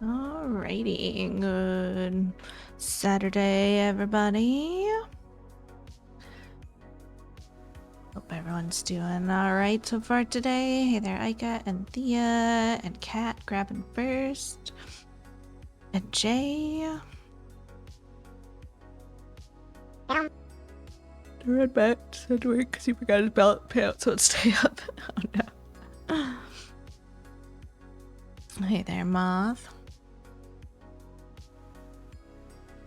Alrighty, good Saturday, everybody. Hope everyone's doing alright so far today. Hey there, Ika and Thea and Kat grabbing first. And Jay. Ran back to work because he forgot his belt pants, so it'd stay up. Oh no. Hey there, Moth.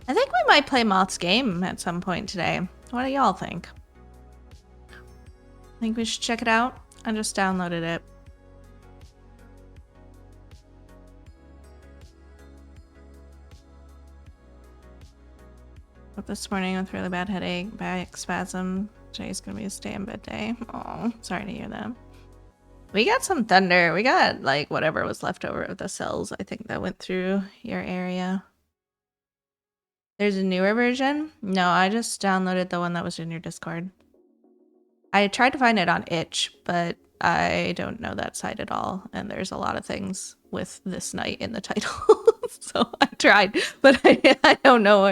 I think we might play Moth's game at some point today. What do y'all think? Think we should check it out? I just downloaded it. But this morning with really bad headache, back spasm. Today's gonna be a stay in bed day. Oh, sorry to hear that. We got some thunder. We got like whatever was left over of the cells, I think, that went through your area. There's a newer version? No, I just downloaded the one that was in your Discord. I tried to find it on itch, but I don't know that site at all. And there's a lot of things with this night in the title. So I tried, but I don't know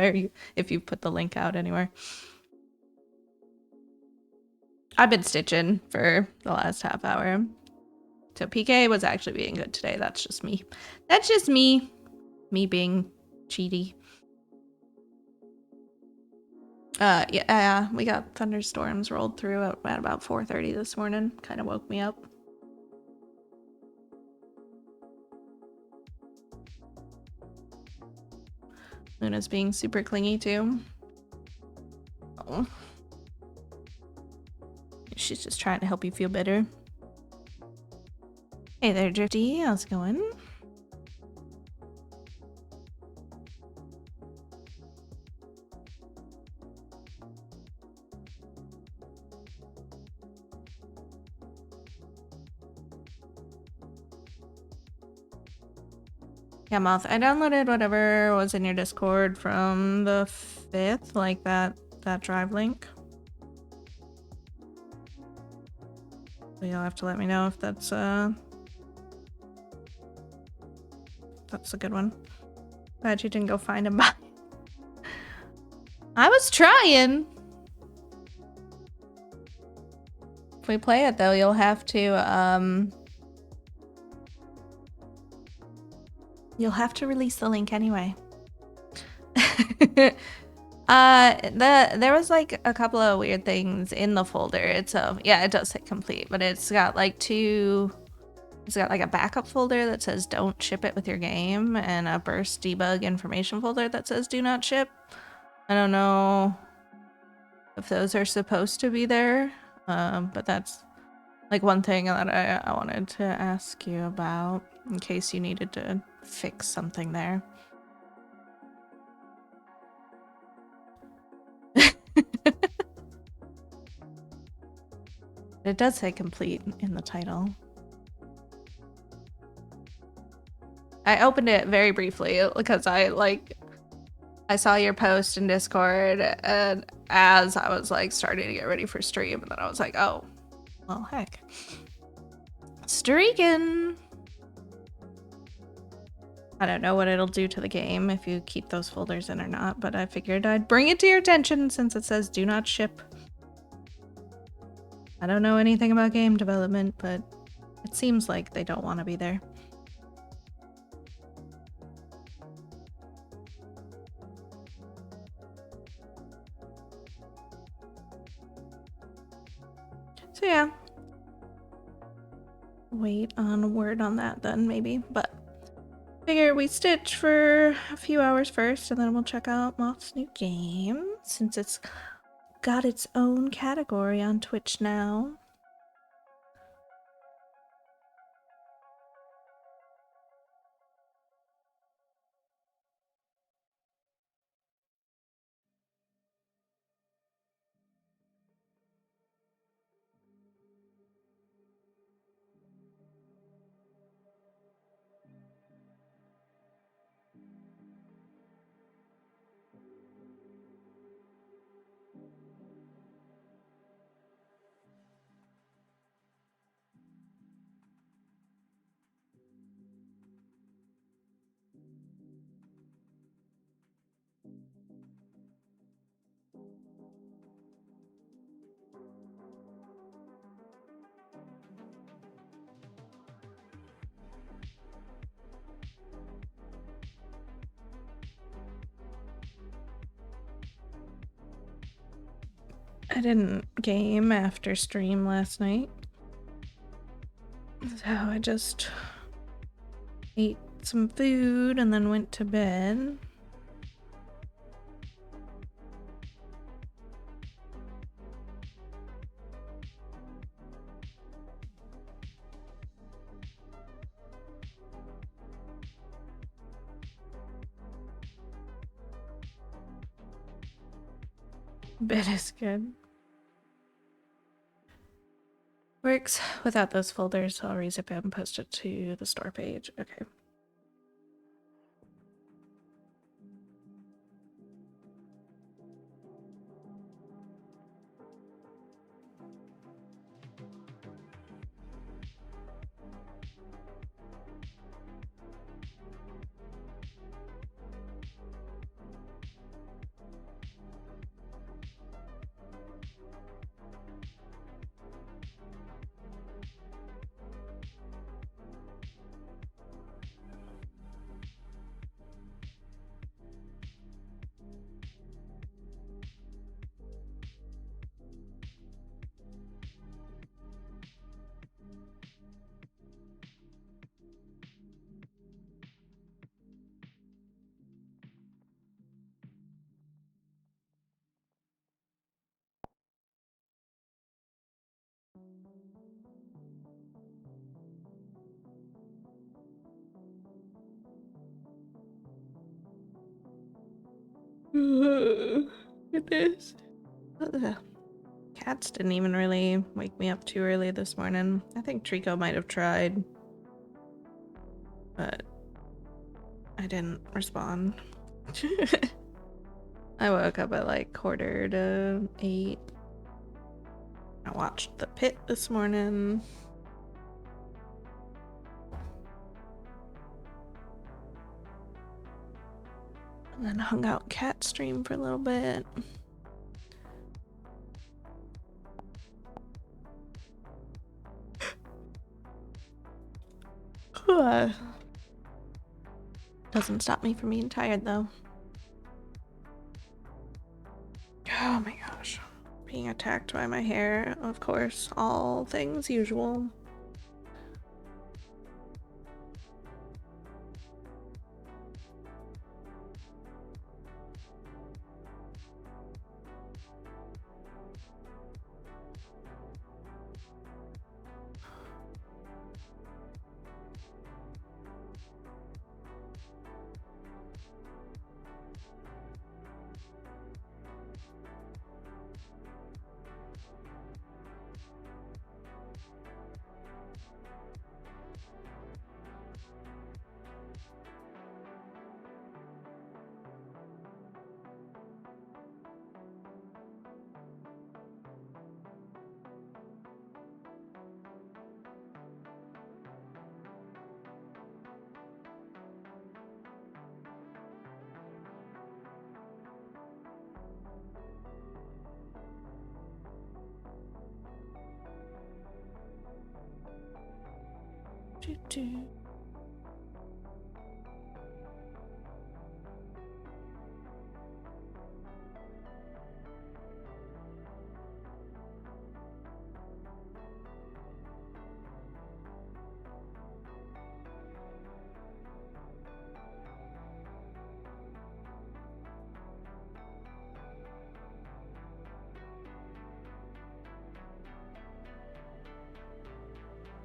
if you put the link out anywhere. I've been stitching for the last half hour. So PK was actually being good today. That's just me. That's just me. Me being cheaty. Yeah, we got thunderstorms rolled through at about 4:30 this morning. Kind of woke me up. Luna's being super clingy too. Oh. She's just trying to help you feel better. Hey there, Drifty. How's it going? Yeah, Moth. I downloaded whatever was in your Discord from the 5th, like that drive link. So you'll have to let me know if that's a good one. Glad you didn't go find him. I was trying. If we play it though, you'll have to release the link anyway. There was like a couple of weird things in the folder. Yeah, it does say complete, but it's got like it's got like a backup folder that says don't ship it with your game and a burst debug information folder that says do not ship. I don't know if those are supposed to be there, but that's like one thing that I wanted to ask you about in case you needed to fix something there. It does say complete in the title. I opened it very briefly because I saw your post in Discord, and as I was like starting to get ready for stream, and then I was like, oh, well, heck. Streaking! I don't know what it'll do to the game if you keep those folders in or not, but I figured I'd bring it to your attention since it says do not ship. I don't know anything about game development, but it seems like they don't want to be there. So yeah. Wait on word on that then, maybe, but figure we stitch for a few hours first and then we'll check out Moth's new game since it's got its own category on Twitch now. I didn't game after stream last night. So I just ate some food and then went to bed. Bed is good. Works without those folders, so I'll rezip it and post it to the store page. Okay. Goodness. Ugh. Cats didn't even really wake me up too early this morning. I think Trico might have tried, but I didn't respond. I woke up at like 7:45. I watched The Pit this morning. And then hung out cat stream for a little bit. Doesn't stop me from being tired though. Oh my gosh. Being attacked by my hair, of course. All things usual. Do.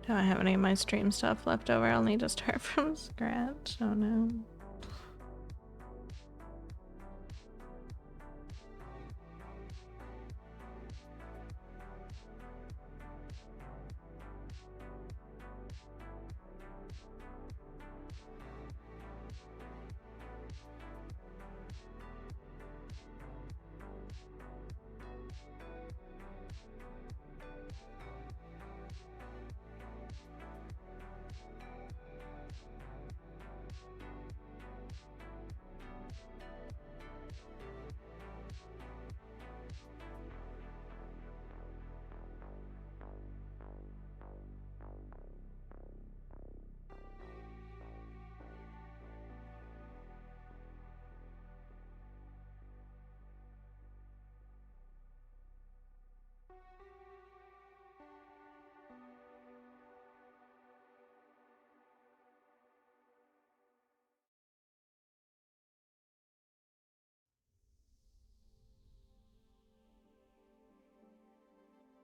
Do I have any of my stream stuff left over? I'll need to start from scratch. Oh no.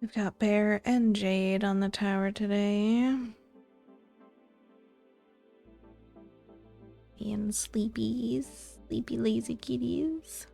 We've got Bear and Jade on the tower today. And sleepies. Sleepy lazy kitties.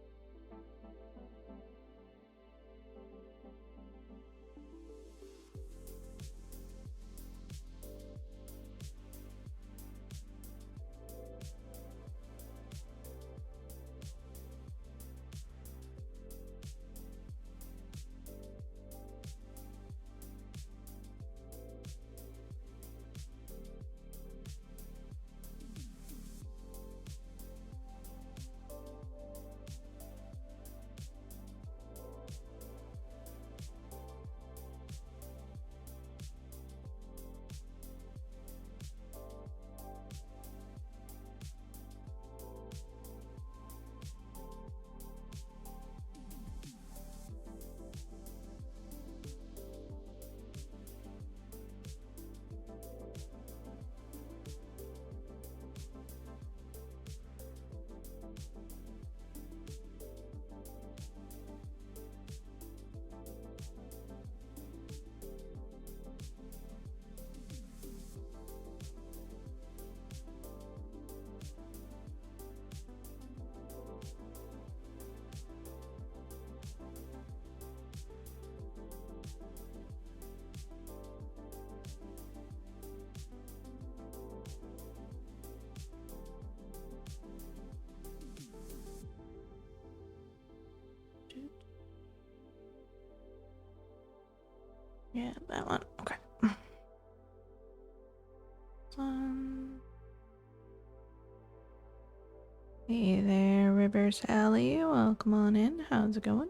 Yeah, that one. Okay. Hey there, Rivers Alley. Welcome on in. How's it going?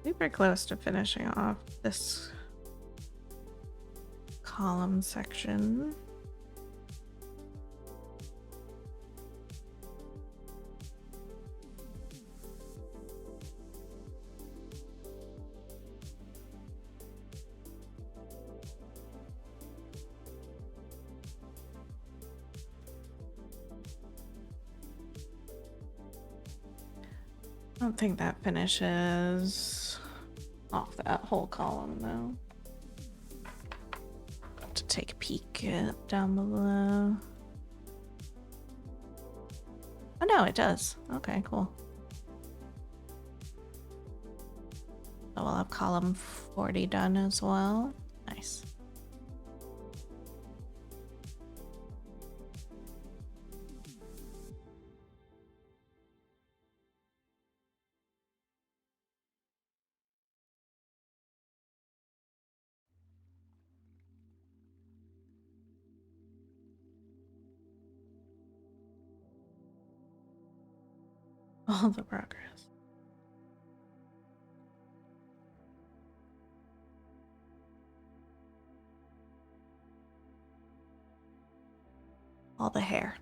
Super close to finishing off this column section. I don't think that finishes off that whole column though. To take a peek at down below. Oh no, it does. Okay, cool. So we'll have column 40 done as well. Nice. All the progress. All the hair.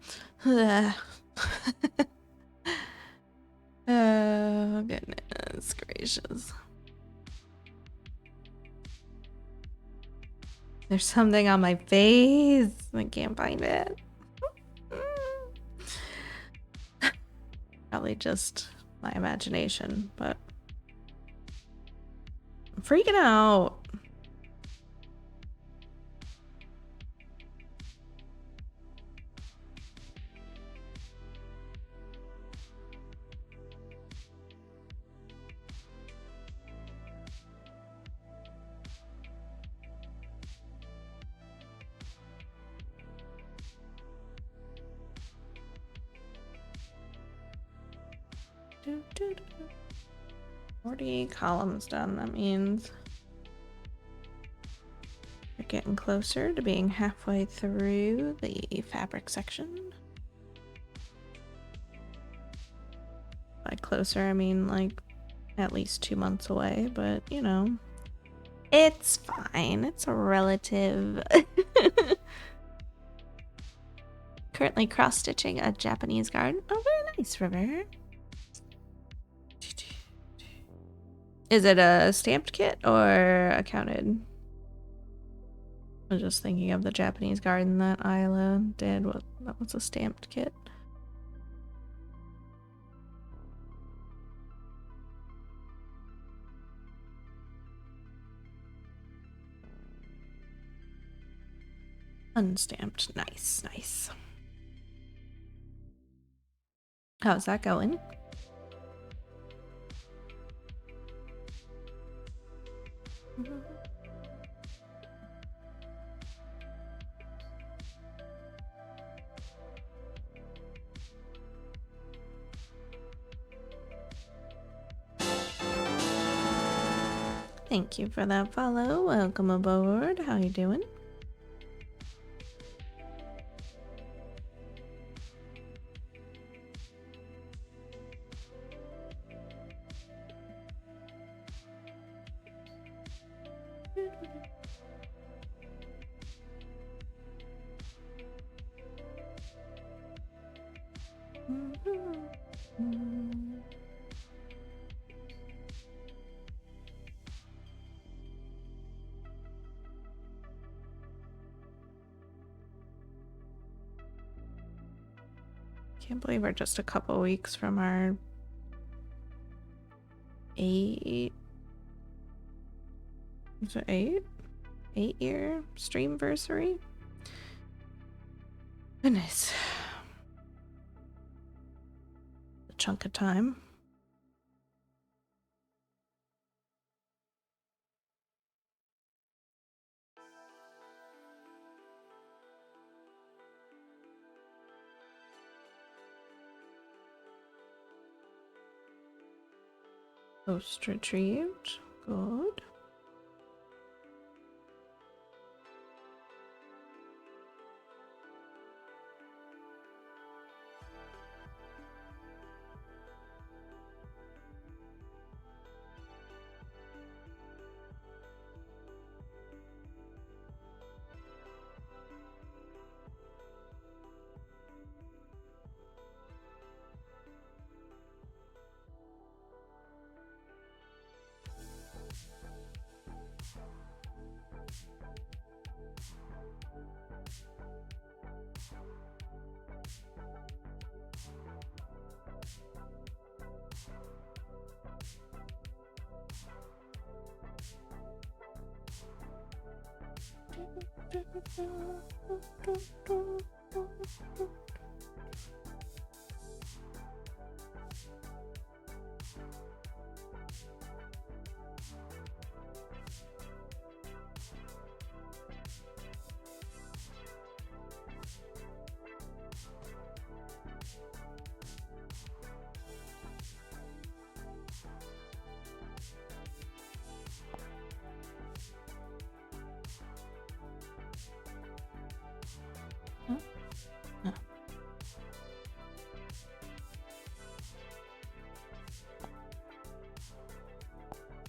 Oh, goodness gracious. There's something on my face. I can't find it. Probably just my imagination, but I'm freaking out. Do, do, do. 40 columns done. That means we're getting closer to being halfway through the fabric section. By closer, I mean like at least 2 months away, but you know, it's fine. It's a relative. Currently cross-stitching a Japanese garden. Oh, very nice, River. Is it a stamped kit or a counted? I was just thinking of the Japanese garden that Isla did. That was a stamped kit. Unstamped. Nice, nice. How's that going? Thank you for that follow. Welcome aboard. How you doing? Can't believe we're just a couple weeks from our 8 8-year streamversary. Goodness. A chunk of time. Post retrieved. Good.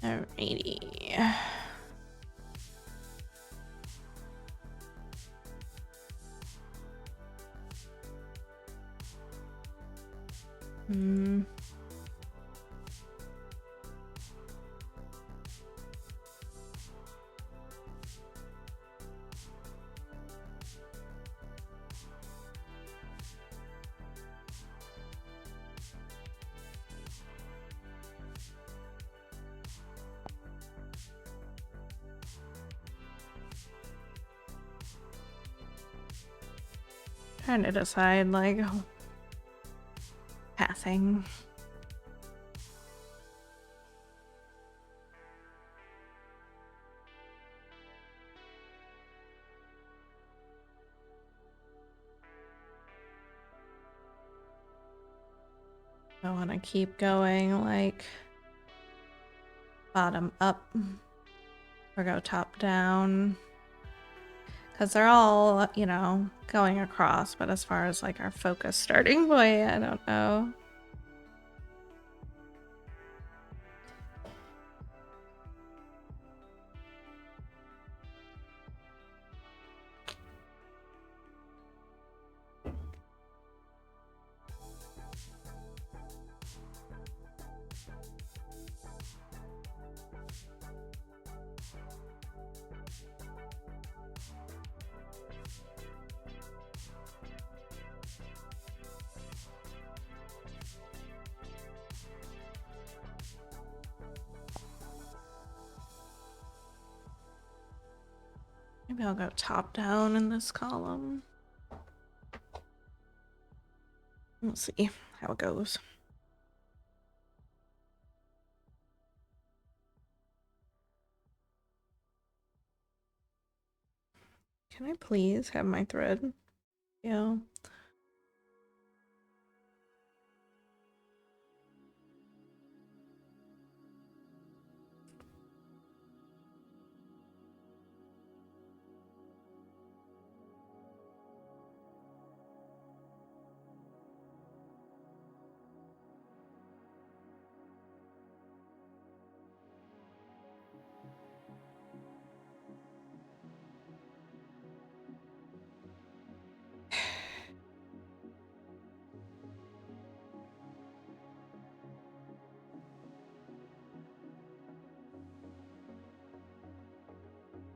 Alrighty. Trying to decide, like, passing. I want to keep going, like, bottom up or go top down. Because they're all, you know, going across, but as far as like our focus starting point, I don't know. Maybe I'll go top down in this column. We'll see how it goes. Can I please have my thread? Yeah.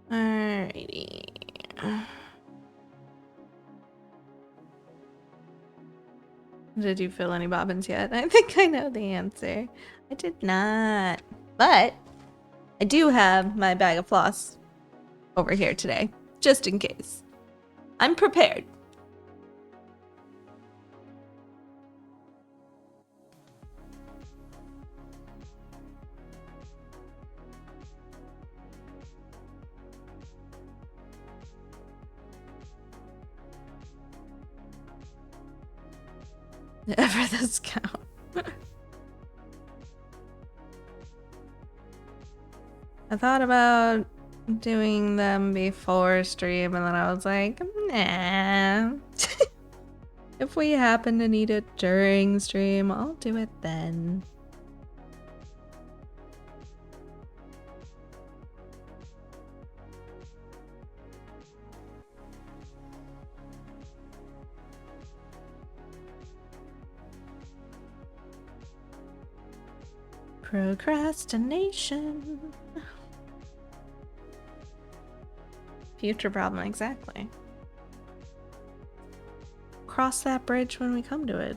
Alrighty. Did you fill any bobbins yet? I think I know the answer. I did not. But I do have my bag of floss over here today, just in case. I'm prepared. Ever this count. I thought about doing them before stream, and then I was like, nah. If we happen to need it during stream, I'll do it then. Procrastination. Future problem, exactly. Cross that bridge when we come to it.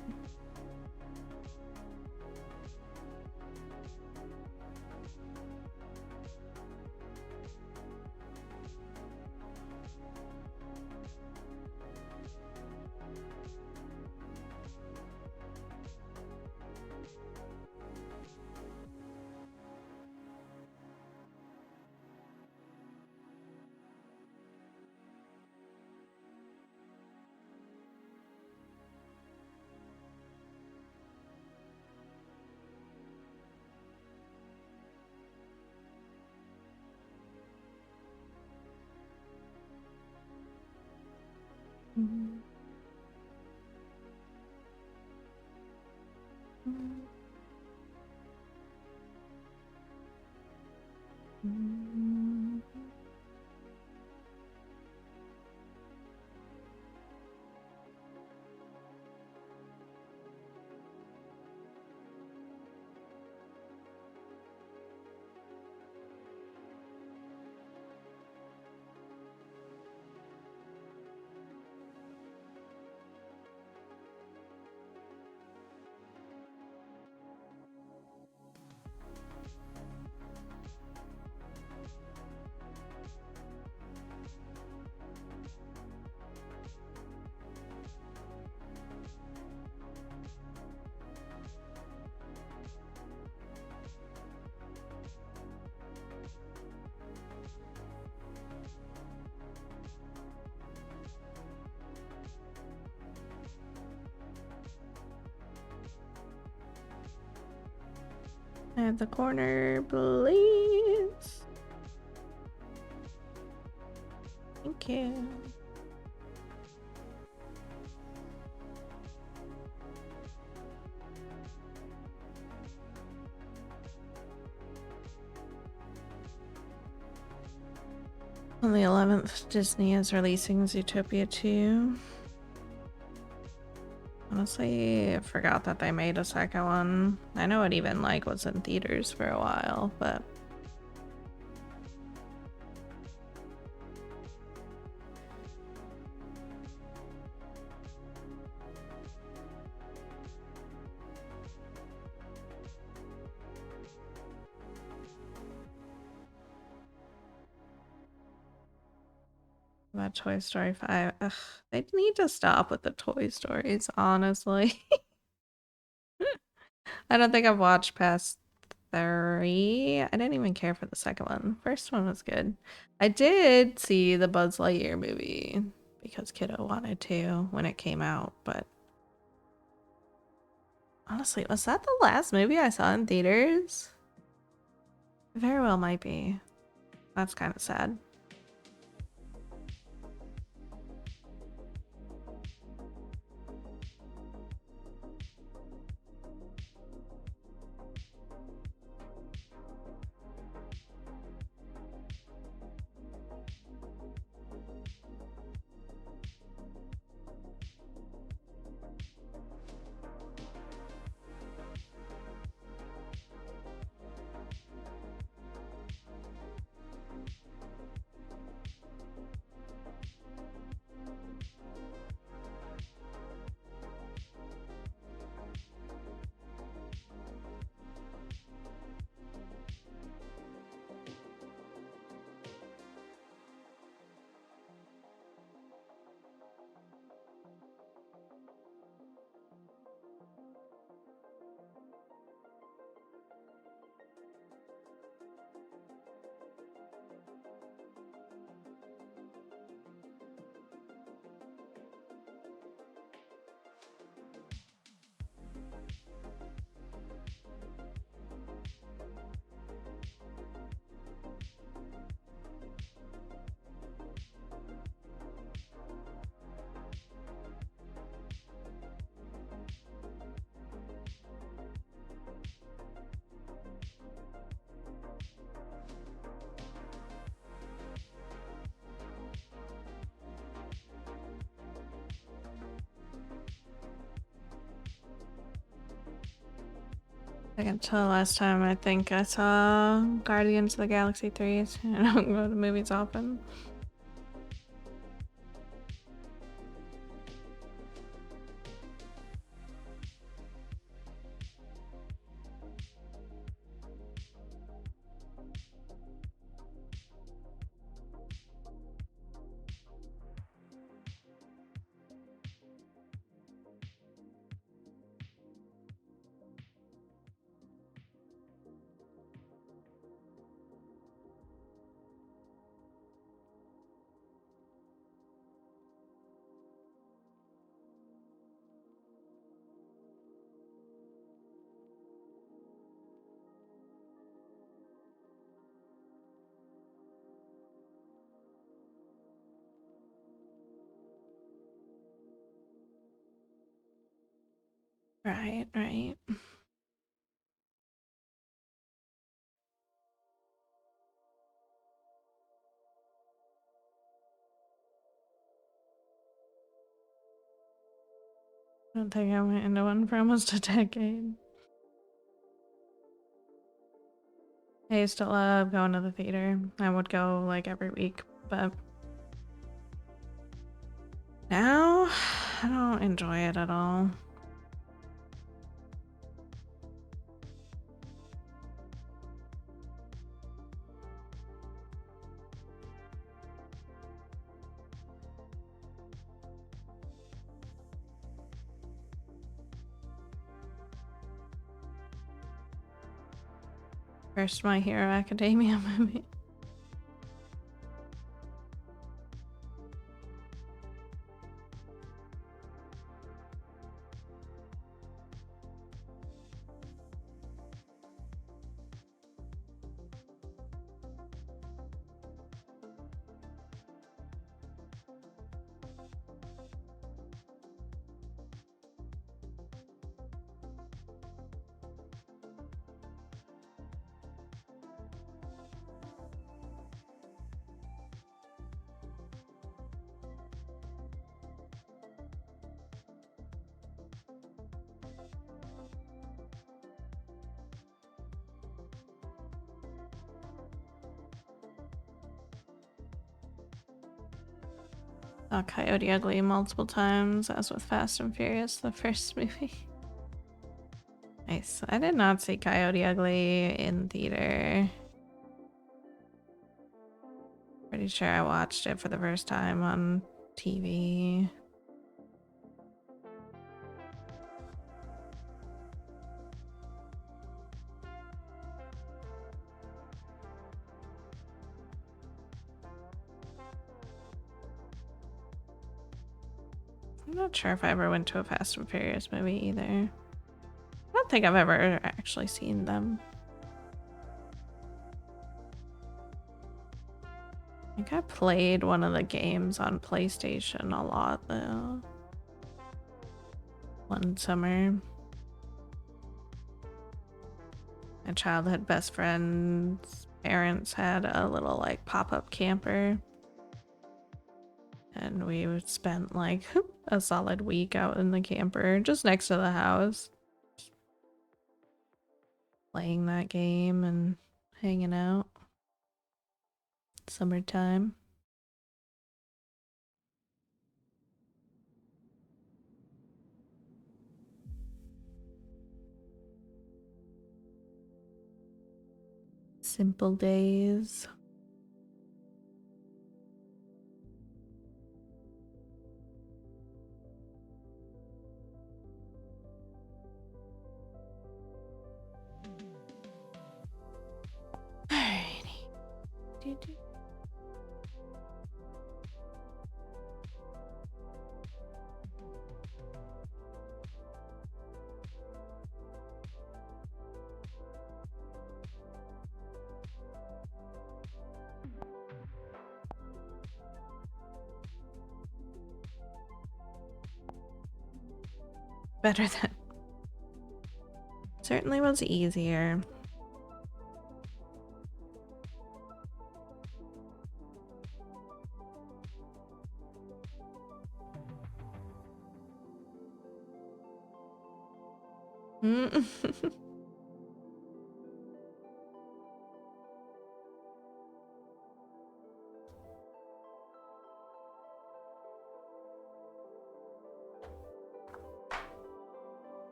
I have the corner, please. Thank you. On the 11th, Disney is releasing Zootopia 2. Honestly, I forgot that they made a second one. I know it even was in theaters for a while, but about Toy Story 5. Ugh, they need to stop with the Toy Stories, honestly. I don't think I've watched past 3. I didn't even care for the second one. First one was good. I did see the Buzz Lightyear movie because Kiddo wanted to when it came out, but honestly, was that the last movie I saw in theaters? It very well might be. That's kind of sad. Like until last time, I think I saw Guardians of the Galaxy 3. I don't go to movies often. Right, right. I don't think I went into one for almost a decade. I used to love going to the theater. I would go like every week, but now I don't enjoy it at all. First My Hero Academia movie. Saw Coyote Ugly multiple times, as with Fast and Furious, the first movie. Nice. I did not see Coyote Ugly in theater. Pretty sure I watched it for the first time on TV. I'm not sure if I ever went to a Fast and Furious movie either. I don't think I've ever actually seen them. I think I played one of the games on PlayStation a lot though. One summer. My childhood best friend's parents had a little like pop-up camper. And we would spend like a solid week out in the camper just next to the house. Playing that game and hanging out. Summertime. Simple days. Alrighty. Doo-doo. Better than. Certainly was easier.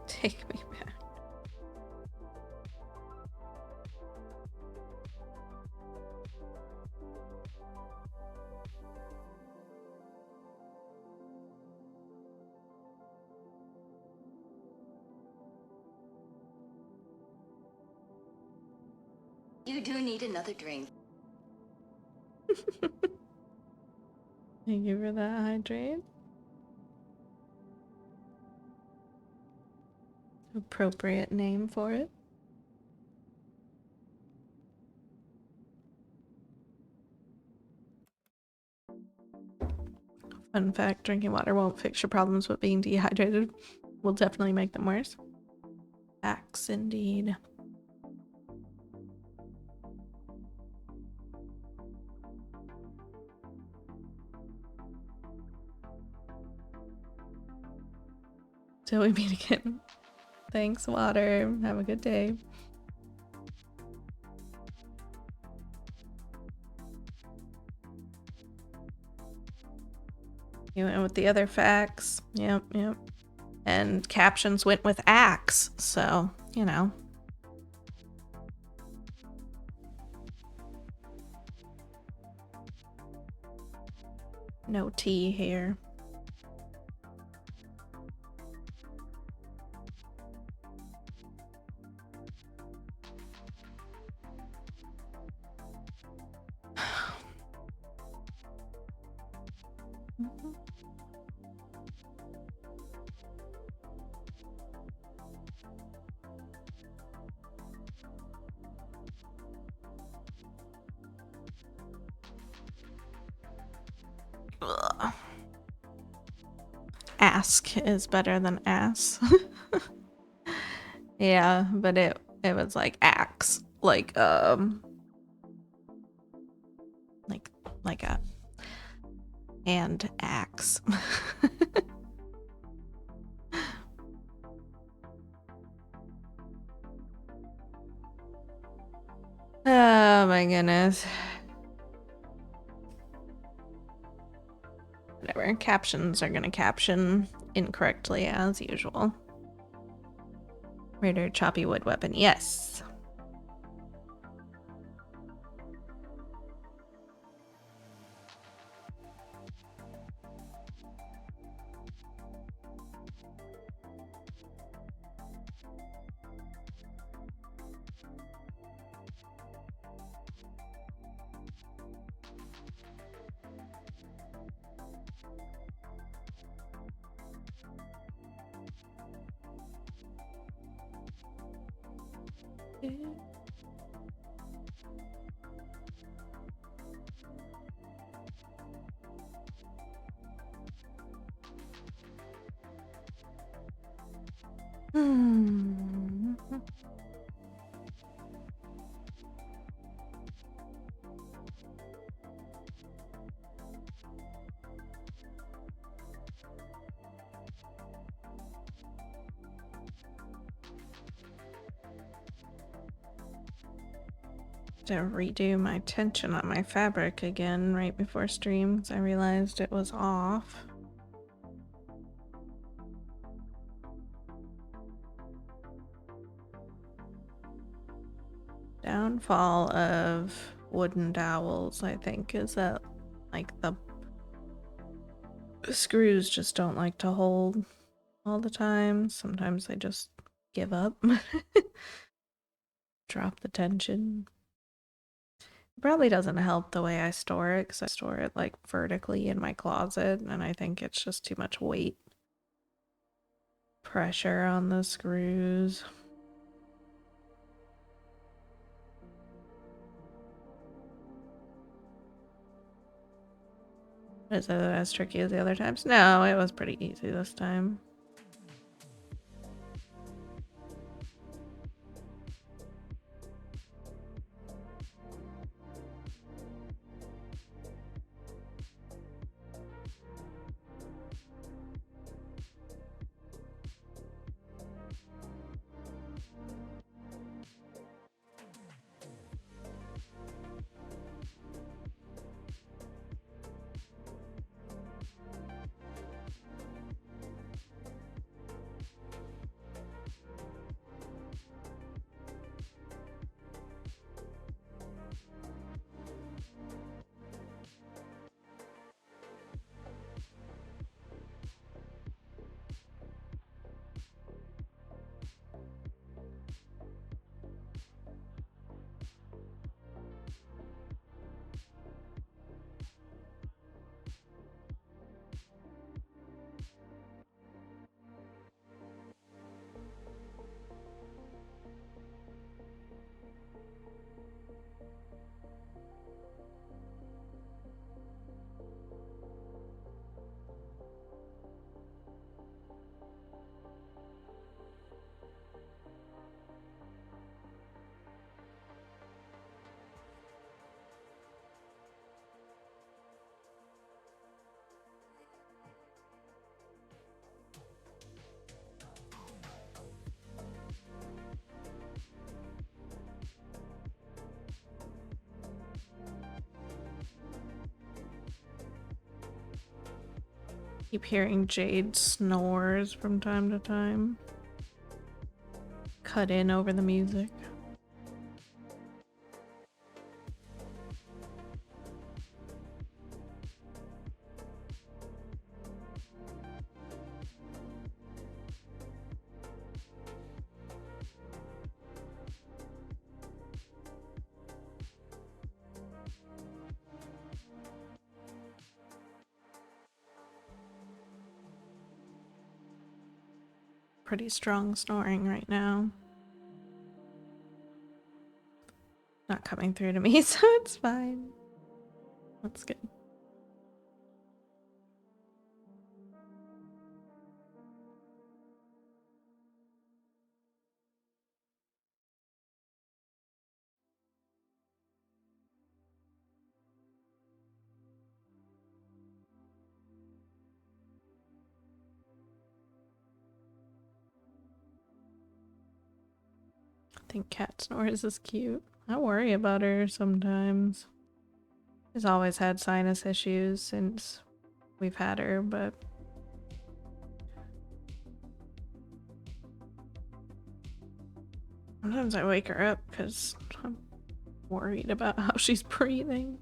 Take me back. You do need another drink. Thank you for that hydrate. Appropriate name for it. Fun fact, drinking water won't fix your problems, but being dehydrated will definitely make them worse. Facts indeed. Till we meet again. Thanks, water. Have a good day. You went with the other facts. Yep. And captions went with axe, so, you know. No tea here. Ugh. Ask is better than ass. Yeah, but it was like axe, like a and axe. Oh my goodness. Whatever. whatever. Captions are gonna caption incorrectly as usual. Raider choppy wood weapon. Yes. Hmm. To redo my tension on my fabric again right before stream because I realized it was off. Downfall of wooden dowels, I think, is that like the screws just don't like to hold all the time. Sometimes they just give up. Drop the tension. It probably doesn't help the way I store it because I store it like vertically in my closet and I think it's just too much weight pressure on the screws. Is it as tricky as the other times? No, it was pretty easy this time. Keep hearing Jade snores from time to time. Cut in over the music. Pretty strong snoring right now. Not coming through to me, so it's fine. That's good. I think Cat Snores is cute. I worry about her sometimes. She's always had sinus issues since we've had her, but sometimes I wake her up because I'm worried about how she's breathing.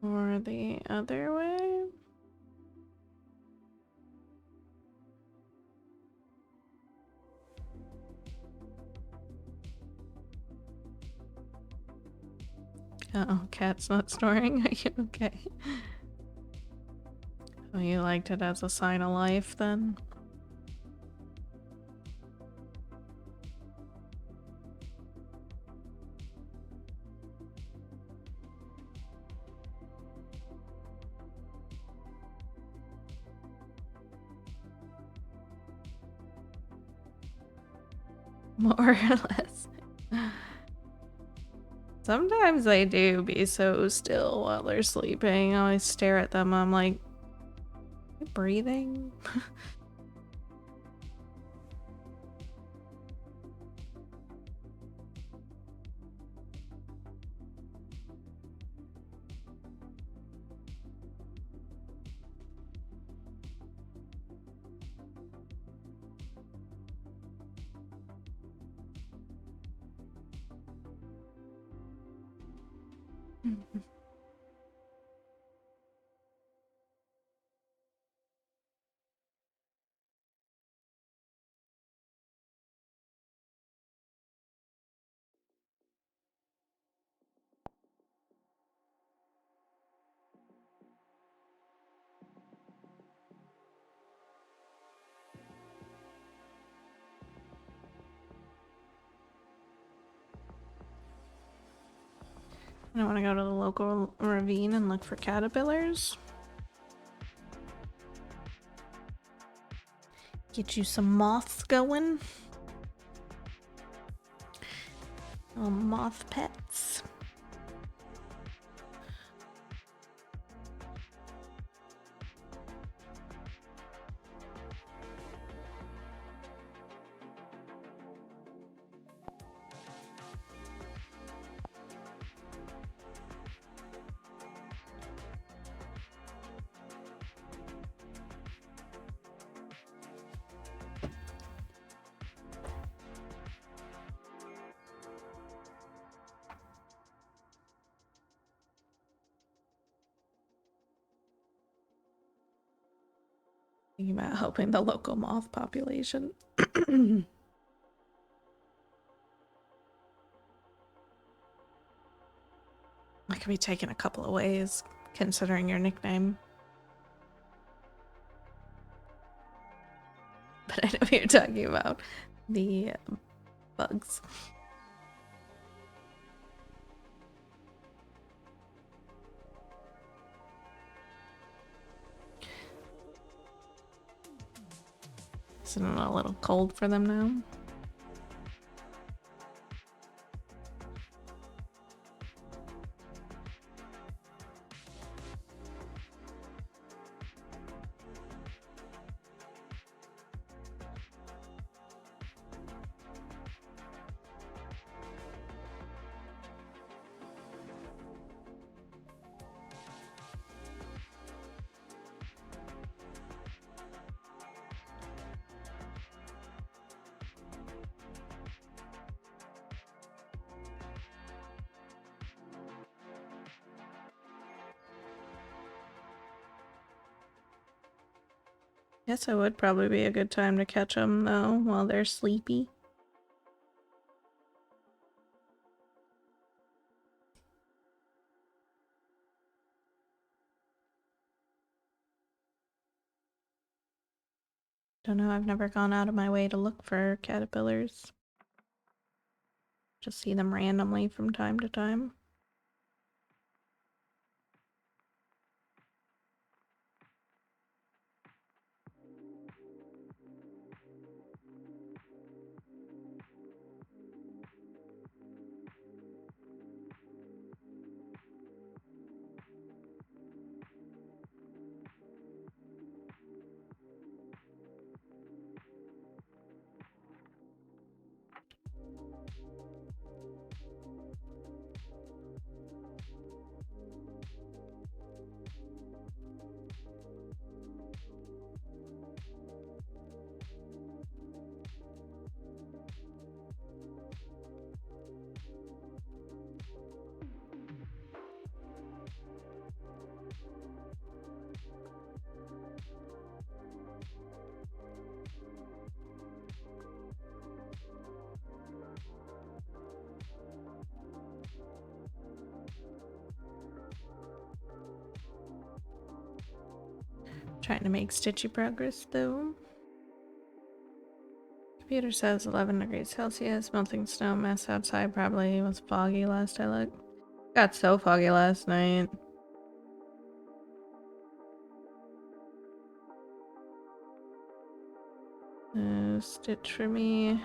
Or the other way? Oh, cat's not snoring. Are you okay? Oh, you liked it as a sign of life then? More or less. Sometimes they do be so still while they're sleeping. I always stare at them. I'm like, you breathing? I want to go to the local ravine and look for caterpillars. Get you some moths going. Moth pets. Thinking about helping the local moth population. I could be taken a couple of ways, considering your nickname. But I know you're talking about the bugs. Isn't it a little cold for them now? Guess it would probably be a good time to catch them though while they're sleepy. Don't know, I've never gone out of my way to look for caterpillars. Just see them randomly from time to time. Trying to make stitchy progress though. Computer says 11 degrees Celsius, melting snow, mess outside, probably was foggy last I looked. Got so foggy last night. Stitch for me.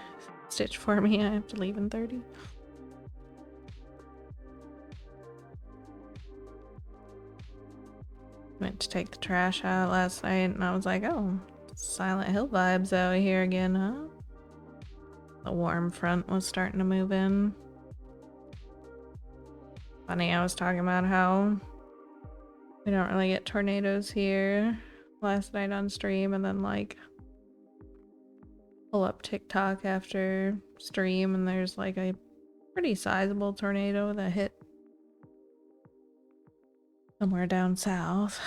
Stitch for me, I have to leave in 30. Went to take the trash out last night and I was like, oh, Silent Hill vibes out here again, huh? The warm front was starting to move in. Funny, I was talking about how we don't really get tornadoes here last night on stream, and then like pull up TikTok after stream and there's like a pretty sizable tornado that hit somewhere down south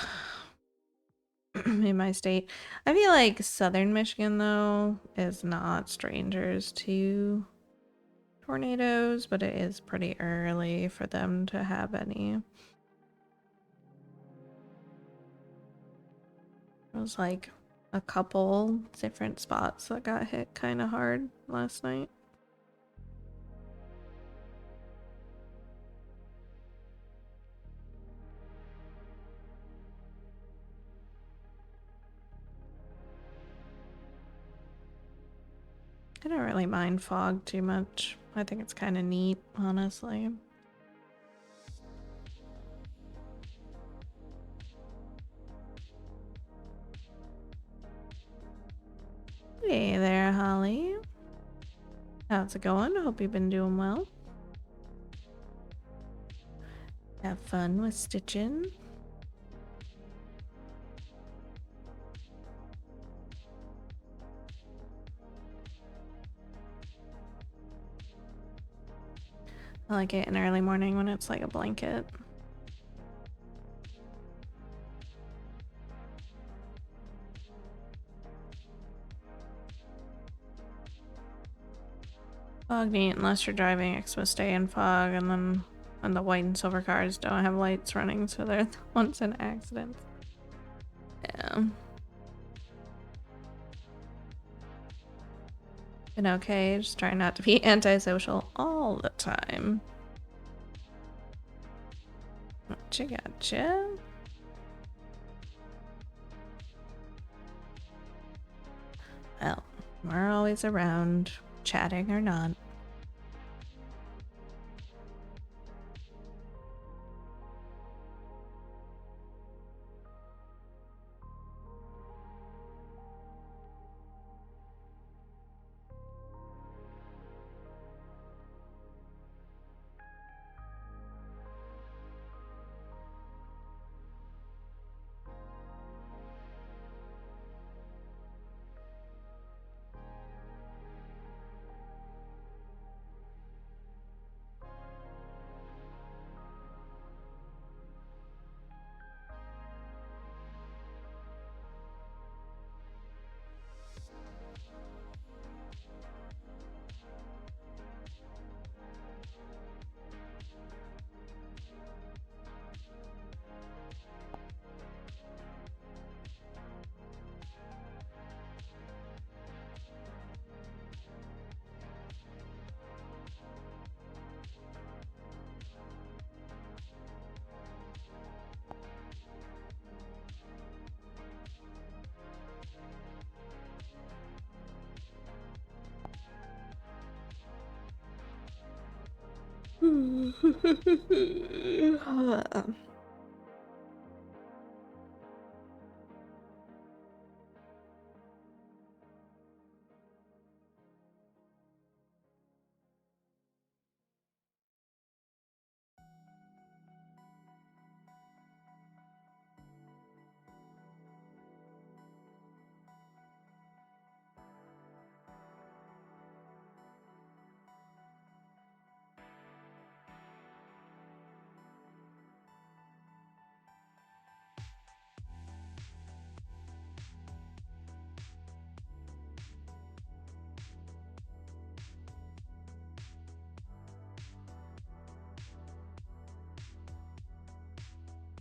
in my state. I feel like southern Michigan though is not strangers to tornadoes, but it is pretty early for them to have any. It was like a couple different spots that got hit kind of hard last night. I don't really mind fog too much. I think it's kind of neat, honestly. Hey there, Holly. How's it going? Hope you've been doing well. Have fun with stitching. I like it in early morning when it's like a blanket. Fog neat unless you're driving Xmas Day in fog, and then when the white and silver cars don't have lights running, so they're the ones in accidents. Yeah. Been okay, just trying not to be antisocial all the time. Gotcha. Well, we're always around, chatting or not.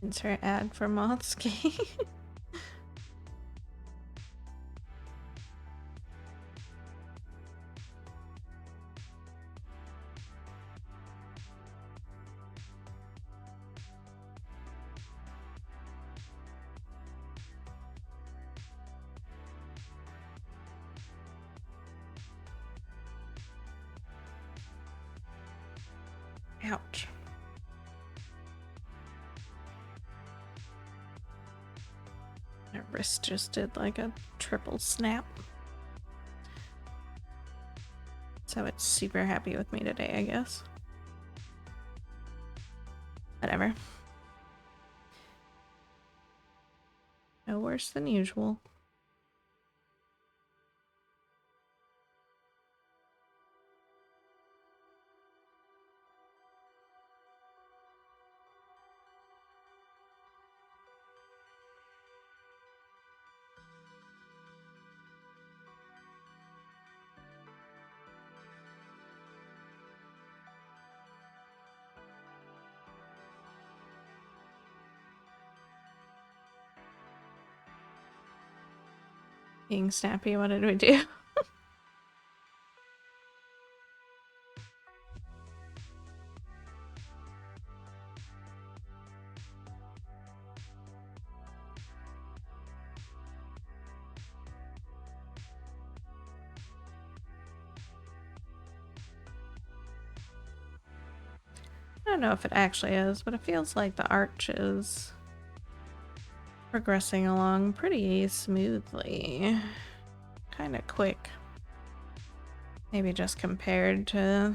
Insert ad for Mothski. Ouch. My wrist just did like a triple snap. So it's super happy with me today, I guess. Whatever. No worse than usual. Being snappy, what did we do? I don't know if it actually is, but it feels like the arch is progressing along pretty smoothly. Kind of quick. Maybe just compared to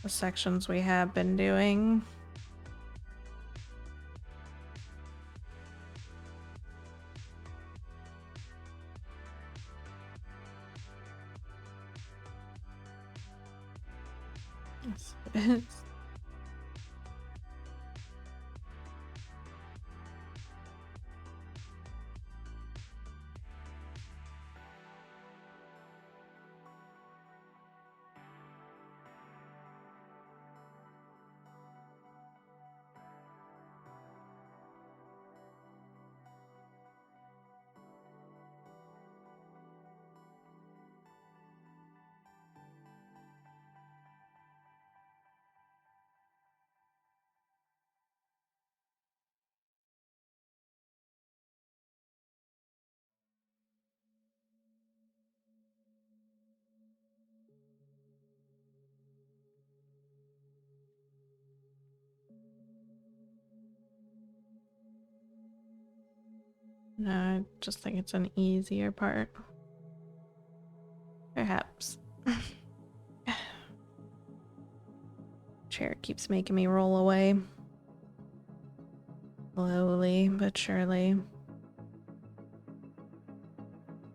the sections we have been doing. Yes, it is. No, I just think it's an easier part. Perhaps. Chair keeps making me roll away. Slowly but surely.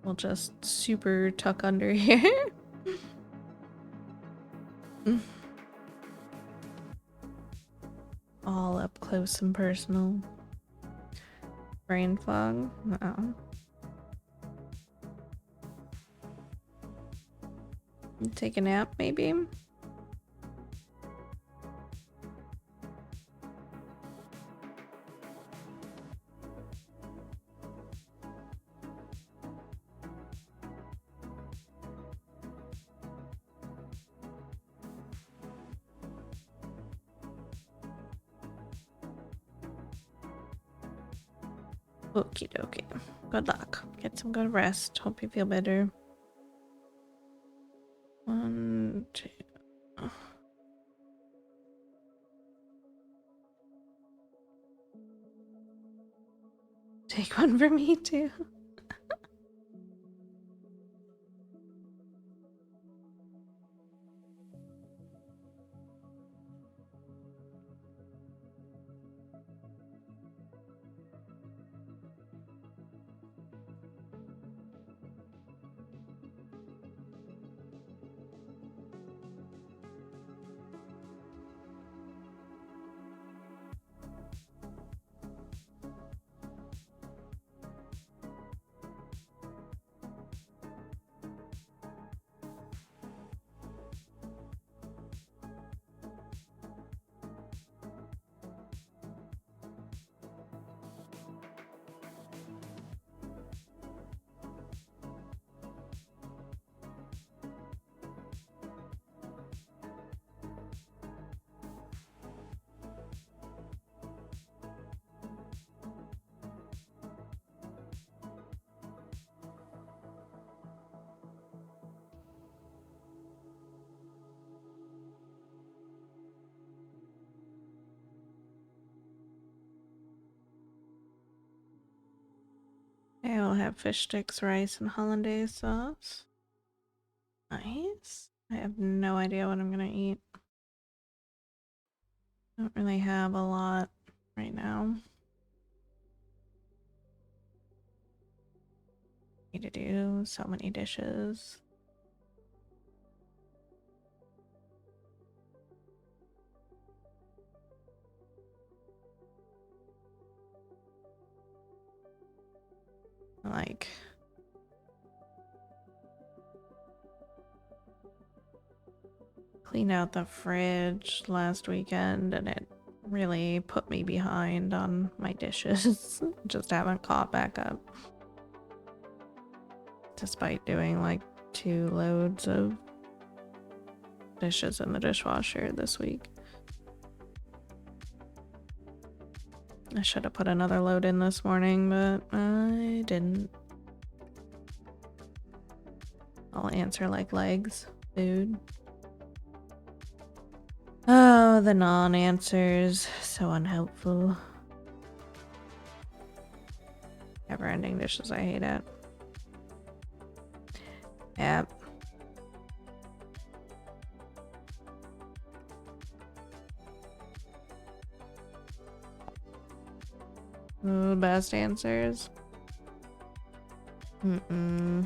We'll just super tuck under here. All up close and personal. Brain fog? Uh-oh. Take a nap, maybe? Okie dokie. Good luck. Get some good rest. Hope you feel better. 1, 2. Take one for me too. I will have fish sticks, rice, and hollandaise sauce. Nice. I have no idea what I'm gonna eat. Don't really have a lot right now. Need to do so many dishes. Like, cleaned out the fridge last weekend and it really put me behind on my dishes. Just haven't caught back up. Despite doing like 2 loads of dishes in the dishwasher this week. I should have put another load in this morning, but I didn't. I'll answer like legs, dude. Oh, the non-answers. So unhelpful. Never-ending dishes, I hate it. Yep. Ooh, best answers. Mm-mm.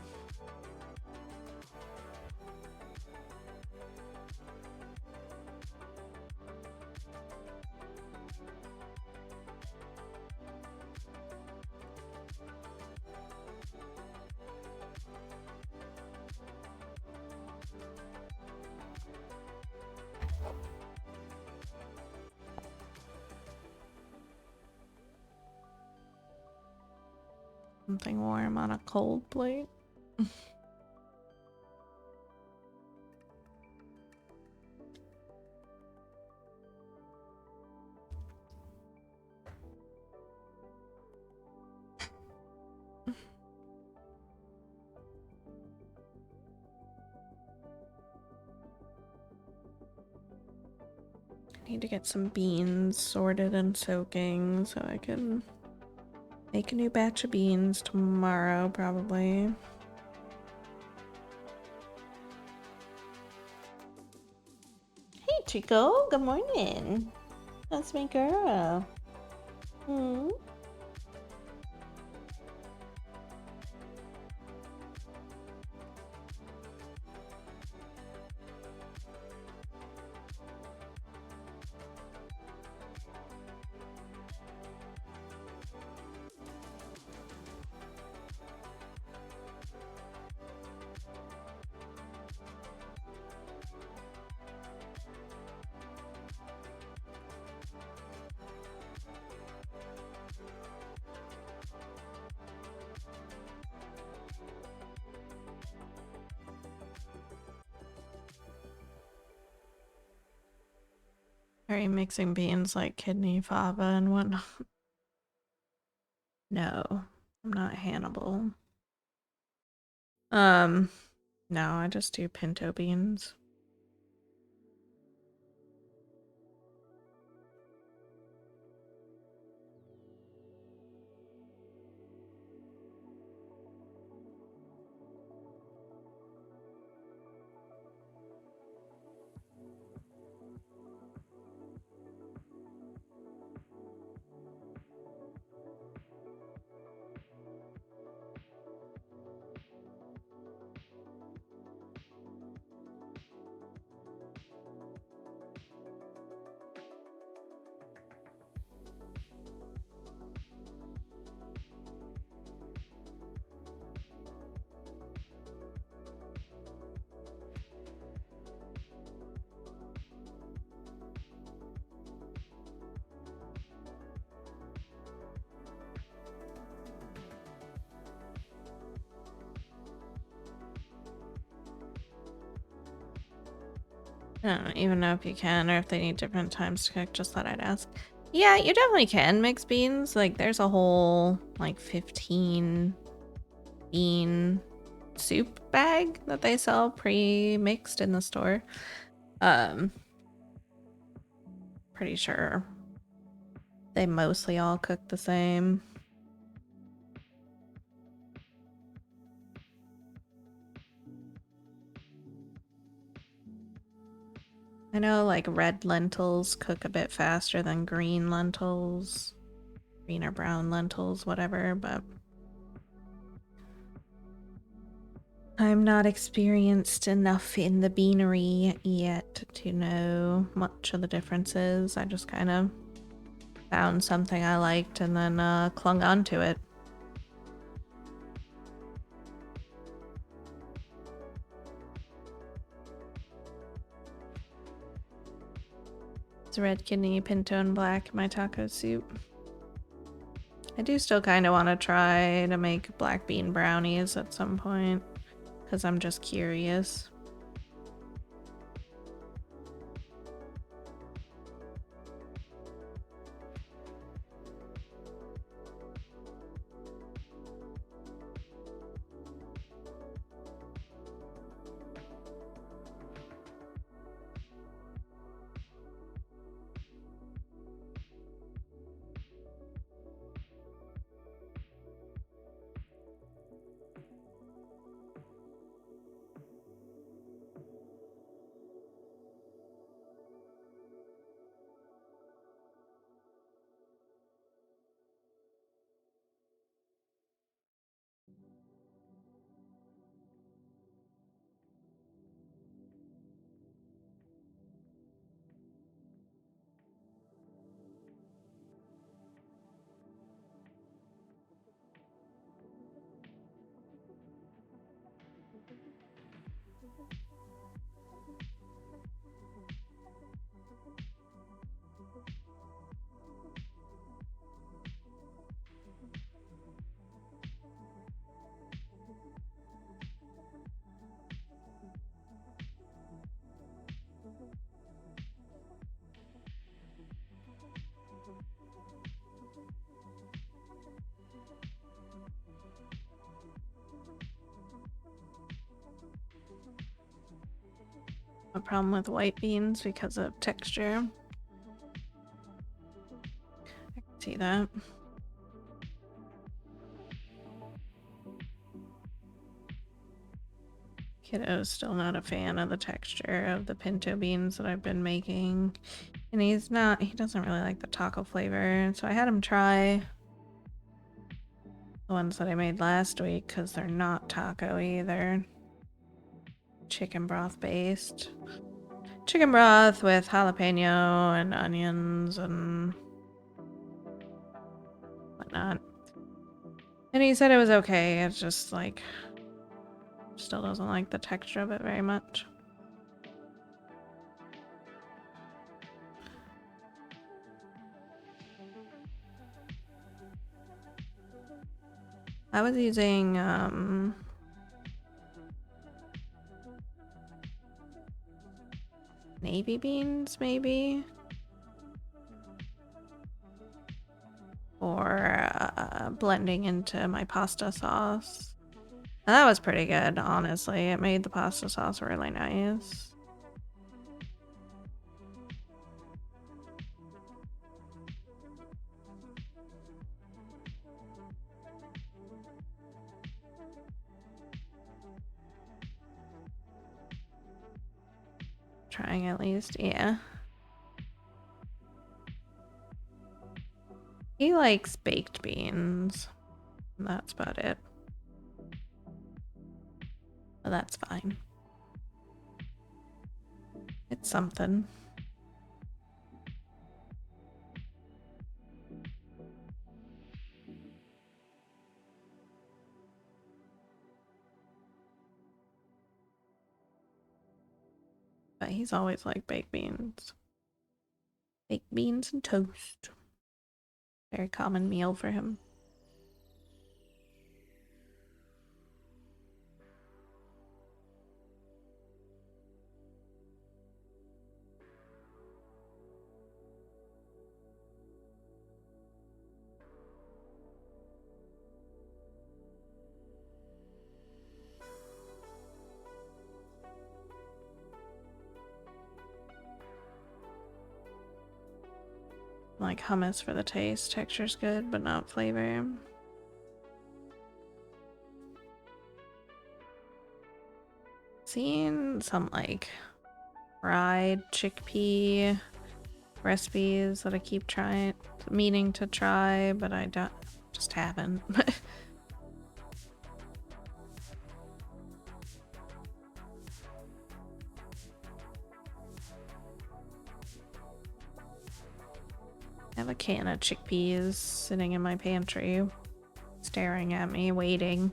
Something warm on a cold plate. I need to get some beans sorted and soaking so I can make a new batch of beans tomorrow, probably. Hey, Chico. Good morning. That's my girl. Hmm. Are you mixing beans like kidney fava and whatnot? No, I'm not Hannibal. No, I just do pinto beans. I don't even know if you can or if they need different times to cook. Just thought I'd ask. Yeah, you definitely can mix beans. Like, there's a whole, like, 15 bean soup bag that they sell pre-mixed in the store. Pretty sure they mostly all cook the same. I know like red lentils cook a bit faster than green lentils. Green or brown lentils, whatever, but I'm not experienced enough in the beanery yet to know much of the differences. I just kind of found something I liked and then clung on to it. It's red kidney, pinto, and black, my taco soup. I do still kind of want to try to make black bean brownies at some point, because I'm just curious. A problem with white beans because of texture. I can see that. Kiddo's still not a fan of the texture of the pinto beans that I've been making. And he doesn't really like the taco flavor. So I had him try the ones that I made last week because they're not taco either. Chicken broth based. Chicken broth with jalapeno and onions and whatnot. And he said it was okay. It's just like, still doesn't like the texture of it very much. I was using navy beans maybe, or blending into my pasta sauce. And that was pretty good, honestly. It made the pasta sauce really nice. Trying at least, yeah. He likes baked beans. That's about it. But that's fine. It's something. But he's always like baked beans. Baked beans and toast. Very common meal for him. Like hummus for the taste. Texture's good, but not flavor. Seen some like fried chickpea recipes that I keep meaning to try, but I just haven't. I have a can of chickpeas sitting in my pantry, staring at me, waiting.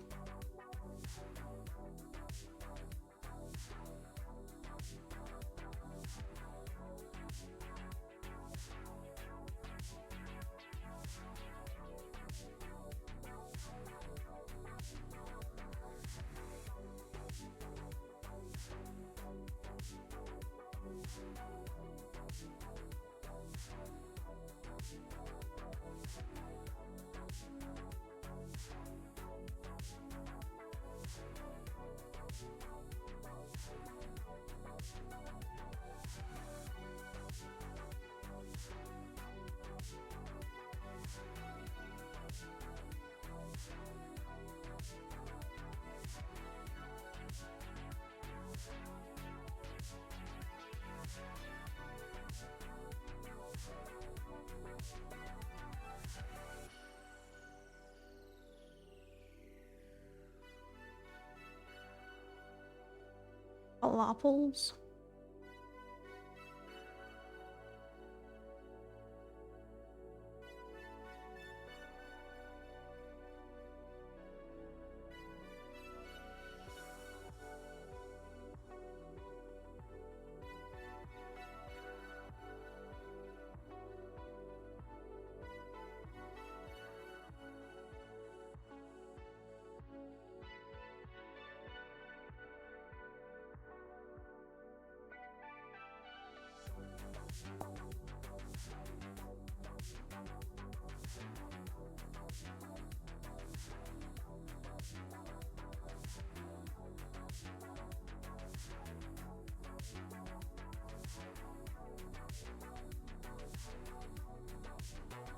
Falafels.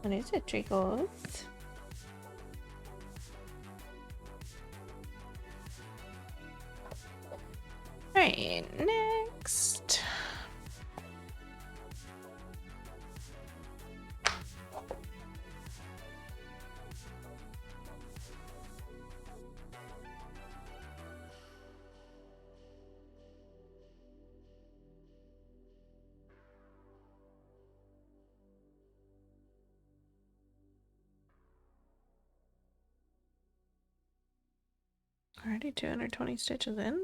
What is it, Trickles? Alright, next. Already 220 stitches in.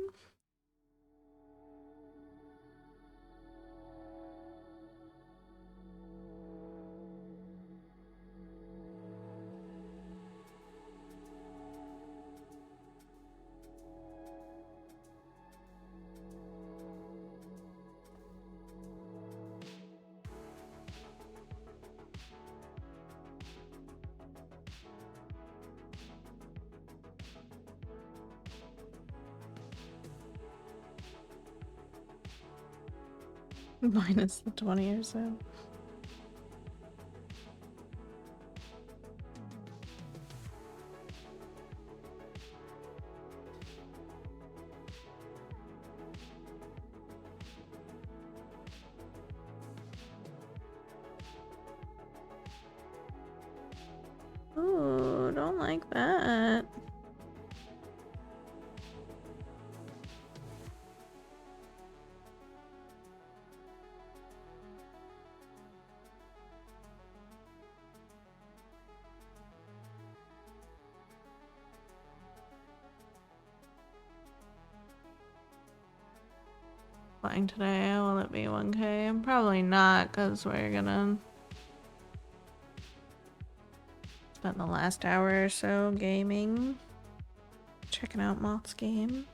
Minus the 20 or so. Ooh, don't like that. Flying today, will it be 1K? Probably not, because we're gonna spend the last hour or so gaming, checking out Moth's game.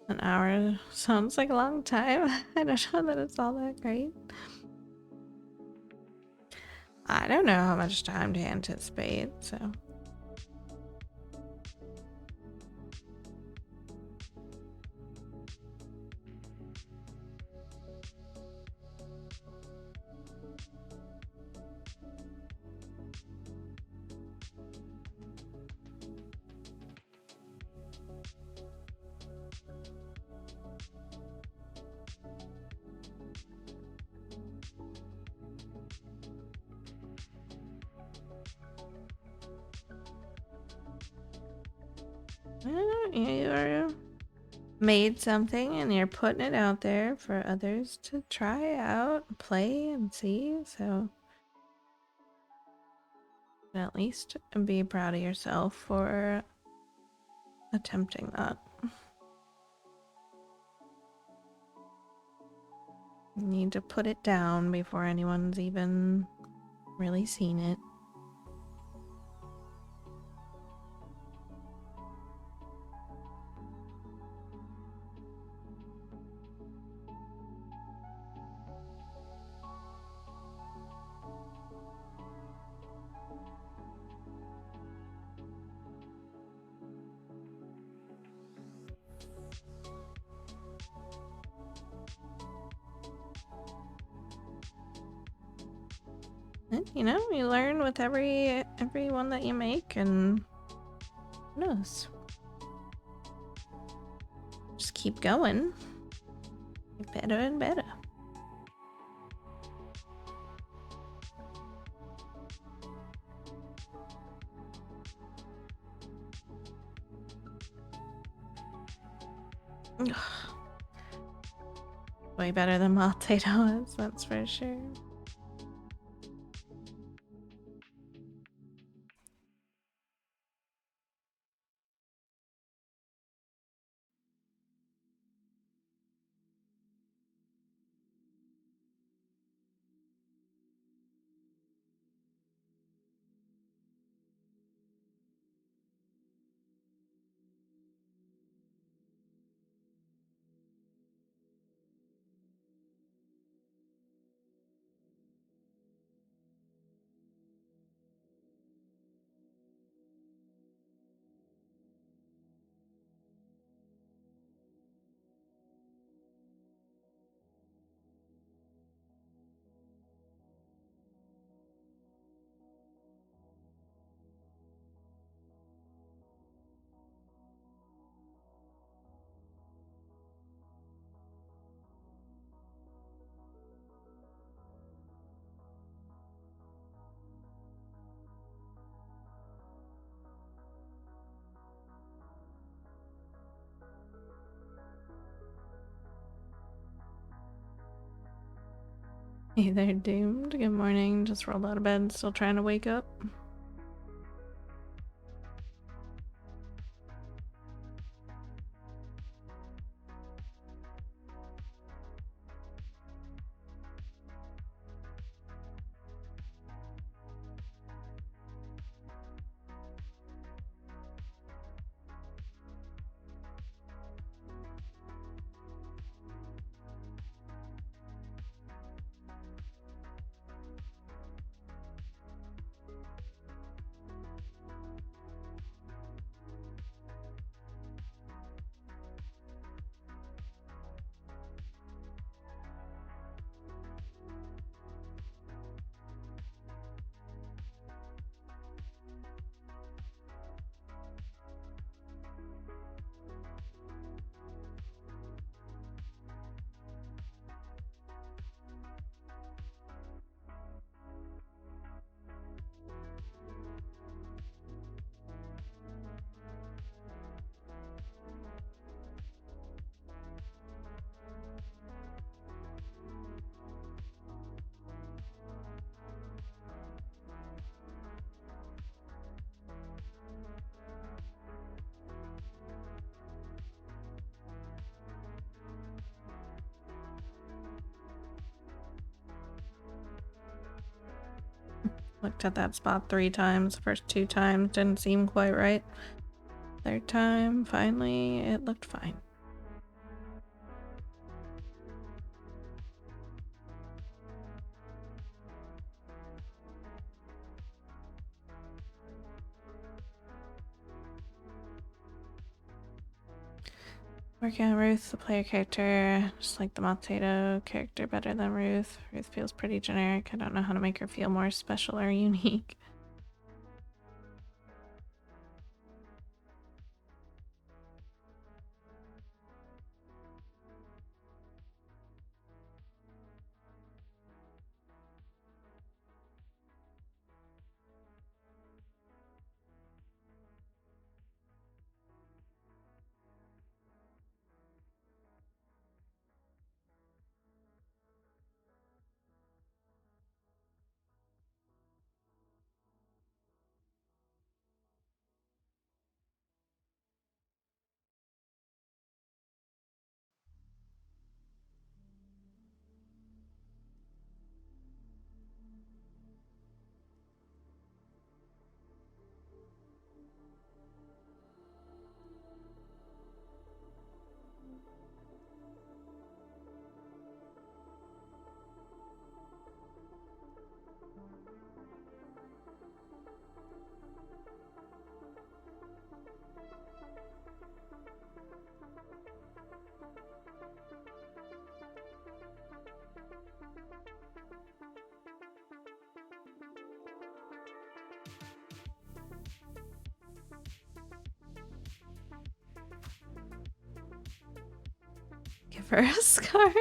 An hour sounds like a long time. I don't know that it's all that great. I don't know how much time to anticipate, so. You're made something and you're putting it out there for others to try out, play, and see. So at least be proud of yourself for attempting that. You need to put it down before anyone's even really seen it. And, you know, you learn with every one that you make, and who knows? Just keep going. Get better and better. Way better than Maltato is, that's for sure. Hey there, Doomed. Good morning. Just rolled out of bed, still trying to wake up. Looked at that spot 3 times. First 2 times didn't seem quite right. Third time, finally, it looked fine. Working on Ruth, the player character. Just like the Potato character better than Ruth. Ruth feels pretty generic. I don't know how to make her feel more special or unique. Give her a scar.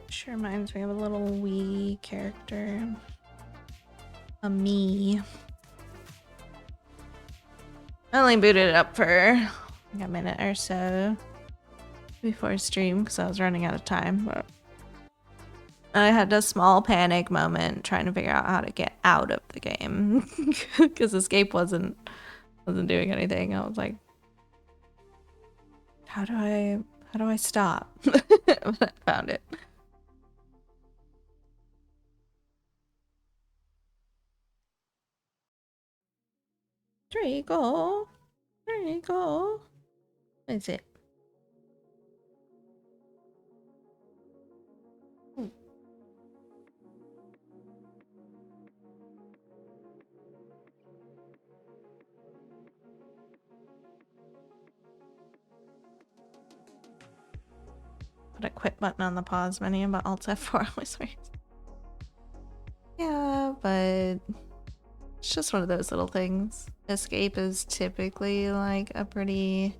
Sure reminds me of a little wee character. A me. I only booted it up for like a minute or so before stream because I was running out of time. But I had a small panic moment trying to figure out how to get out of the game because escape wasn't doing anything. I was like, how do I stop? But I found it. Draco. What is it? Put a quit button on the pause menu, but Alt F4 always works. Yeah, but it's just one of those little things. Escape is typically like a pretty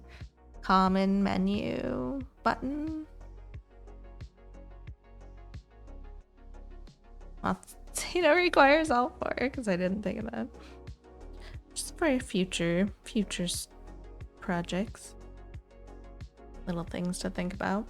common menu button. Potato requires all four because I didn't think of that. Just for future projects. Little things to think about.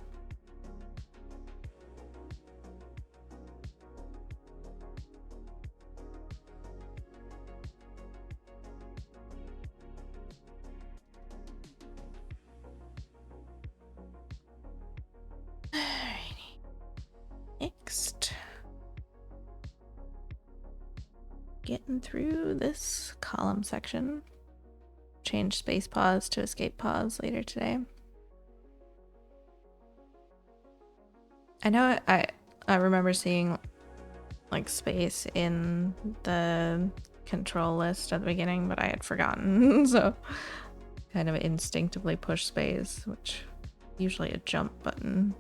Next, getting through this column section. Change space pause to escape pause later today. I know I remember seeing like space in the control list at the beginning, but I had forgotten. So kind of instinctively push space, which usually a jump button.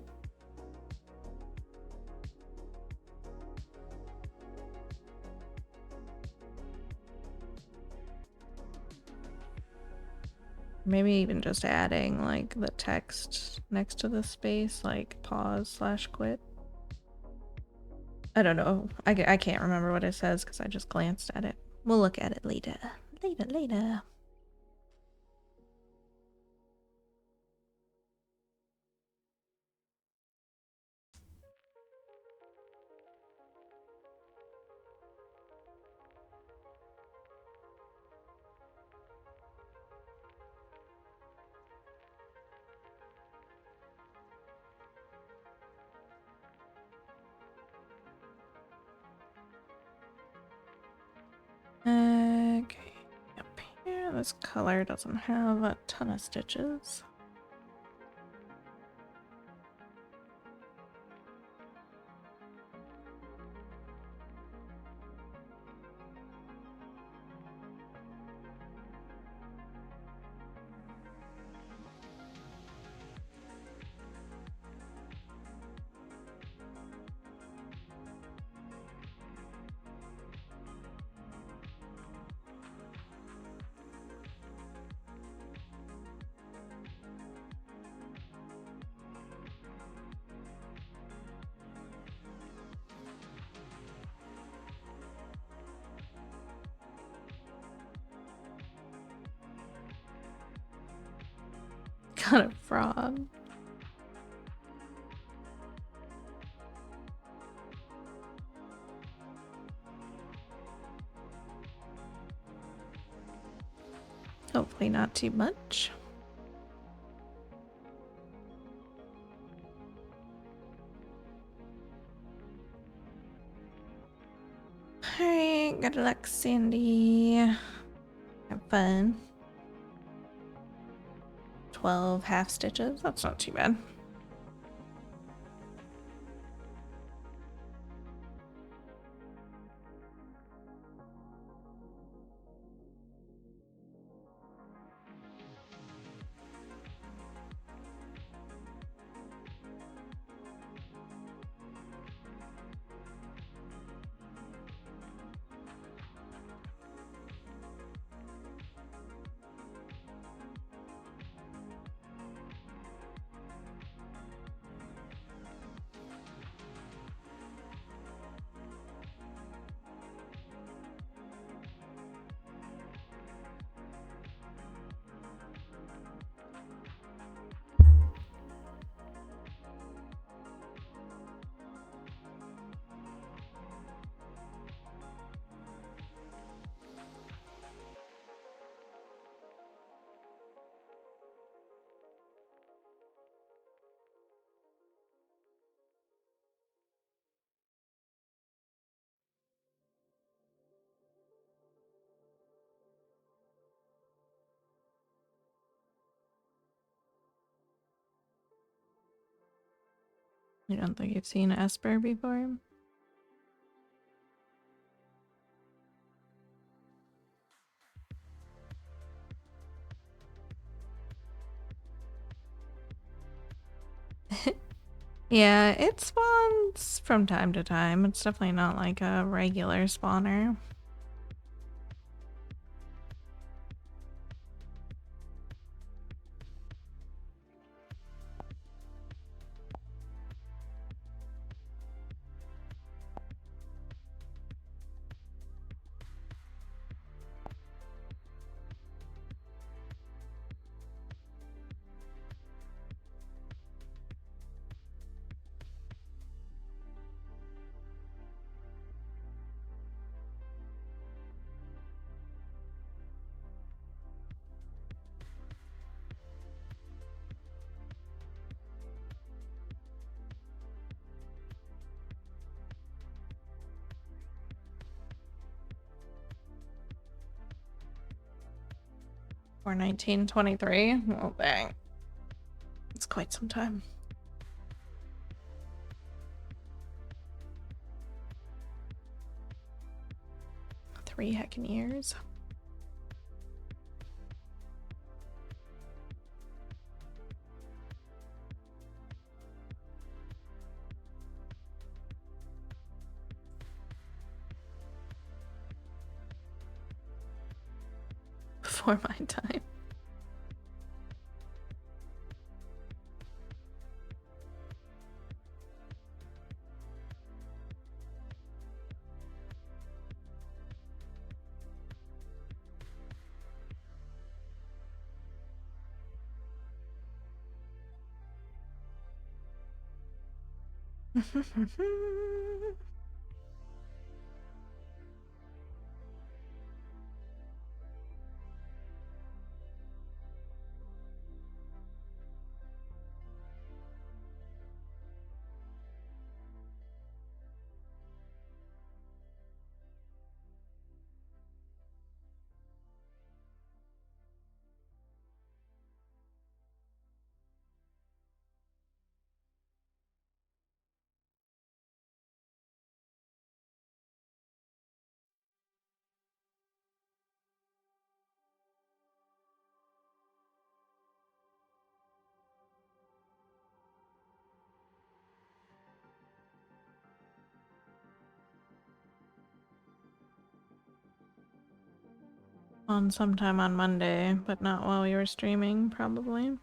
Maybe even just adding like the text next to the space, like pause/quit. I don't know. I can't remember what it says because I just glanced at it. We'll look at it later. Later. Okay. Up here, this color doesn't have a ton of stitches. Got a frog. Hopefully not too much. Alright, good luck, Sandy. Have fun. 12 half stitches. That's not too bad. You don't think you've seen Esper before? Yeah, it spawns from time to time. It's definitely not like a regular spawner. Or 1923. Oh, dang. It's quite some time. 3 heckin' years. Before my time. On sometime on Monday, but not while you were streaming, probably.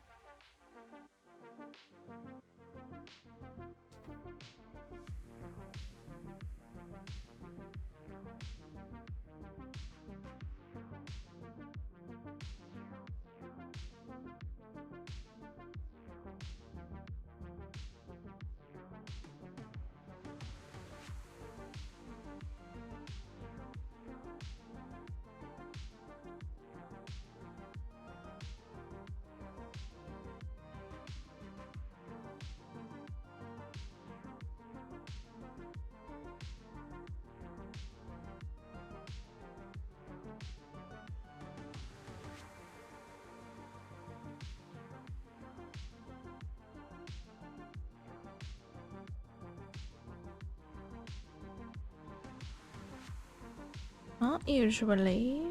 Not usually.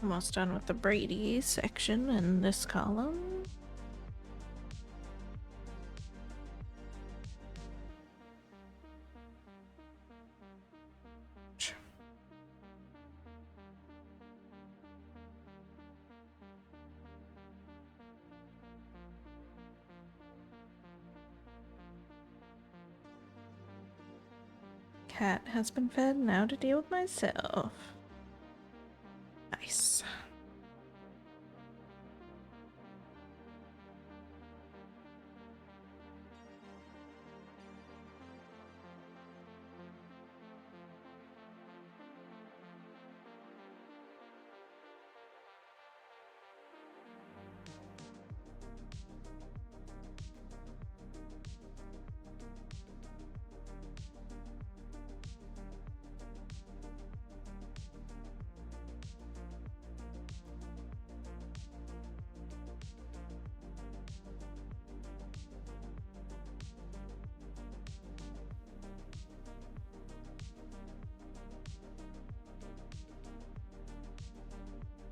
Almost done with the Brady section in this column. Cat has been fed, now to deal with myself. Nice.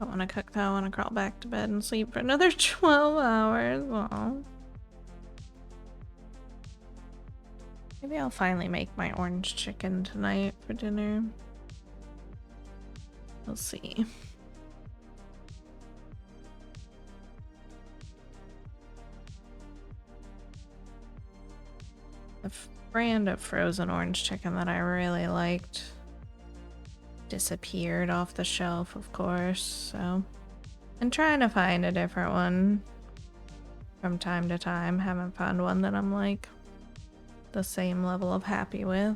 I want to cook though. I want to crawl back to bed and sleep for another 12 hours. Aw. Maybe I'll finally make my orange chicken tonight for dinner. We'll see. The brand of frozen orange chicken that I really liked disappeared off the shelf, of course, so I'm trying to find a different one from time to time. Haven't found one that I'm like the same level of happy with.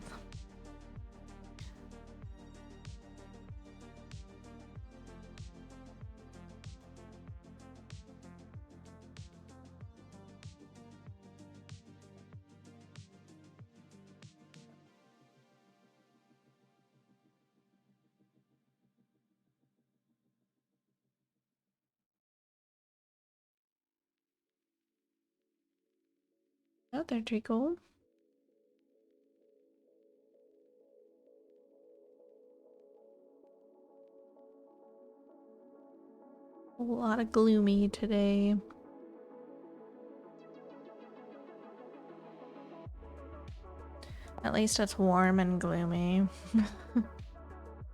Oh, they're treacle. A lot of gloomy today. At least it's warm and gloomy.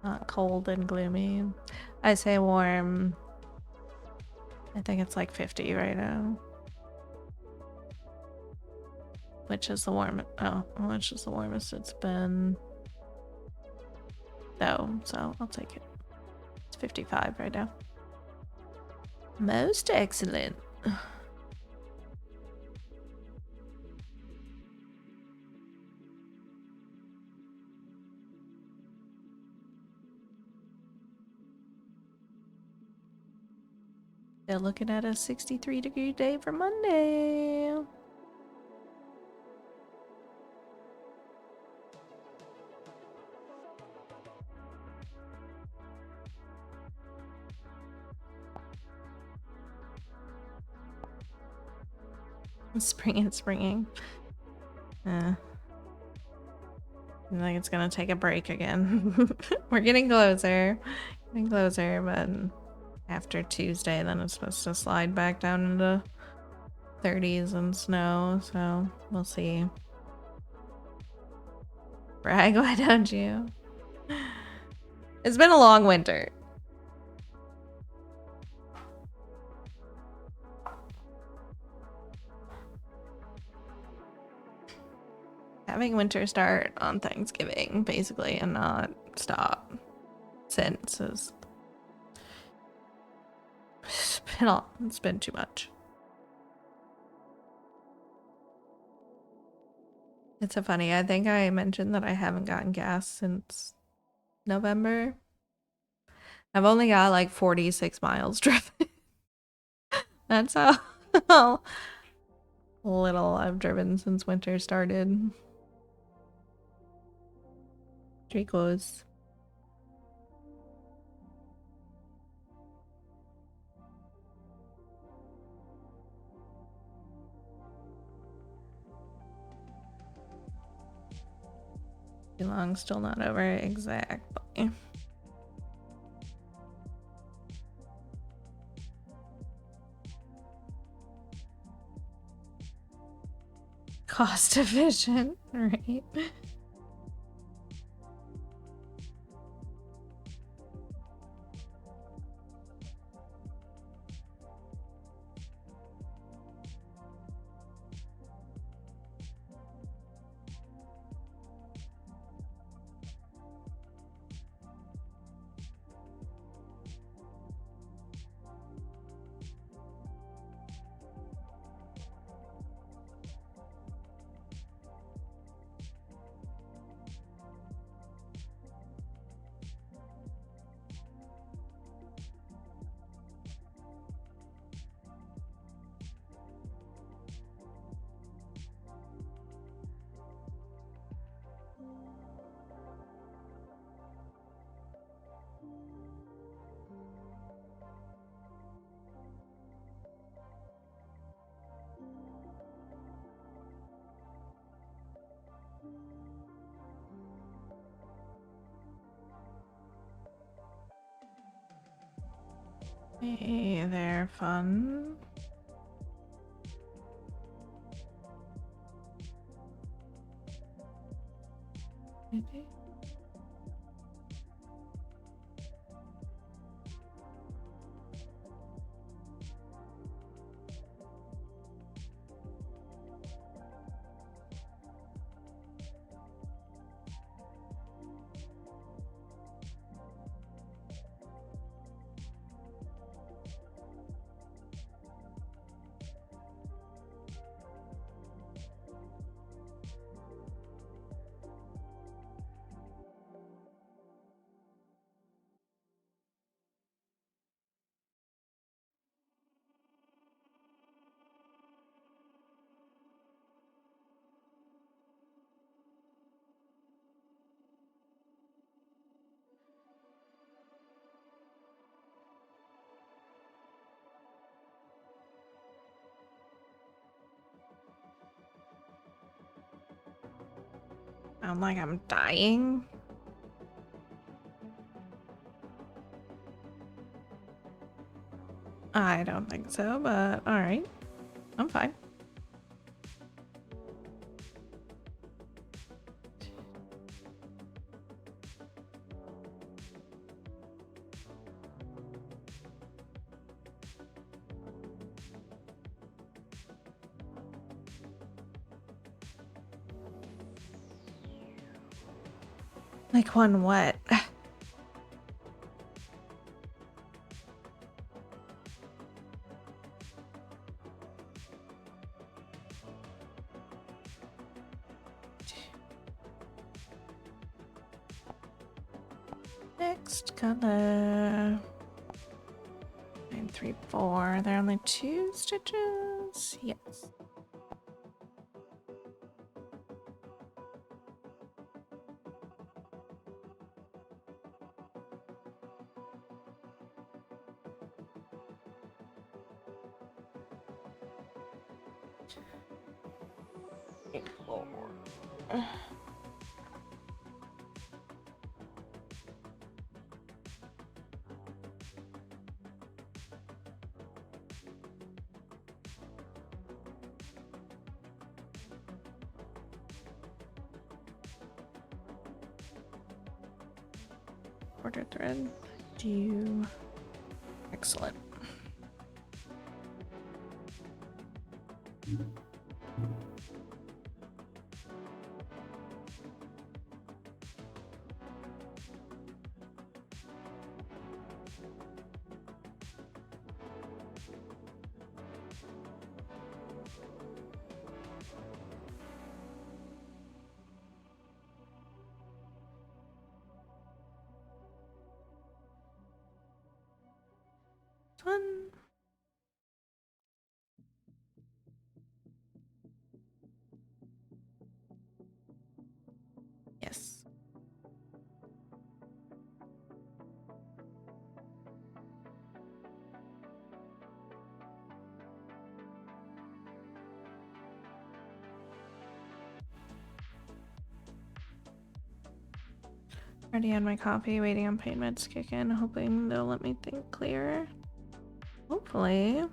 Not cold and gloomy. I say warm. I think it's like 50 right now. Which is the which is the warmest it's been. Though, so I'll take it. It's 55 right now. Most excellent. They're looking at a 63-degree day for Monday. Springing. I think it's gonna take a break again. We're getting closer. But after Tuesday, then it's supposed to slide back down into 30s and snow, so we'll see. Brag, why don't you? It's been a long winter. Having winter start on Thanksgiving, basically, and not stop since is... It's been too much. It's so funny. I think I mentioned that I haven't gotten gas since November. I've only got like 46 miles driven. That's how little I've driven since winter started. Pretty close. Too long, still not over. Exactly. cost efficient, right? Hey, they're fun. Maybe. Sound like I'm dying. I don't think so, but alright. I'm fine. Like one what? Next color. 934. There are only 2 stitches. Yes. Border thread. Do excellent. Fun. Yes. Already had my coffee, waiting on pain meds to kick in, hoping they'll let me think clearer. Hopefully.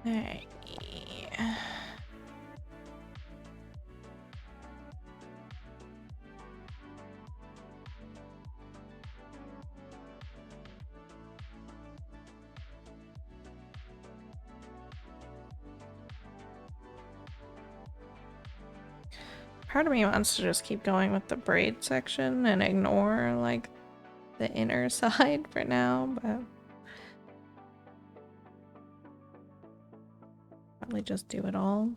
Alright. Part of me wants to just keep going with the braid section and ignore like the inner side for now, but probably just do it all.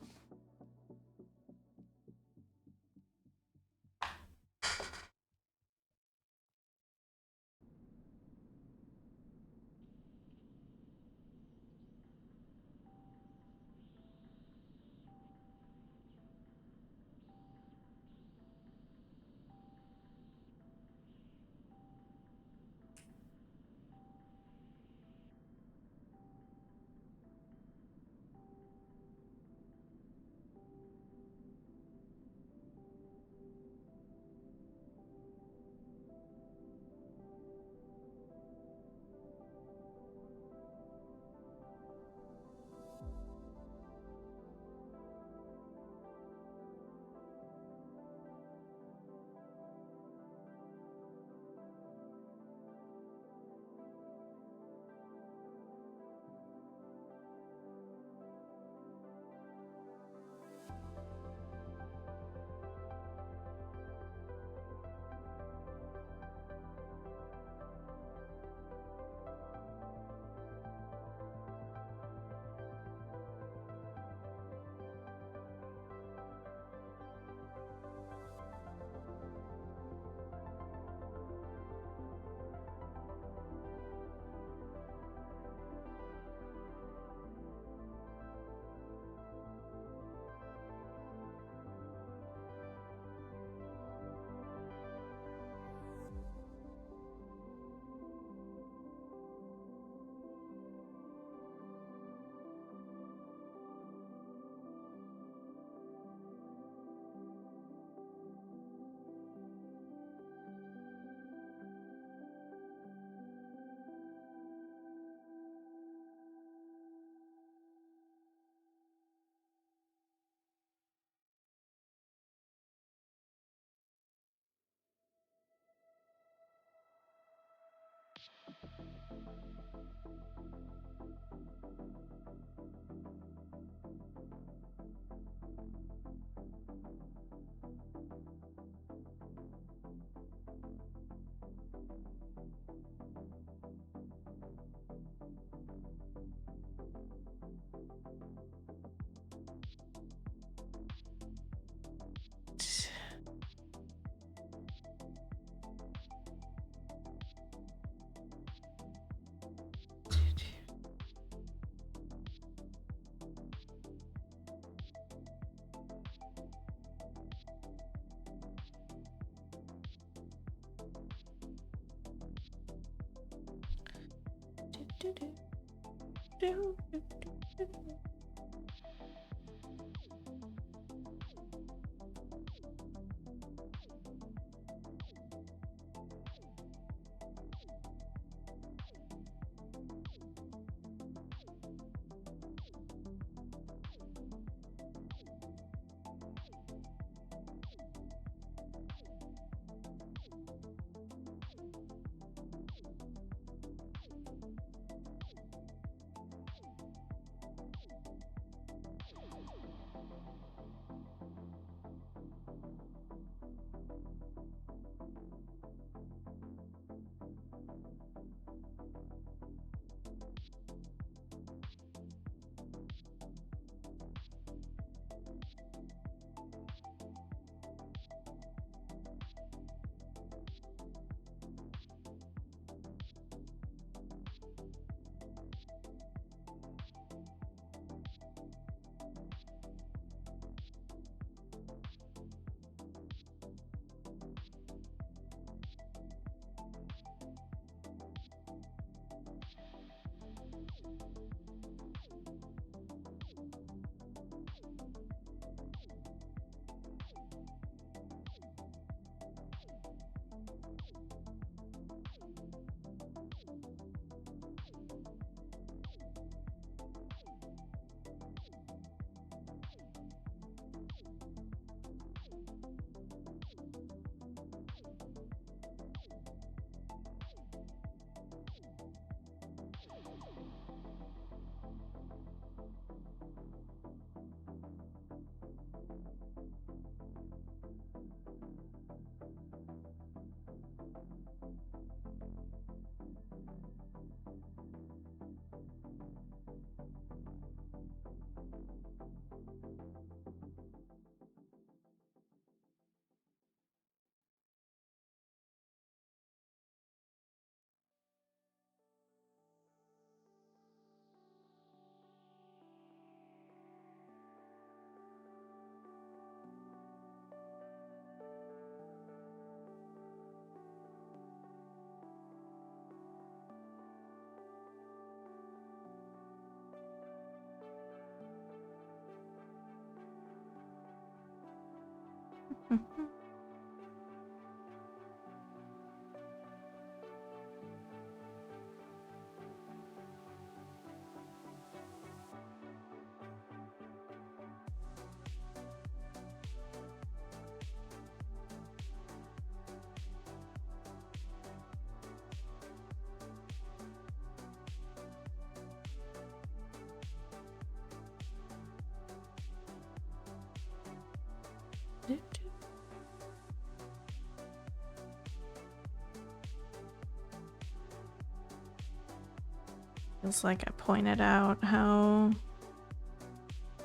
It's like I pointed out how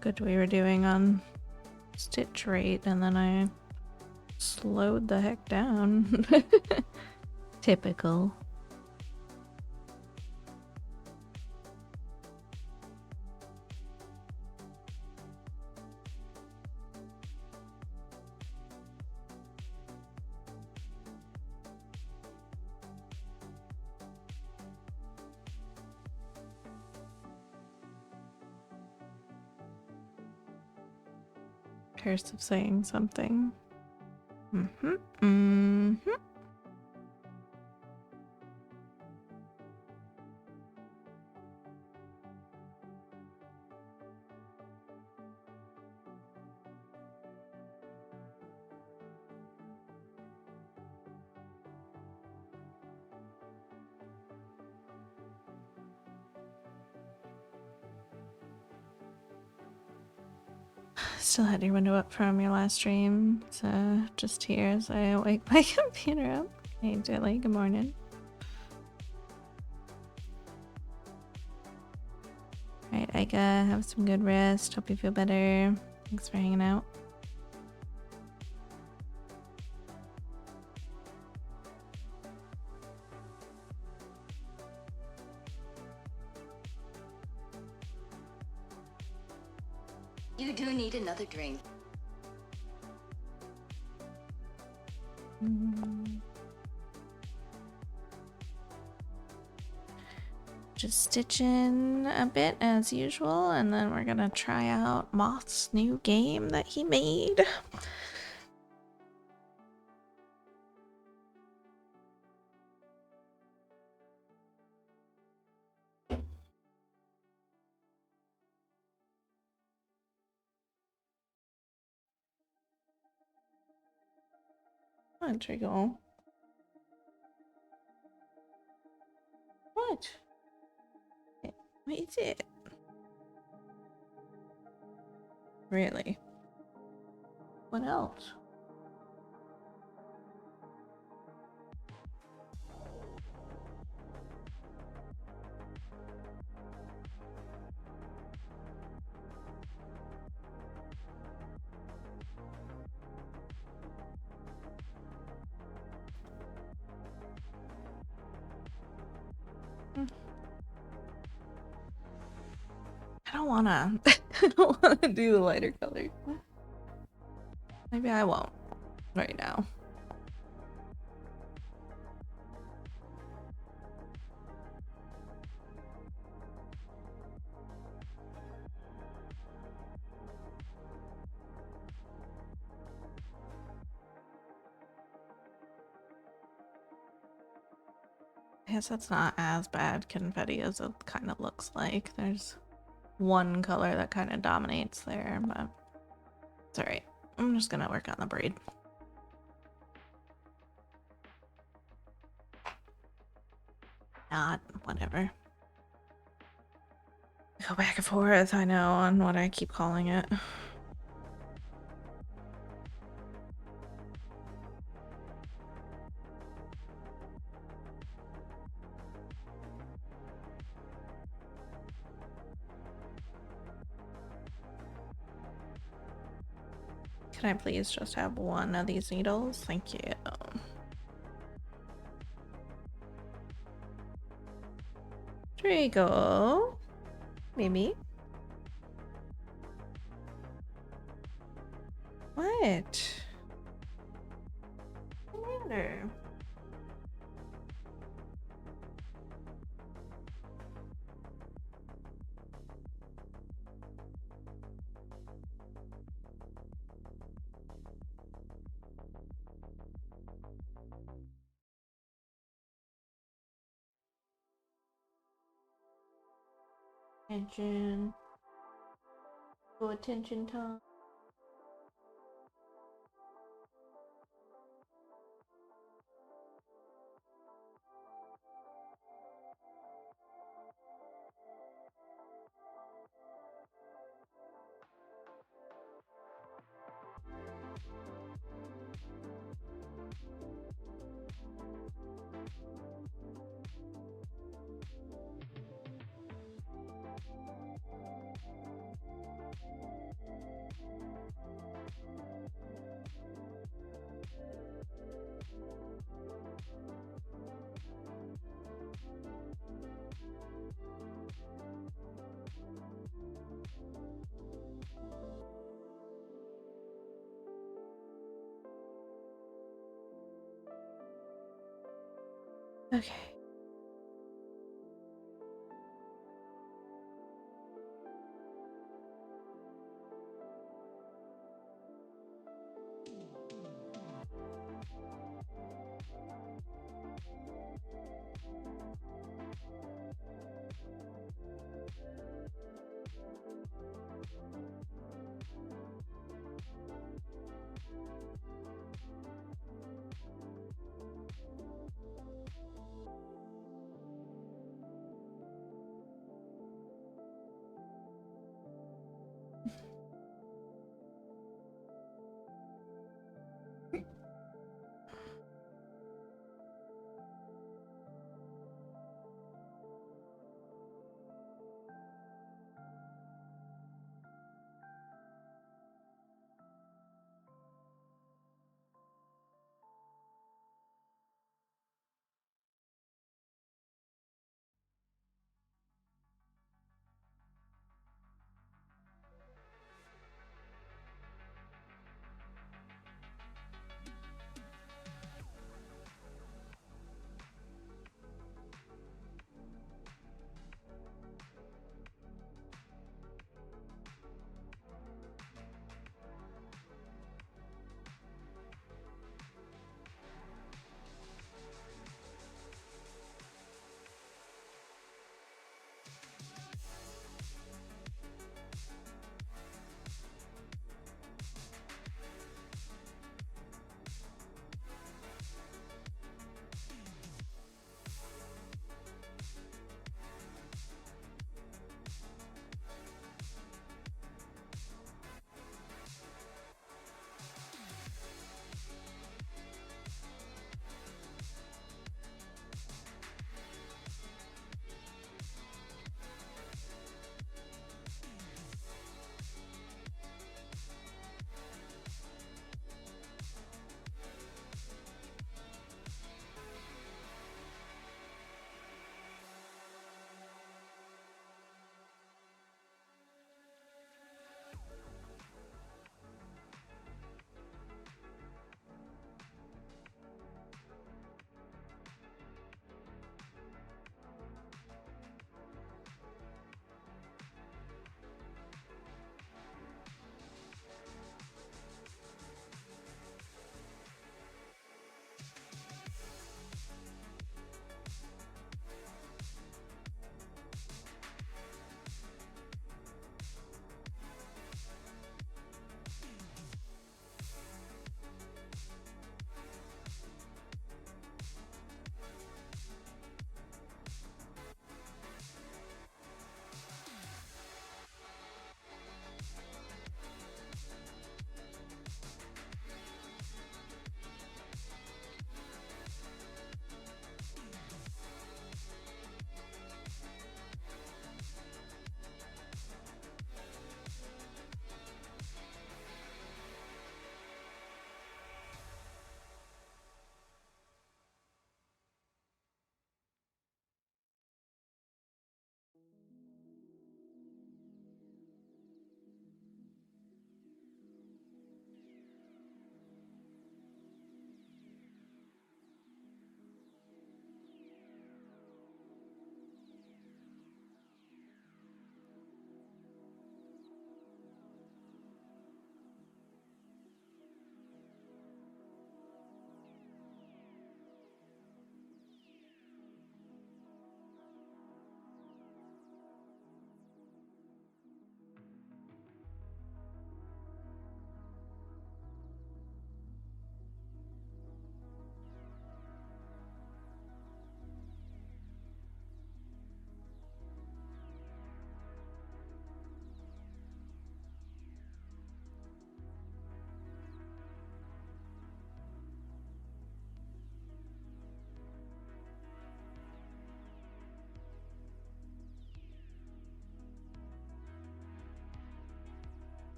good we were doing on stitch rate, and then I slowed the heck down. Typical. Curse of saying something. Still had your window up from your last stream, so just here as I wake my computer up. Hey Dilly, good morning. Alright, Ika, have some good rest. Hope you feel better. Thanks for hanging out. You do need another drink. Just stitch in a bit as usual, and then we're gonna try out Moth's new game that he made. Come on, Trickle. What? What is it? Really? What else? I don't wanna. I don't wanna do the lighter color. Maybe I won't right now. I guess that's not as bad confetti as it kind of looks like. There's one color that kind of dominates there, but it's alright. I'm just gonna work on the braid. Not, whatever. Go back and forth, I know, on what I keep calling it. Can I please just have one of these needles? Thank you. There you go. Maybe. What? What's the matter? Attention. Go attention time. Okay.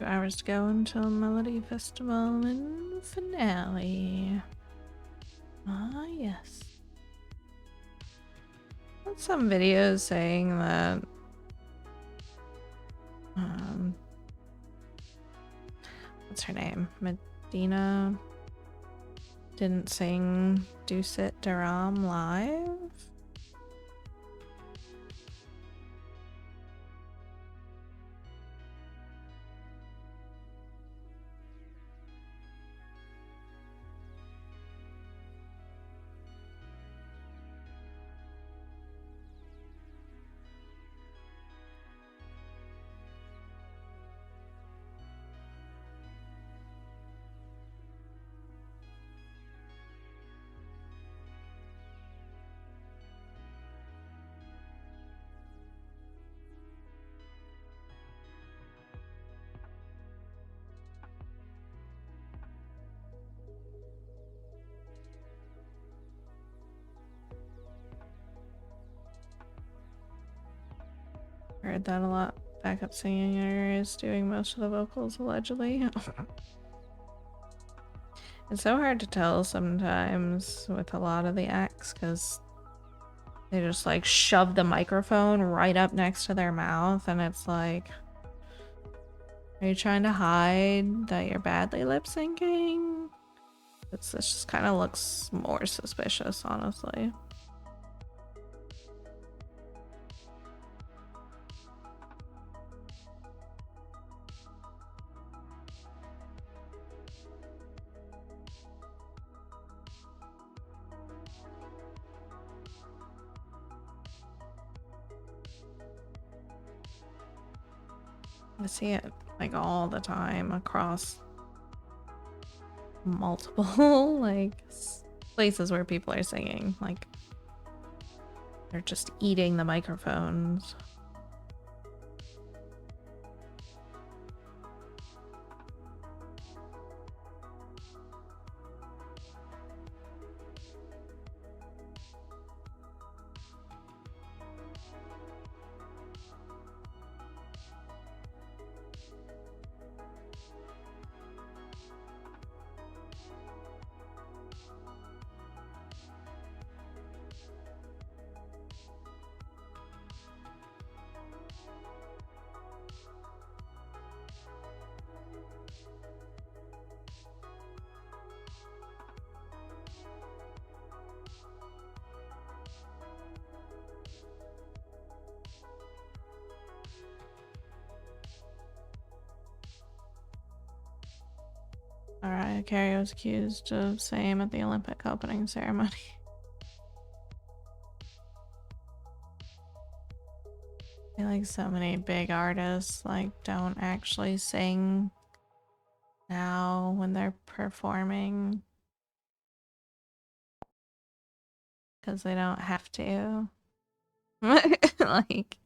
2 hours to go until Melody Festival and finale. Ah, yes. Some videos saying that what's her name? Medina didn't sing Dusit Daram live. Heard that a lot. Backup singer is doing most of the vocals, allegedly. It's so hard to tell sometimes with a lot of the acts because they just like shove the microphone right up next to their mouth, and it's like, are you trying to hide that you're badly lip syncing? This just kind of looks more suspicious, honestly. I see it like all the time across multiple like places where people are singing. Like they're just eating the microphones. Mariah Carey was accused of same at the Olympic opening ceremony. I feel like so many big artists like don't actually sing now when they're performing because they don't have to. Like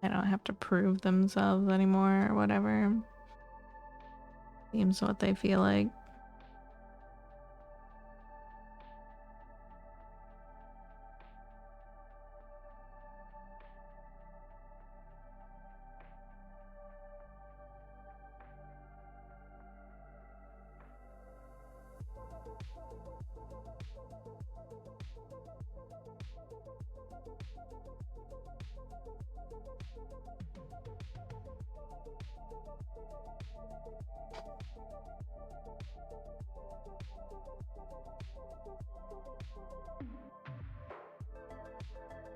they don't have to prove themselves anymore or whatever. Seems what they feel like.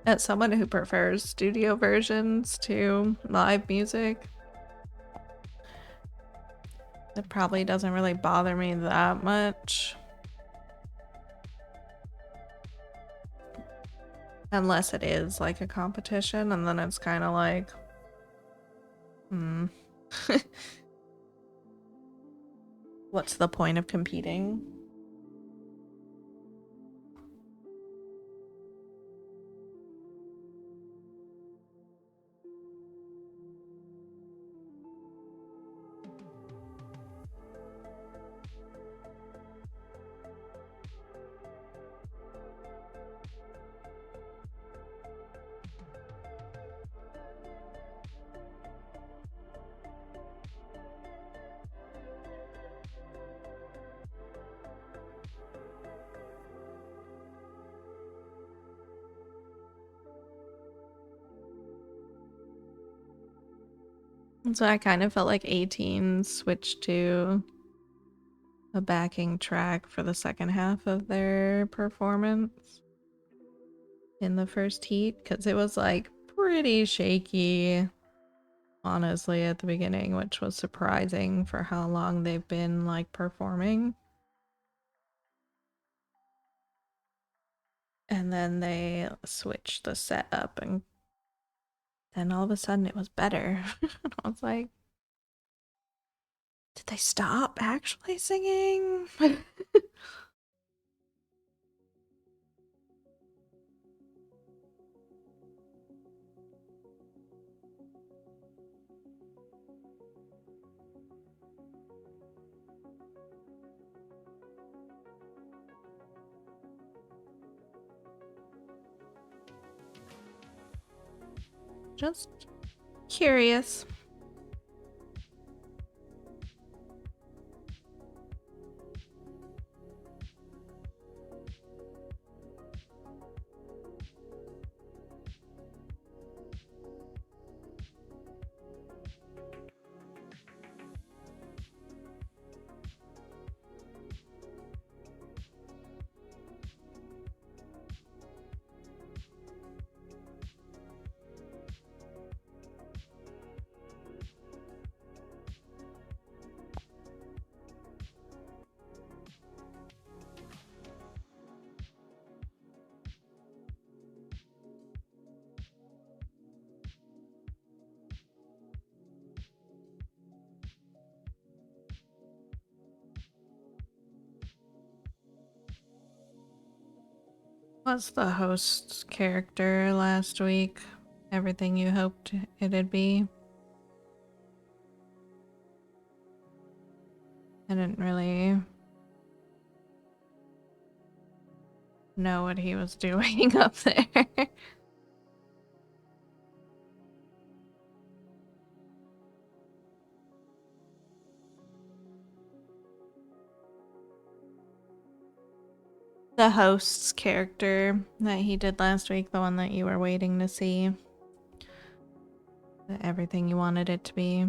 As someone who prefers studio versions to live music, it probably doesn't really bother me that much. Unless it is like a competition, and then it's kind of like, what's the point of competing? So I kind of felt like 18 switched to a backing track for the second half of their performance in the first heat, because it was like pretty shaky, honestly, at the beginning, which was surprising for how long they've been like performing. And then they switched the setup, and then all of a sudden it was better. And I was like, did they stop actually singing? Just curious. What's the host's character last week? Everything you hoped it'd be? I didn't really know what he was doing up there. The host's character that he did last week, the one that you were waiting to see. Everything you wanted it to be.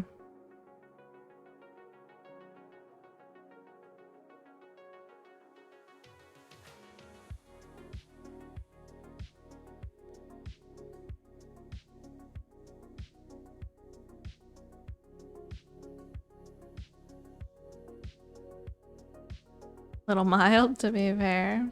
Little mild, to be fair.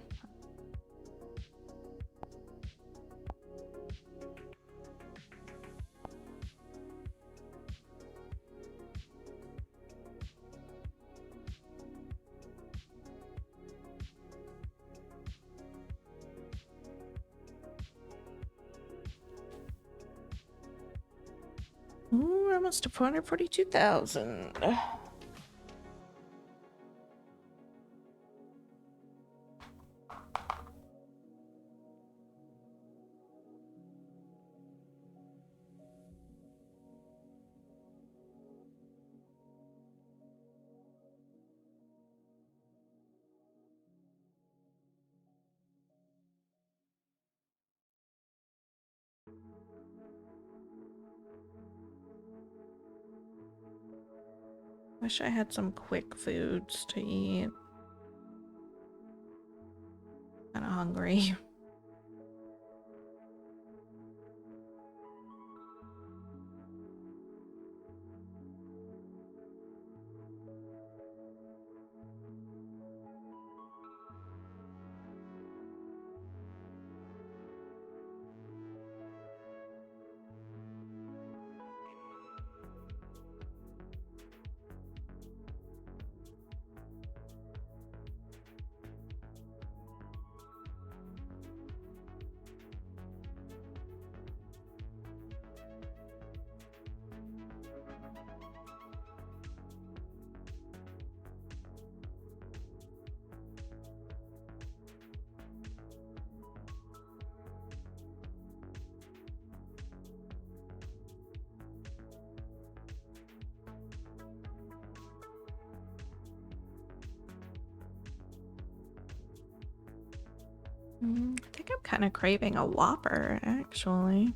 Ooh, almost to 442,000. Wish I had some quick foods to eat. Kinda hungry. I think I'm kind of craving a Whopper, actually.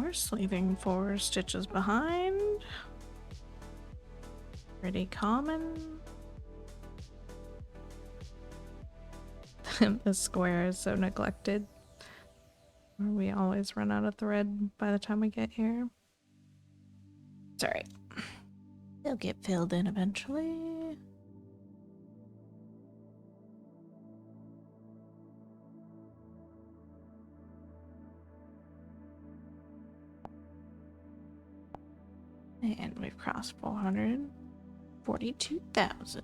course, leaving 4 stitches behind. Pretty common. The square is so neglected. We always run out of thread by the time we get here. It's alright. They'll get filled in eventually. And we've crossed 442,000.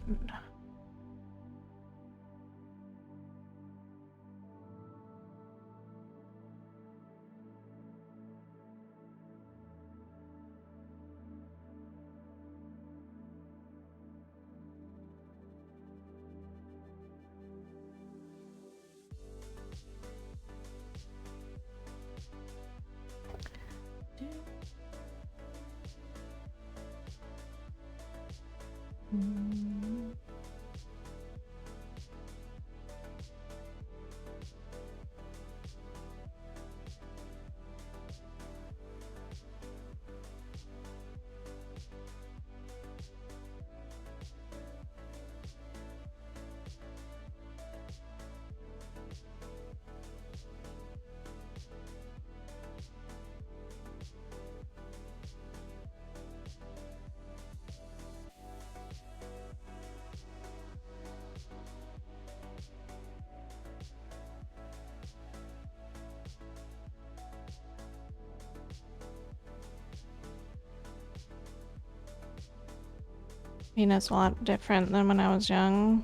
I mean, it's a lot different than when I was young.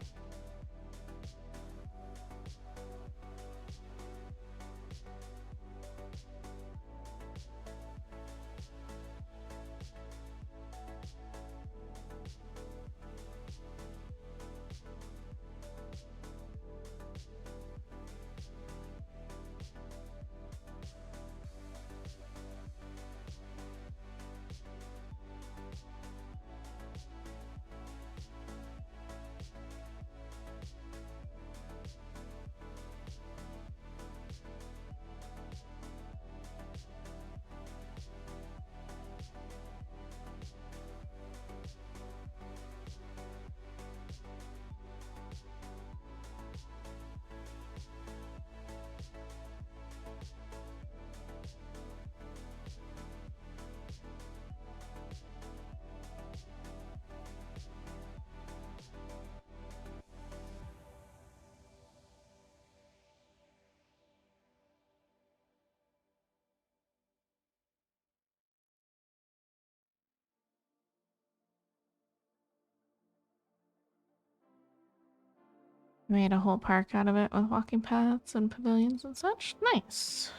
Made a whole park out of it with walking paths and pavilions and such. Nice.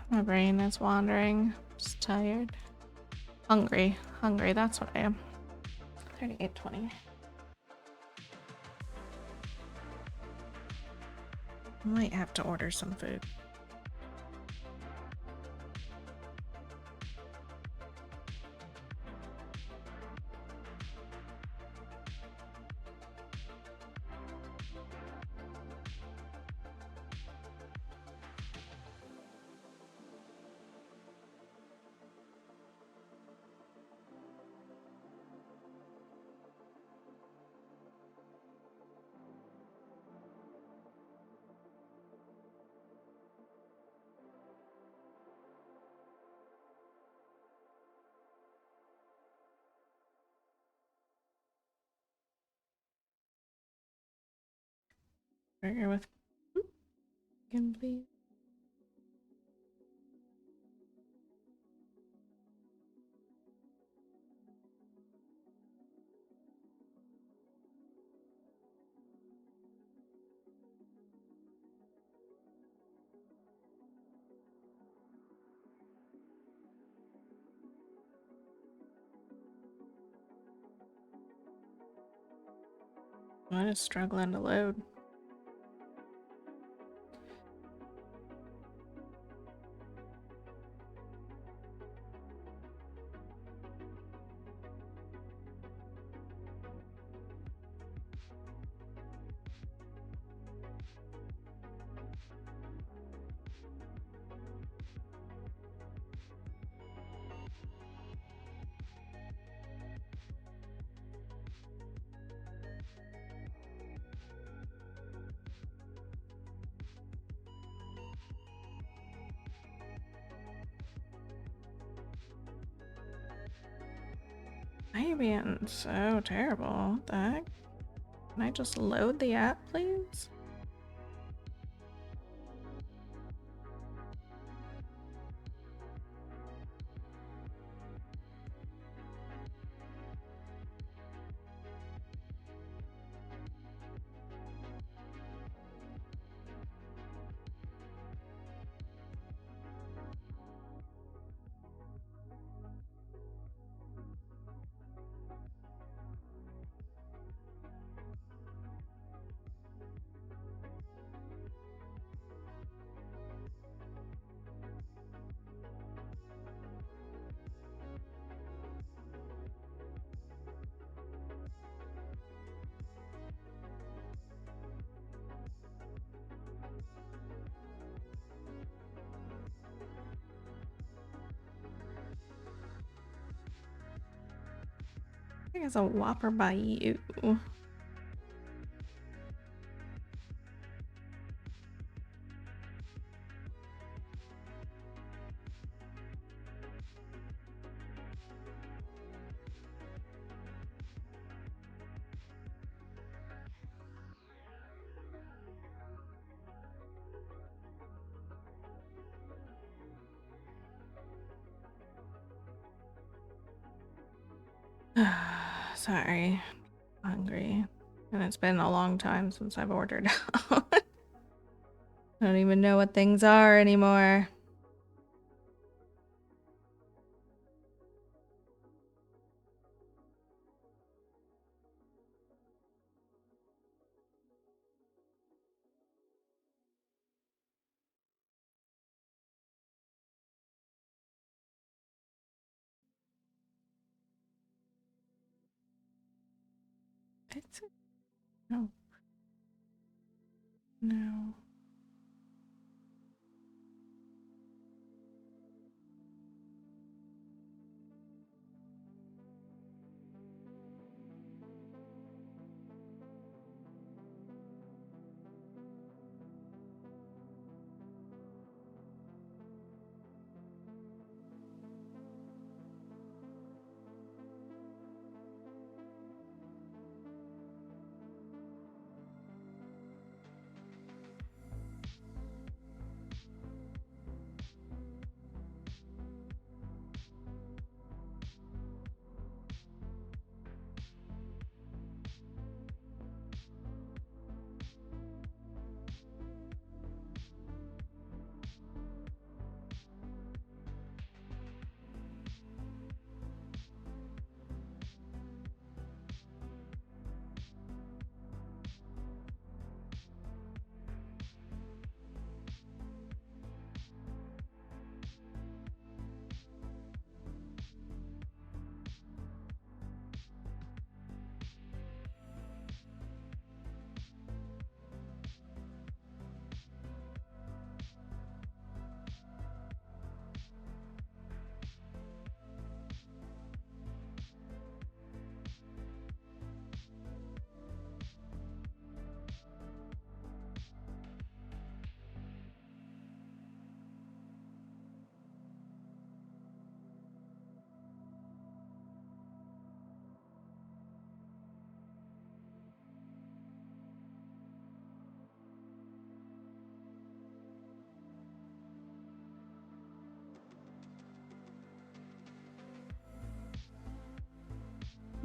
My brain is wandering. Just tired. Hungry. Hungry, that's what I am. already 8:20. I might have to order some food. Burger with bacon, please. Mine is struggling to load. Why are you being so terrible? What the heck? Can I just load the app, please? I think it's a Whopper by you. Sorry. Hungry. And it's been a long time since I've ordered out. I don't even know what things are anymore. It's no. No.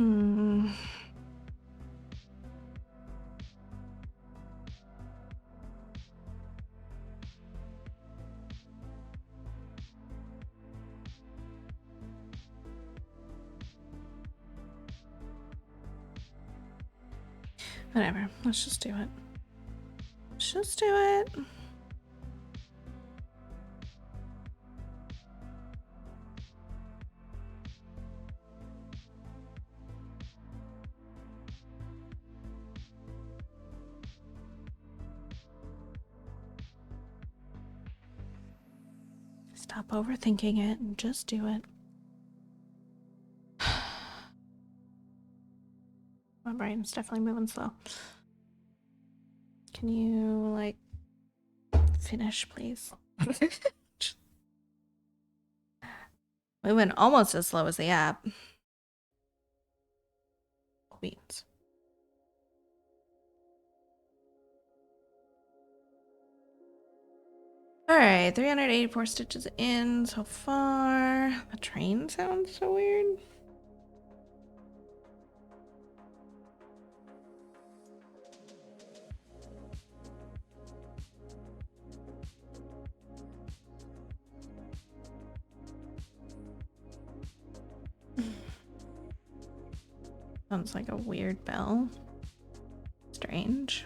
Hmm. Whatever. Let's just do it. Let's just do it. Stop overthinking it and just do it. My brain's definitely moving slow. Can you, like, finish, please? Moving almost as slow as the app. Queens. Alright, 384 stitches in so far. The train sounds so weird. Sounds like a weird bell. Strange.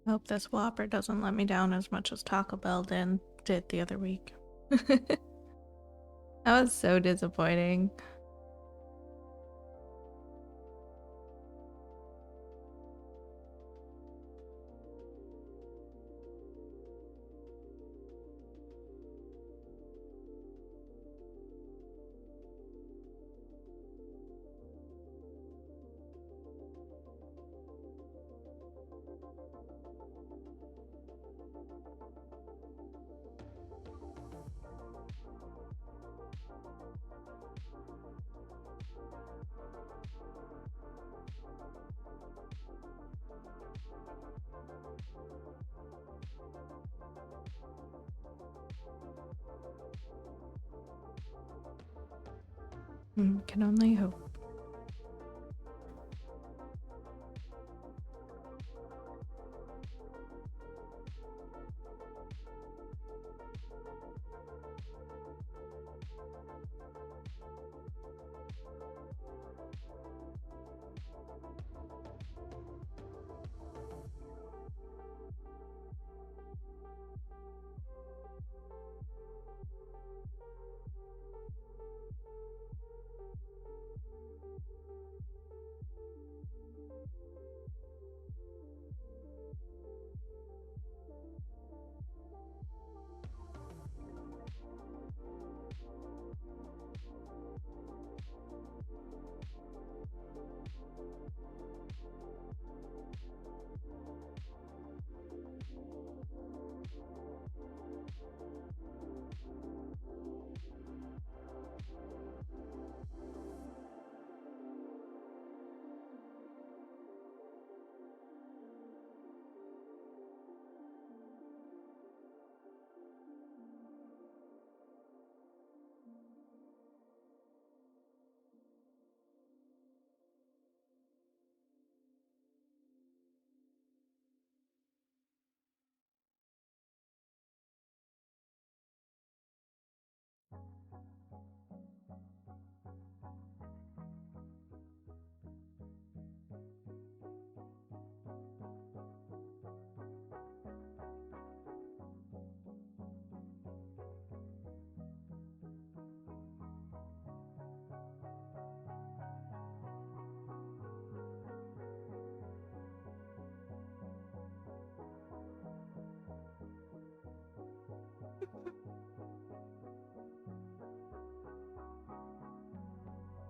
Hope this Whopper doesn't let me down as much as Taco Bell did the other week. That was so disappointing. Can only hope.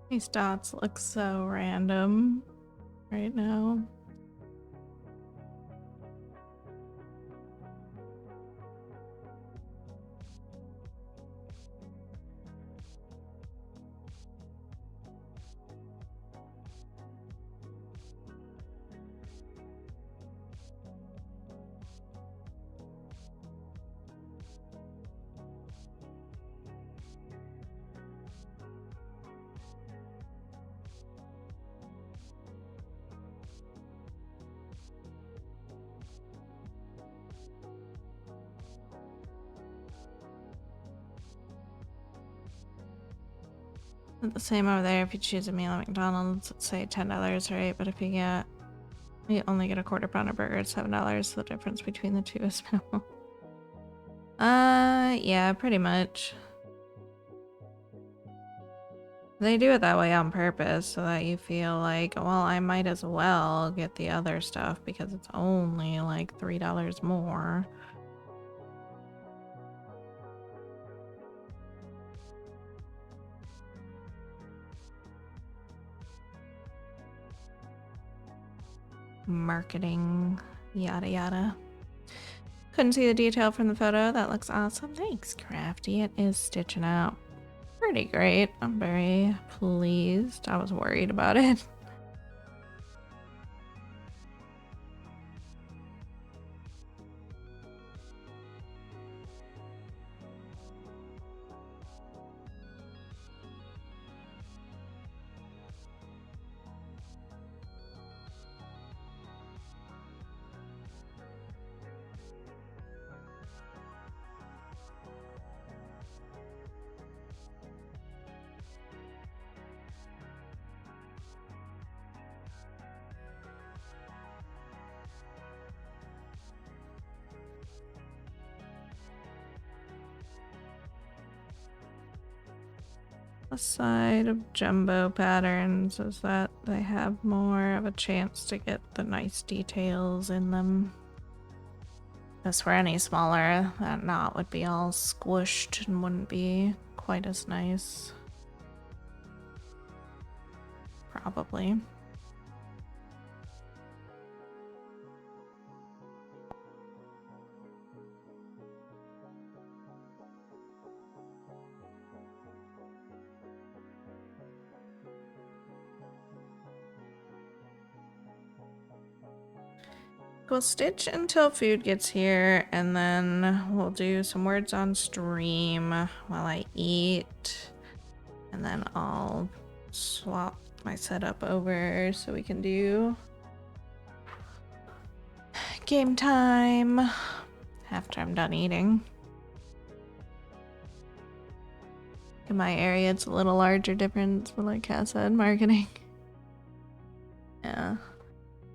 These dots look so random right now. The same over there if you choose a meal at McDonald's, let's say $10, right? But if you only get a quarter pounder burger, it's $7. So the difference between the two is minimal. Yeah, pretty much. They do it that way on purpose so that you feel like, well, I might as well get the other stuff because it's only like $3 more. Marketing, yada yada. Couldn't see the detail from the photo. That looks awesome. Thanks, Crafty. It is stitching out pretty great. I'm very pleased. I was worried about it. The side of jumbo patterns is that they have more of a chance to get the nice details in them. As for any smaller, that knot would be all squished and wouldn't be quite as nice. Probably. We'll stitch until food gets here, and then we'll do some words on stream while I eat. And then I'll swap my setup over so we can do game time after I'm done eating. In my area, it's a little larger difference, but like Cass said, marketing. Yeah.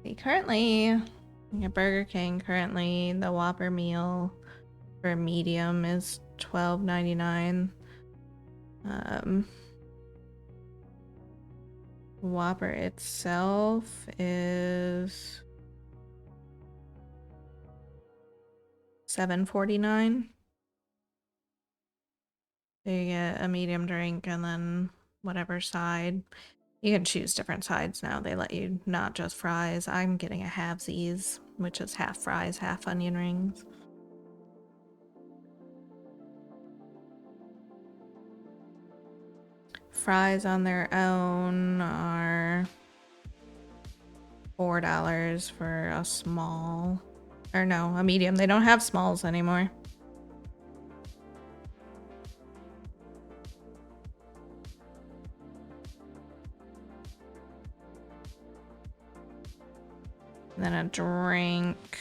See, currently, at Burger King, currently the Whopper meal for medium is $12.99. Whopper itself is $7.49. So you get a medium drink and then whatever side. You can choose different sides now. They let you not just fries. I'm getting a halvesies, which is half fries, half onion rings. Fries on their own are $4 for a small. Or no, a medium. They don't have smalls anymore. And then a drink.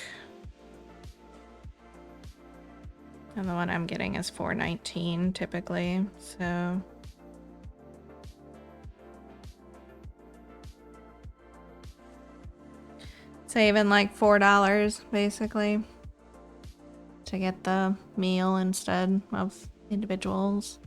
And the one I'm getting is $4.19 typically, so. Saving like $4 basically to get the meal instead of individuals.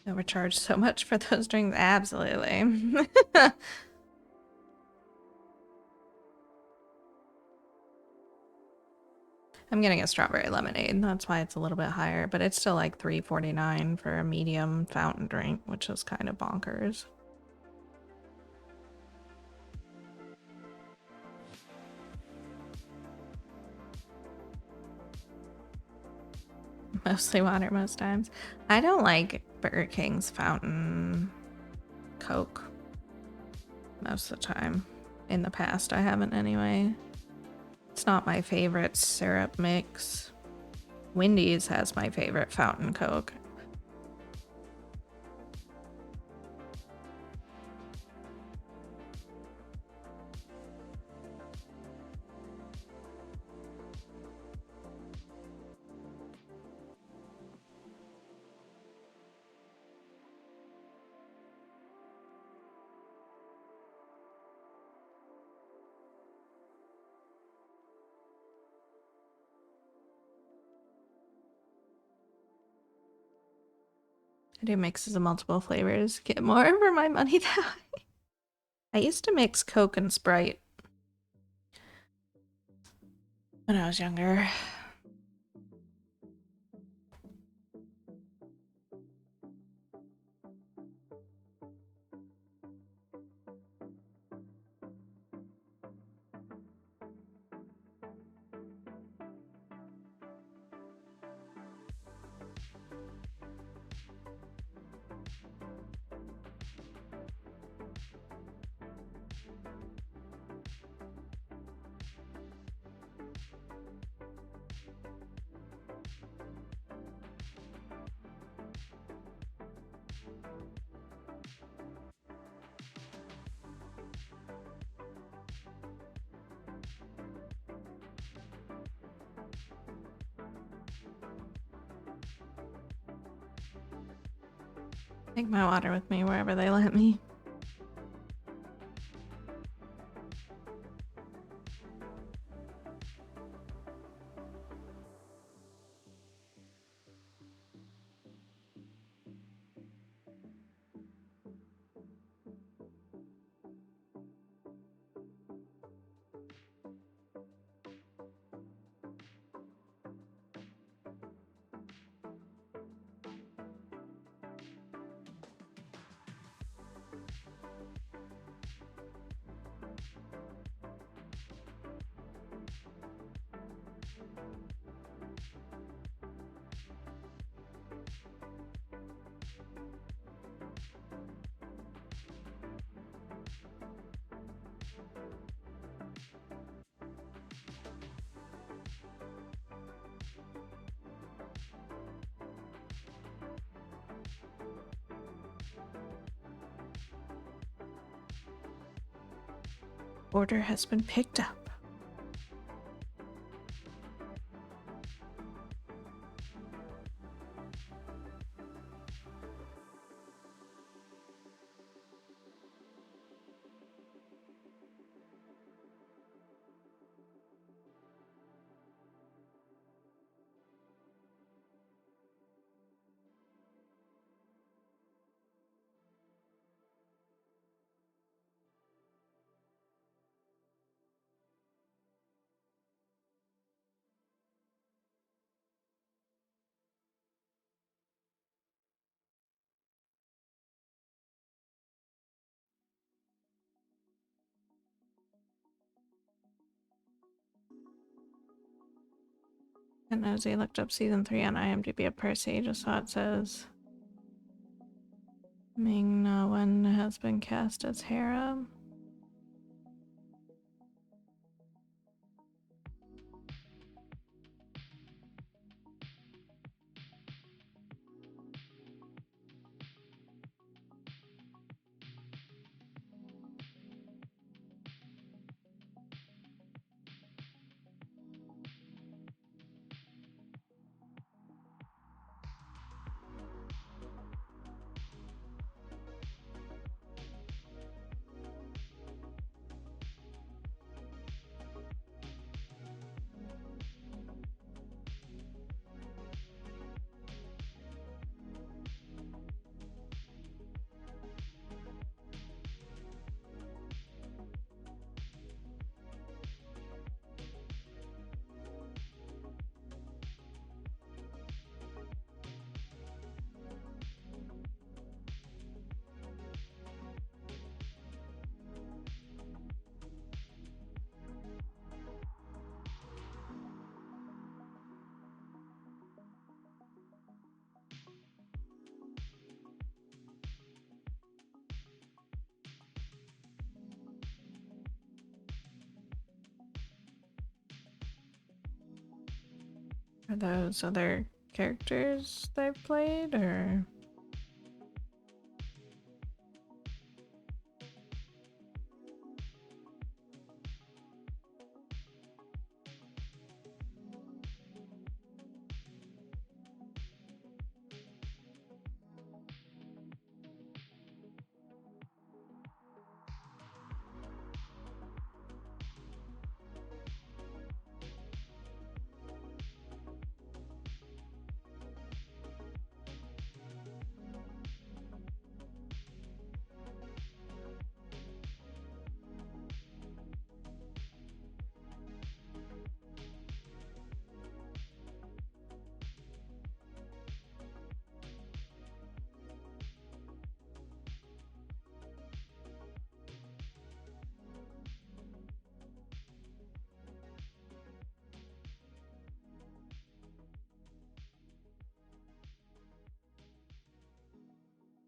Overcharged so much for those drinks. Absolutely. I'm getting a strawberry lemonade. That's why it's a little bit higher, but it's still like $3.49 for a medium fountain drink, which is kind of bonkers. Mostly water most times. I don't like Burger King's fountain Coke most of the time. In the past, I haven't anyway. It's not my favorite syrup mix. Wendy's has my favorite fountain Coke. I do mixes of multiple flavors. Get more for my money that way. I used to mix Coke and Sprite when I was younger. Take my water with me wherever they let me. Order has been picked up. And as I looked up season 3 on IMDb of Percy, just saw it says Ming Na Wen has been cast as Hera. Are those other characters they've played, or?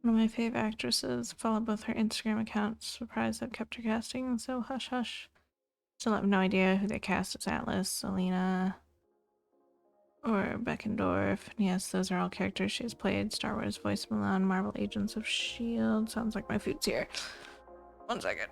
One of my fave actresses. Follow both her Instagram accounts. Surprised I've kept her casting, so hush hush. Still have no idea who they cast as Atlas, Selena, or Beckendorf. Yes, those are all characters she's played. Star Wars Voice Milan, Marvel Agents of S.H.I.E.L.D. Sounds like my food's here. 1 second.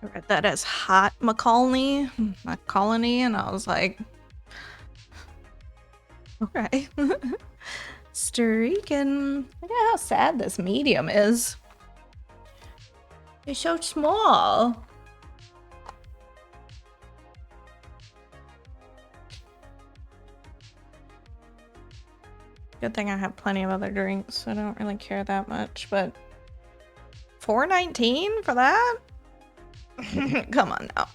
I read that as hot McColney, not colony, and I was like, okay. Streaking. Look at how sad this medium is. It's so small. Good thing I have plenty of other drinks, so I don't really care that much, but $4.19 for that? Come on now.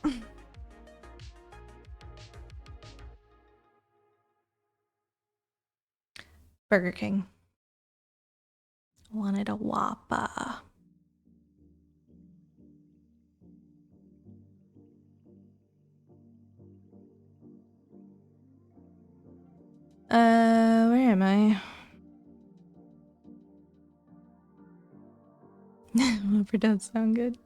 Burger King. Wanted a Whopper. Where am I? Whopper does sound good.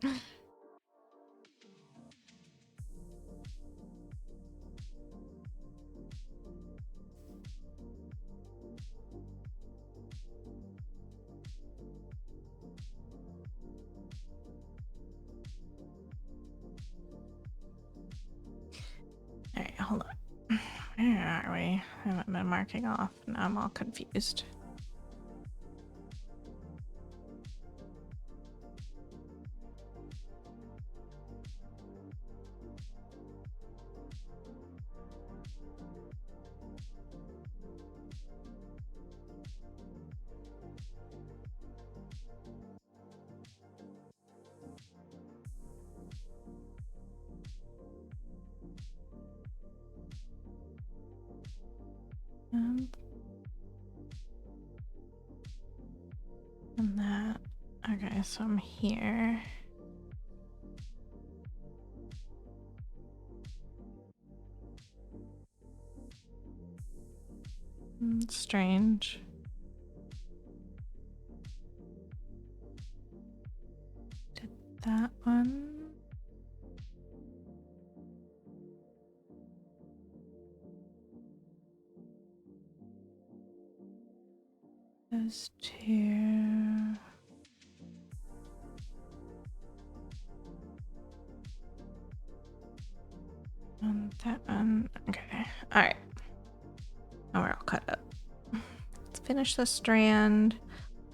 Alright, hold on. Where are we? I haven't been marking off. Now I'm all confused. And that. Okay, so I'm here. Strange. Did that one. Those two. And that one. Okay. Alright. Now we're all caught up. Let's finish the strand.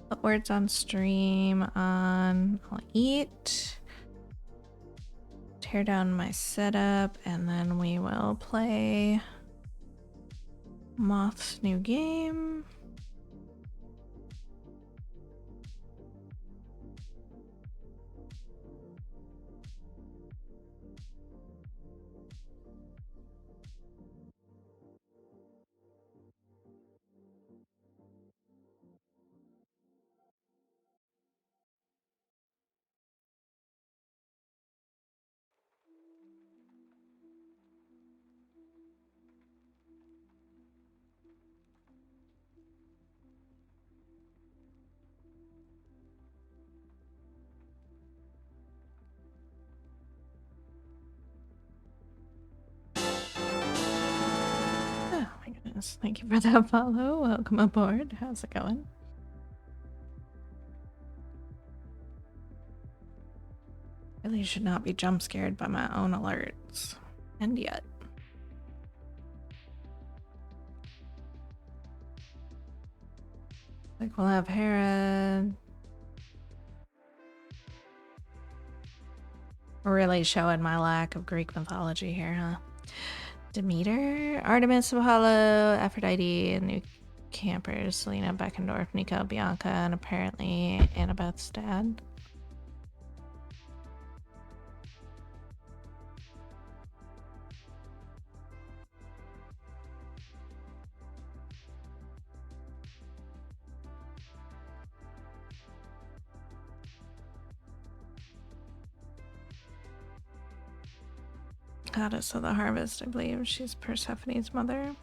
Put words on stream on. I'll eat. Tear down my setup, and then we will play Moth's new game. Oh my goodness. Thank you for that follow. Welcome aboard. How's it going? Really should not be jump scared by my own alerts. And yet. Like we'll have Herod. Really showing my lack of Greek mythology here, huh? Demeter, Artemis of Apollo, Aphrodite, and new campers, Selena, Beckendorf, Nico, Bianca, and apparently Annabeth's dad. Goddess of the harvest, I believe. She's Persephone's mother.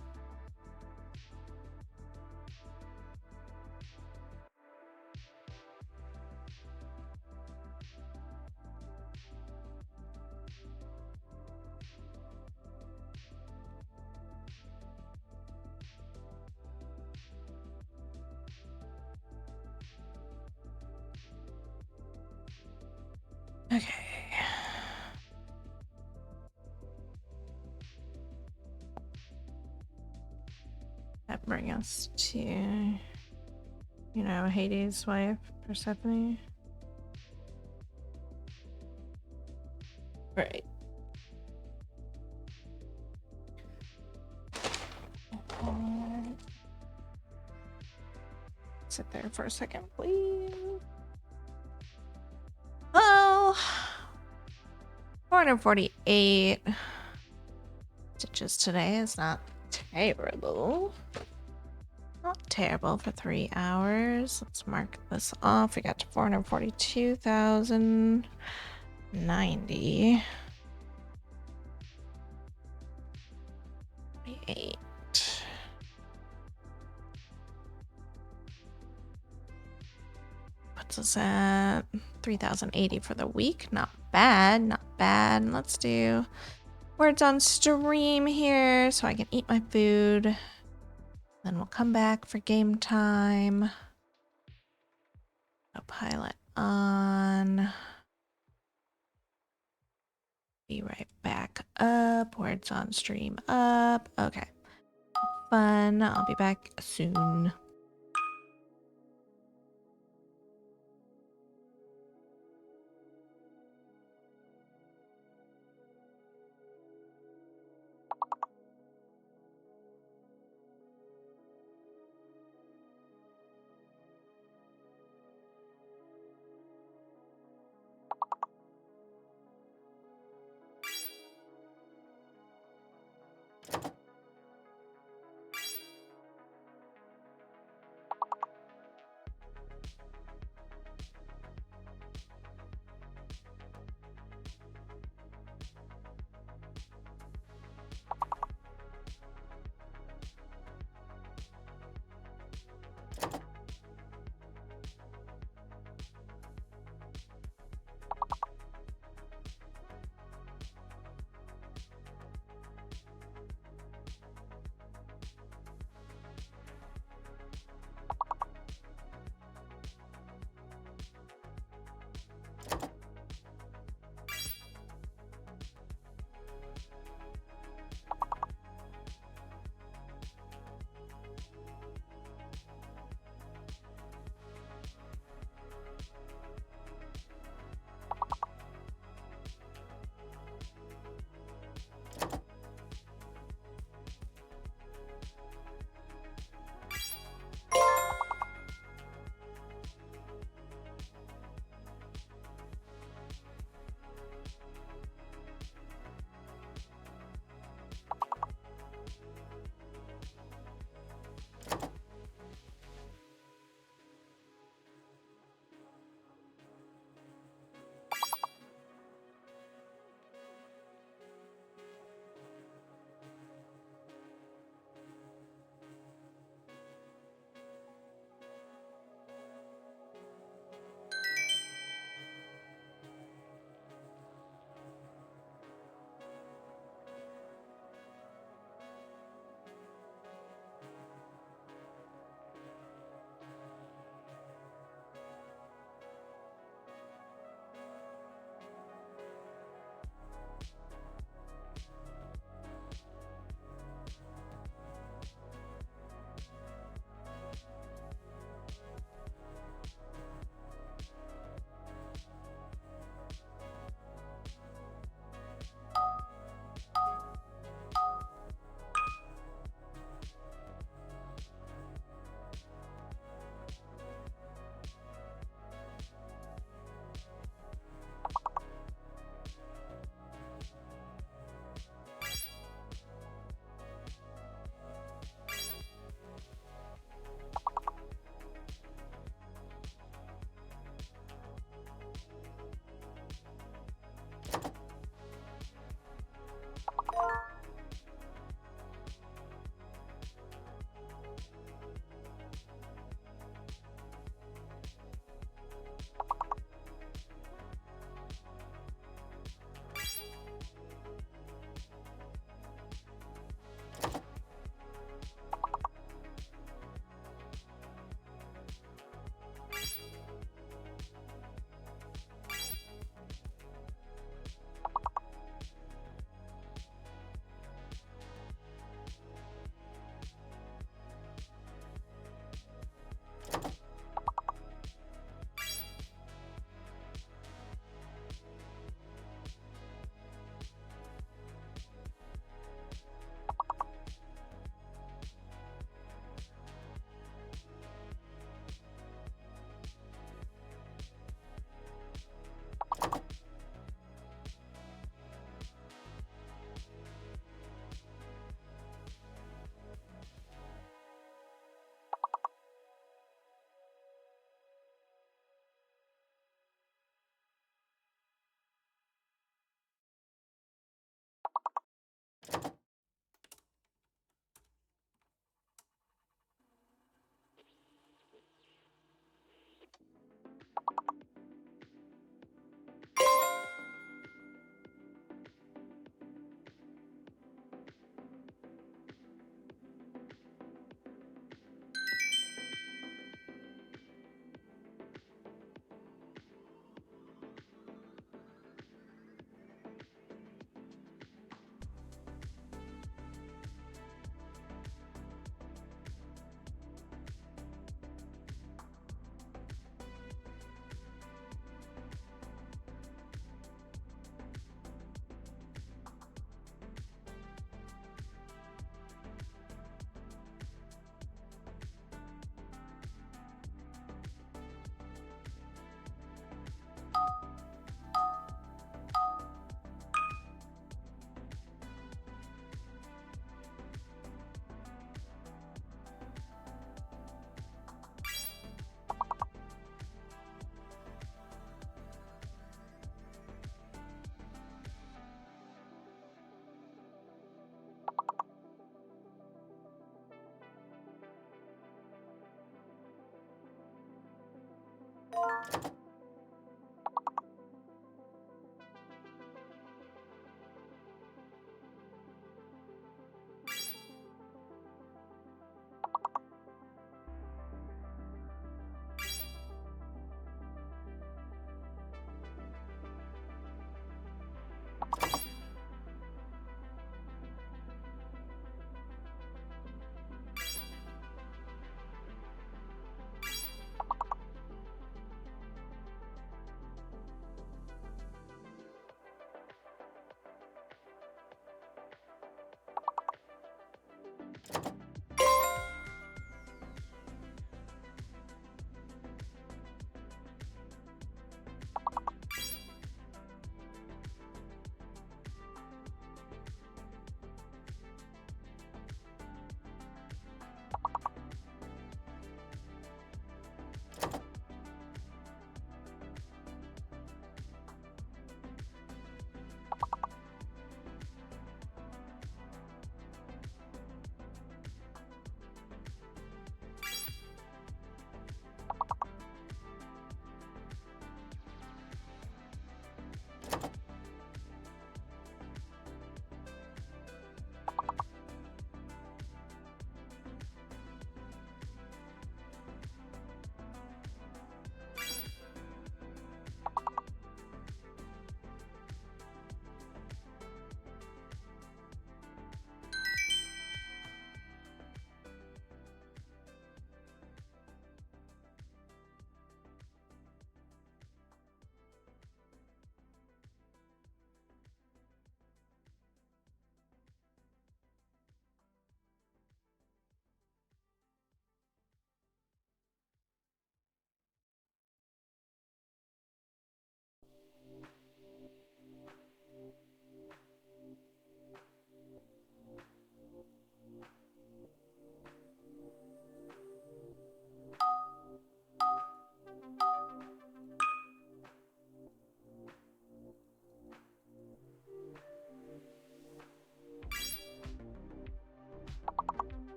Okay. us to, Hades' wife, Persephone. Right. Sit there for a second, please. Well, 448 stitches today is not terrible. Not terrible for 3 hours. Let's mark this off. We got to 442,090. 48. Puts us at 3,080 for the week. Not bad, not bad. Let's do words on stream here so I can eat my food. Then we'll come back for game time. A pilot on. Be right back up. Words on stream up. Okay. Fun. I'll be back soon.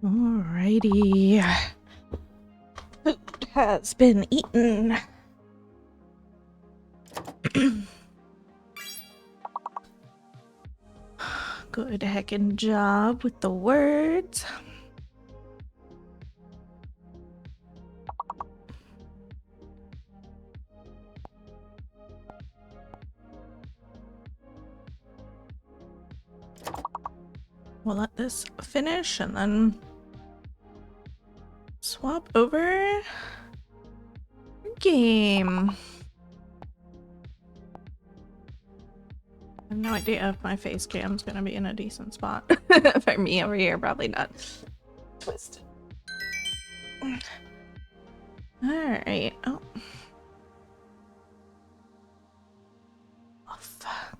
Alrighty. Food has been eaten. Good heckin' job with the words. We'll let this finish and then swap over game. I have no idea if my face cam's gonna be in a decent spot. For me over here, probably not. Twist. Alright. Oh.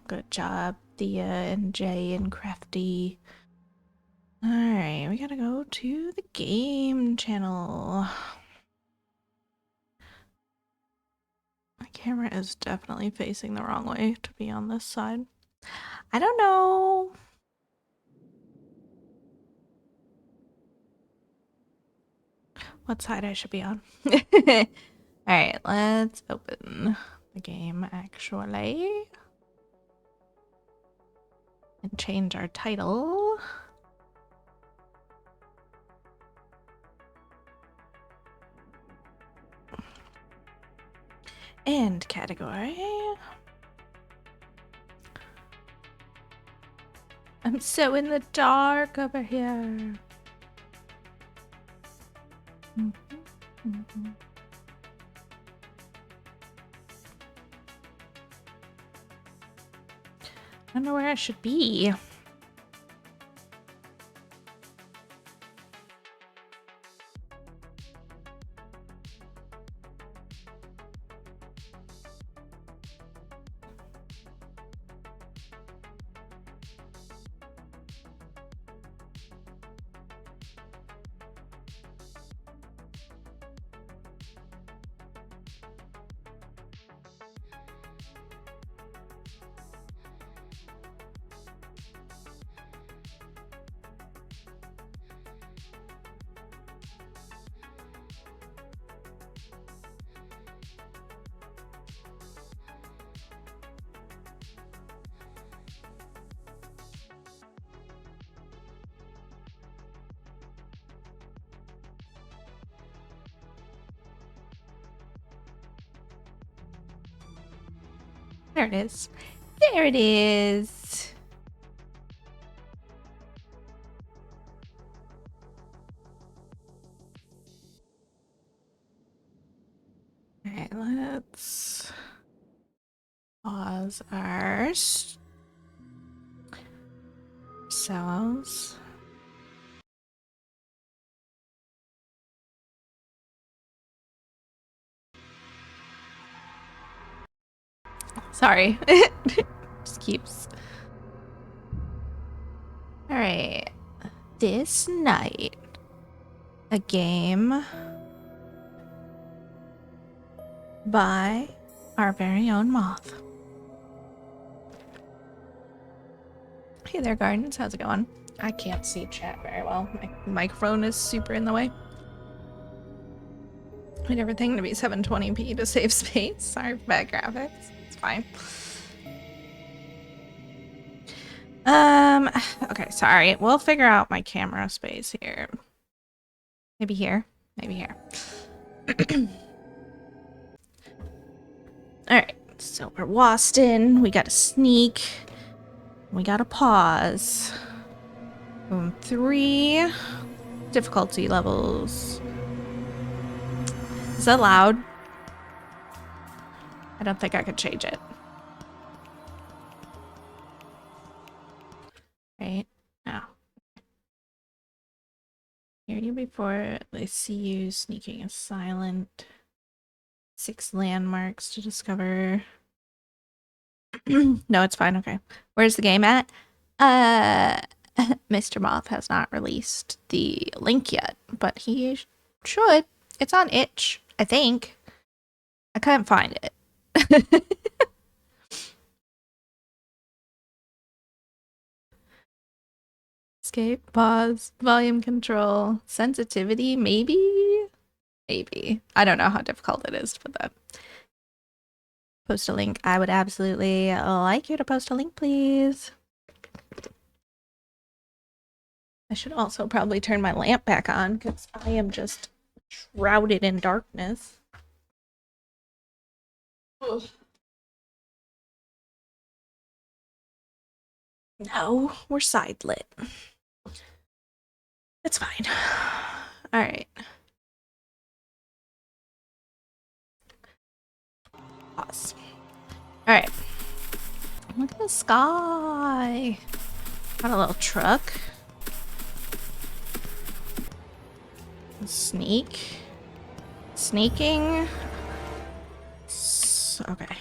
Good job, Thea and Jay and Crafty. Alright, we gotta go to the game channel. My camera is definitely facing the wrong way to be on this side. I don't know. What side I should be on. Alright, let's open the game actually. And change our title. And category. I'm so in the dark over here. I don't know where I should be. There it is. There it is. Alright, let's pause our cells. Sorry. Just keeps. Alright. This night, a game by our very own Moth. Hey there, Gardens. How's it going? I can't see chat very well. My microphone is super in the way. I need everything to be 720p to save space. Sorry for bad graphics. It's fine. Okay, sorry. We'll figure out my camera space here. Maybe here. Maybe here. Alright, so we're Waston. We got a sneak. We got a pause. Boom, 3 difficulty levels. Is that loud? I don't think I could change it. Right? No. Hear you before they see you. Sneaking is silent. 6 landmarks to discover. No, it's fine. Okay. Where's the game at? Mr. Moth has not released the link yet, but he should. It's on itch, I think. I couldn't find it. escape, pause, volume control, sensitivity, maybe? Maybe. I don't know how difficult it is to put that. Post a link. I would absolutely like you to post a link, please. I should also probably turn my lamp back on because I am just shrouded in darkness. Ugh. No, we're side lit. It's fine. All right. Pause. All right. Look at the sky. Got a little truck. Sneak. Sneaking. Okay.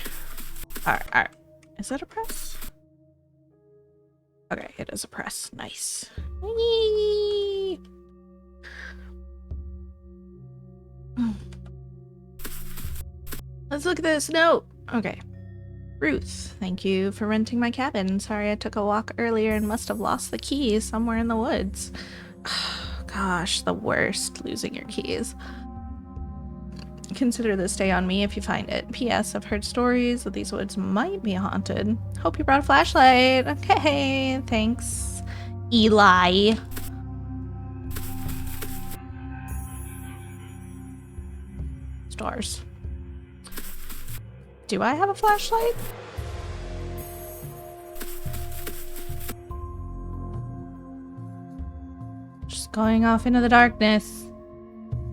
Alright. Is that a press? Okay, it is a press. Nice. Whee! Let's look at this note. Okay. Ruth, thank you for renting my cabin. Sorry I took a walk earlier and must have lost the keys somewhere in the woods. Gosh, the worst, losing your keys. Consider this day on me if you find it. P.S. I've heard stories that these woods might be haunted. Hope you brought a flashlight. Okay, thanks, Eli. Stars. Do I have a flashlight? Just going off into the darkness.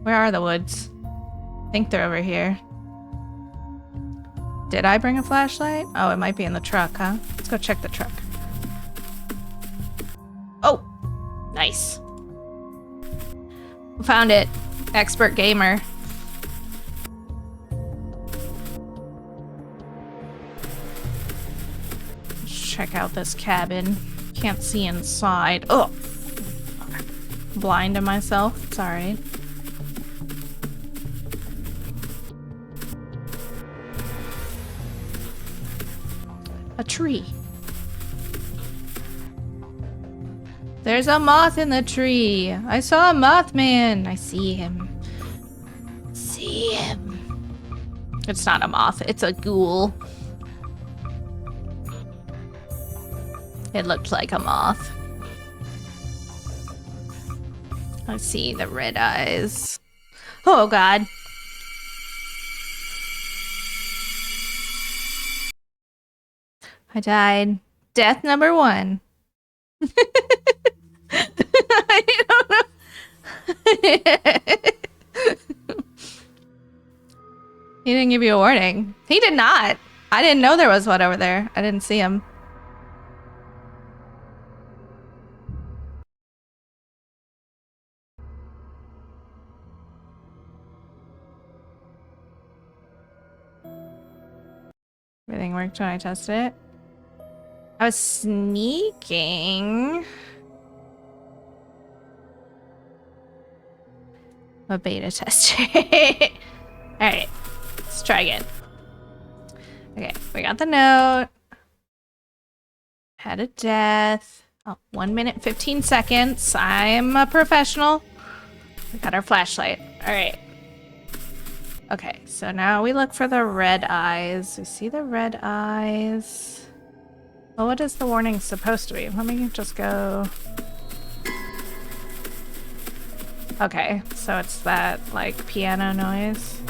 Where are the woods? I think they're over here. Did I bring a flashlight? Oh, it might be in the truck, huh? Let's go check the truck. Oh! Nice. Found it. Expert gamer. Let's check out this cabin. Can't see inside. Oh! Blind to myself. It's alright. A tree. There's a moth in the tree. I saw a Mothman. I see him. See him. It's not a moth. It's a ghoul. It looked like a moth. I see the red eyes. Oh, God. I died. Death number 1. I don't know. He didn't give you a warning. He did not. I didn't know there was one over there. I didn't see him. Everything worked when I tested it. I was sneaking. A beta tester. Alright. Let's try again. Okay, we got the note. Had a death. Oh, 1 minute, 15 seconds. I'm a professional. We got our flashlight. Alright. Okay, so now we look for the red eyes. We see the red eyes. Well, what is the warning supposed to be? Let me just go. Okay, so it's that, like, piano noise.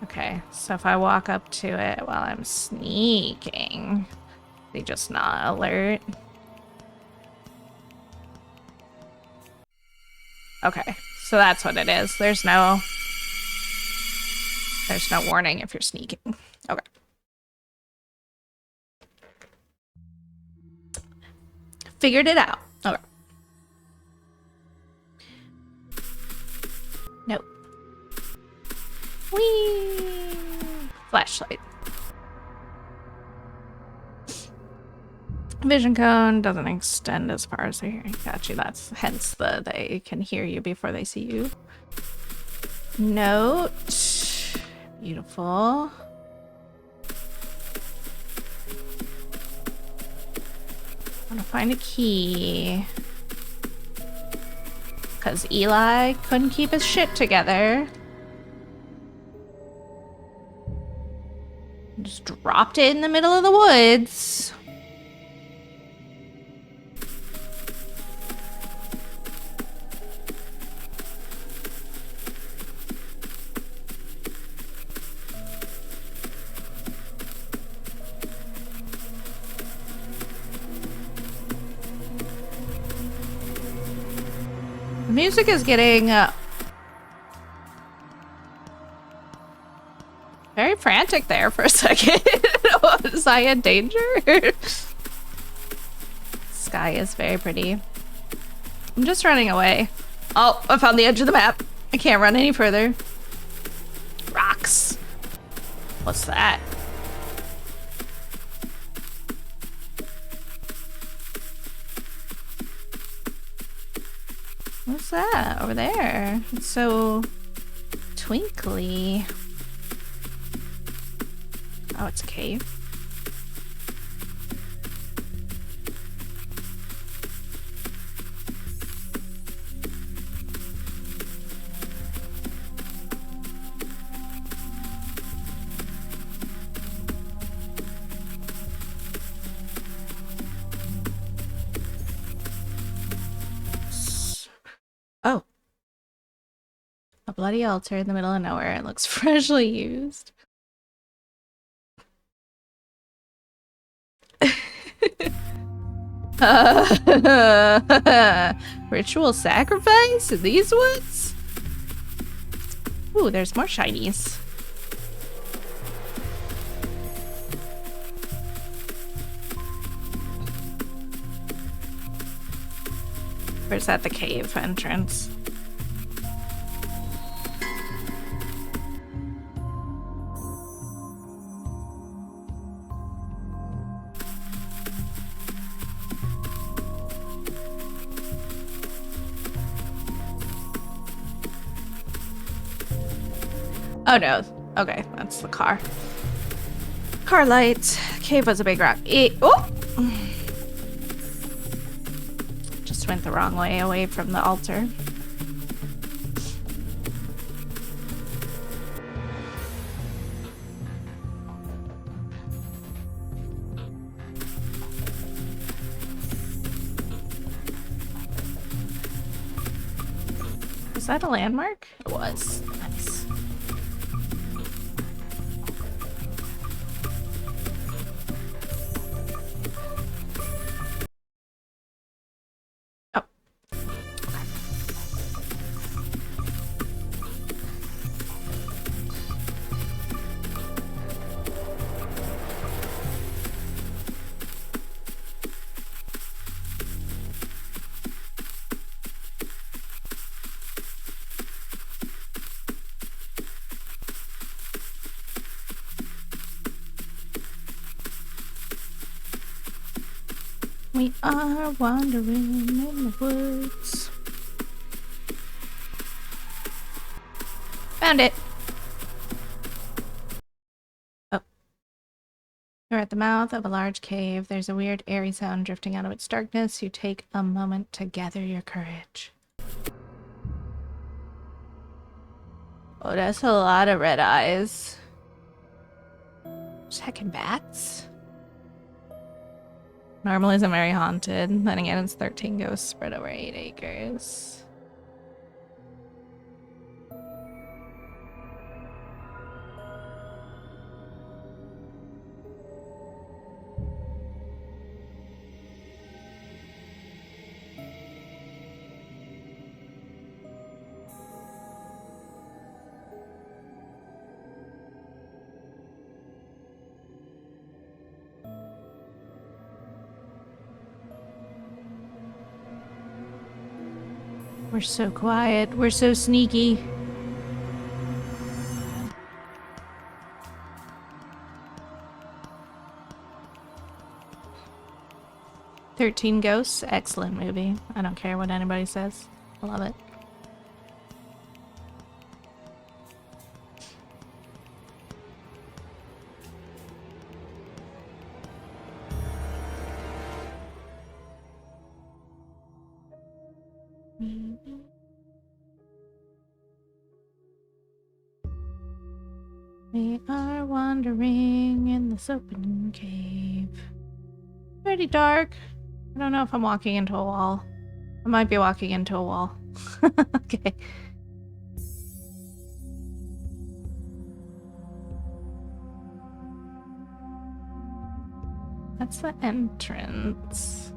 Okay, so if I walk up to it while I'm sneaking, they just not alert. Okay, so that's what it is. There's no warning if you're sneaking. Okay. Figured it out. Okay. Nope. Whee! Flashlight. Vision cone doesn't extend as far as their hearing. Got you. That's hence they can hear you before they see you. Note. Beautiful. I want to find a key. Because Eli couldn't keep his shit together. Just dropped it in the middle of the woods. The music is getting very frantic there for a second. Was I in danger? Sky is very pretty. I'm just running away. Oh, I found the edge of the map. I can't run any further. Rocks. What's that? What's that over there? It's so twinkly. Oh, it's a cave. Oh. A bloody altar in the middle of nowhere. It looks freshly used. Ritual sacrifice in these woods? Ooh, there's more shinies. Or is that the cave entrance? Oh no. Okay, that's the car. Car lights. Cave was a big rock. Oh! Just went the wrong way away from the altar. Was that a landmark? It was. Nice. We are wandering in the woods. Found it. Oh. You're at the mouth of a large cave. There's a weird airy sound drifting out of its darkness. You take a moment to gather your courage. Oh, that's a lot of red eyes. Checking bats? Normal isn't very haunted. Then again, it's 13 ghosts spread over 8 acres. We're so quiet. We're so sneaky. "13 Ghosts," excellent movie. I don't care what anybody says. I love it. We are wandering in this open cave. Pretty dark. I don't know if I'm walking into a wall. I might be walking into a wall. Okay. That's the entrance.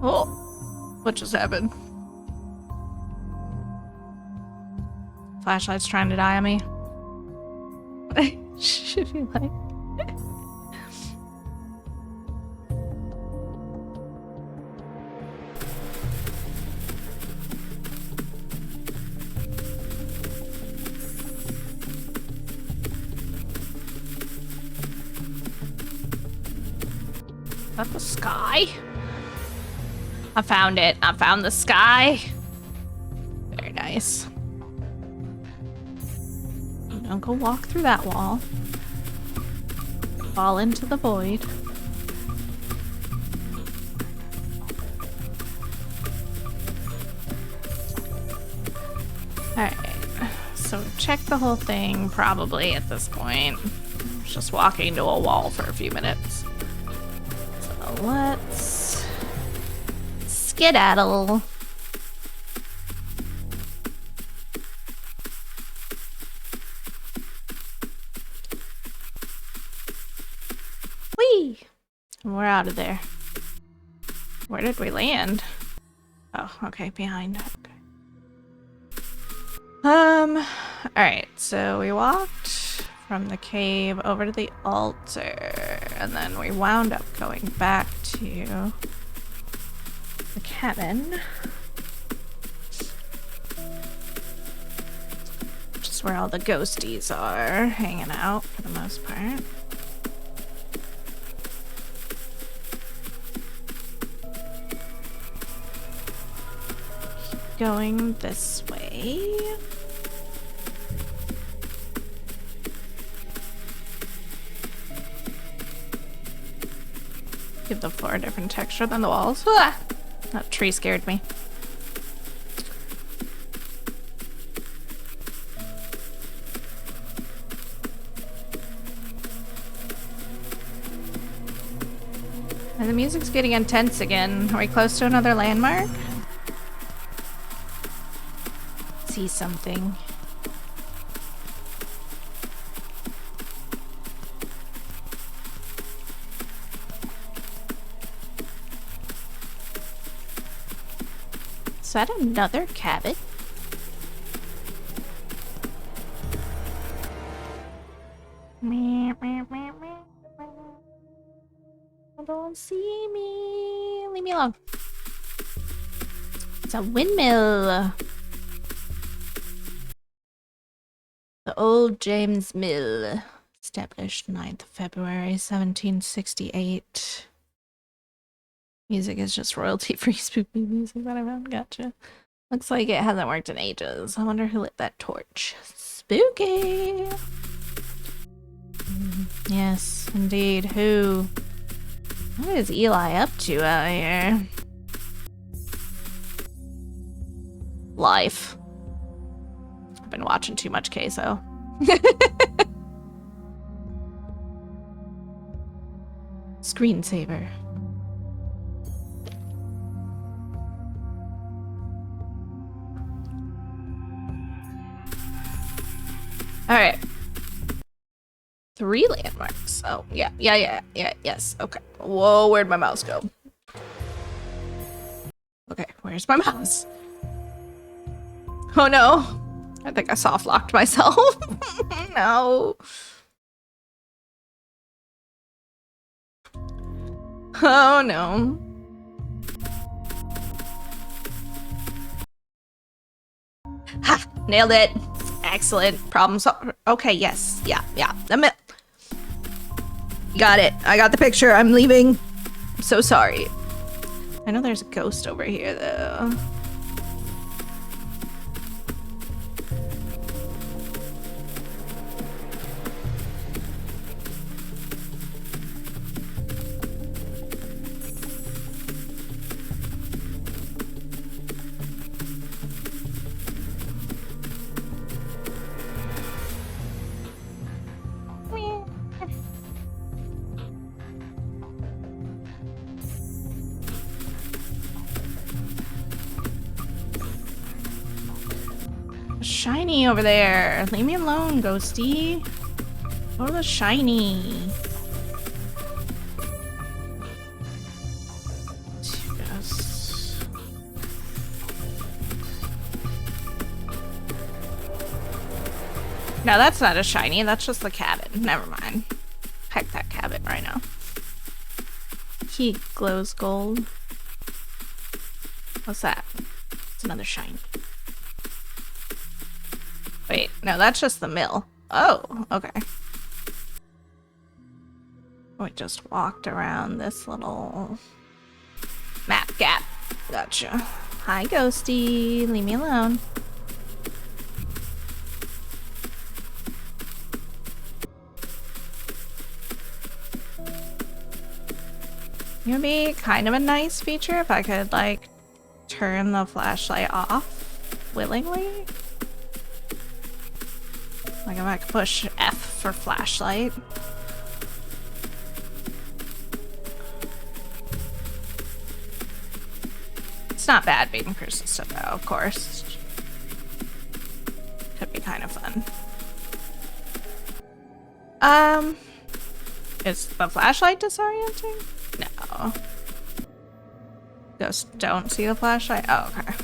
Oh, what just happened? Flashlight's trying to die on me. Should be like. Is that the sky? I found it. I found the sky. Very nice. Don't go walk through that wall. Fall into the void. Alright. So check the whole thing probably at this point. Just walking to a wall for a few minutes. So let's skedaddle. Whee! We're out of there. Where did we land? Oh, okay, behind. Okay. Alright, so we walked from the cave over to the altar, and then we wound up going back to the cabin. Which is where all the ghosties are hanging out for the most part. Going this way. Give the floor a different texture than the walls. Ah! That tree scared me. And the music's getting intense again. Are we close to another landmark? See something. Is that another cabin? Don't see me. Leave me alone. It's a windmill. The Old James Mill, established 9th February 1768. Music is just royalty-free spooky music that I found. Gotcha. Looks like it hasn't worked in ages. I wonder who lit that torch. Spooky! Yes, indeed. Who? What is Eli up to out here? Life. I've been watching too much queso. Screensaver. Alright. 3 landmarks. Oh, yeah, yes. Okay. Whoa, where'd my mouse go? Okay, where's my mouse? Oh no. I think I soft locked myself. No. Oh no. Nailed it. Excellent. Problem solved. Okay, yes. Yeah. Got it. I got the picture. I'm leaving. I'm so sorry. I know there's a ghost over here, though. Shiny over there. Leave me alone, ghosty. Go to the shiny. Yes. No, that's not a shiny. That's just the cabin. Never mind. Heck that cabin right now. He glows gold. What's that? It's another shiny. Wait, no, that's just the mill. Oh, okay. We just walked around this little map gap. Gotcha. Hi, ghosty. Leave me alone. It would be kind of a nice feature if I could, like, turn the flashlight off willingly. Like if I could push F for flashlight. It's not bad being persistent though, of course. Could be kind of fun. Is the flashlight disorienting? No. Ghosts don't see the flashlight? Oh, okay.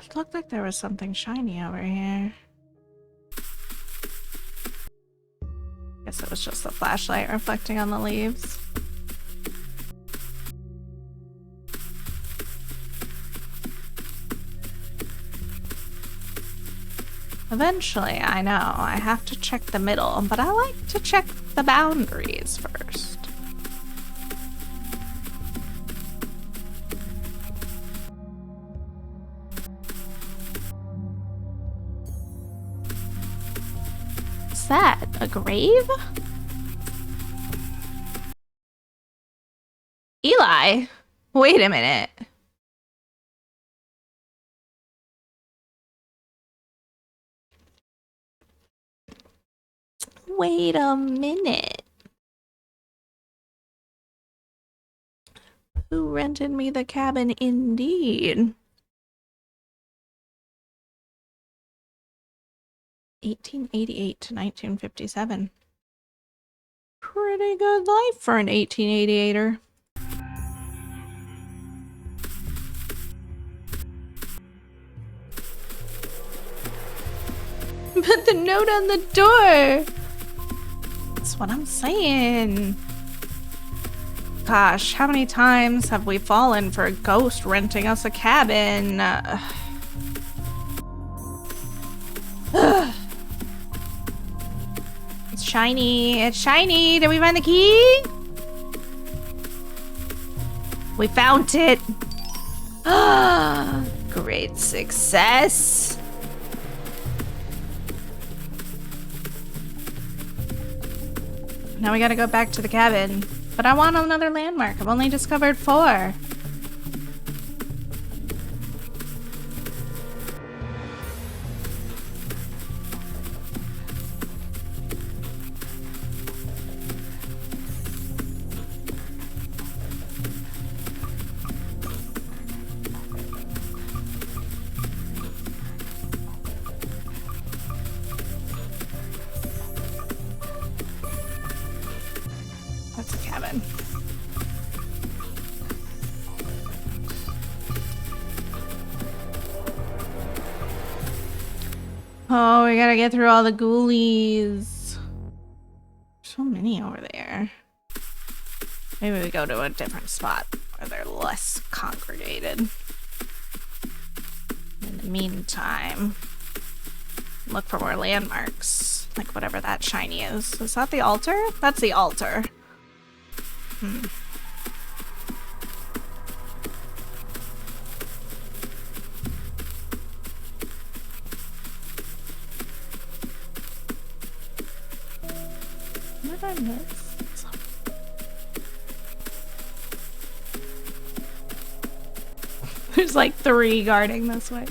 It looked like there was something shiny over here. Guess it was just the flashlight reflecting on the leaves. Eventually, I know, I have to check the middle, but I like to check the boundaries first. That? A grave? Eli? Wait a minute. Wait a minute. Who rented me the cabin indeed? 1888 to 1957. Pretty good life for an 1888er. Put the note on the door. That's what I'm saying. Gosh, how many times have we fallen for a ghost renting us a cabin? It's shiny. It's shiny. Did we find the key? We found it. Great success. Now we gotta go back to the cabin. But I want another landmark. I've only discovered 4. cabin. Oh, we gotta get through all the ghoulies. So many over there. Maybe we go to a different spot where they're less congregated. In the meantime, look for more landmarks. Like whatever that shiny is. Is that the altar? That's the altar. What did I miss? There's like 3 guarding this way.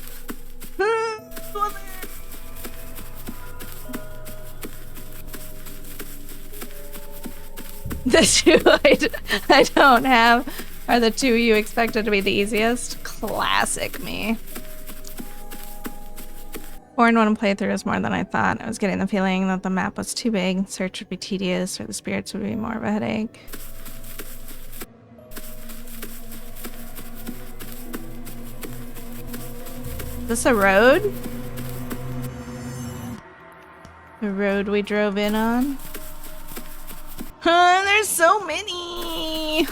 The 2 I don't have are the 2 you expected to be the easiest. Classic me. Born one playthrough is more than I thought. I was getting the feeling that the map was too big, search would be tedious, or the spirits would be more of a headache. Is this a road? The road we drove in on? There's so many!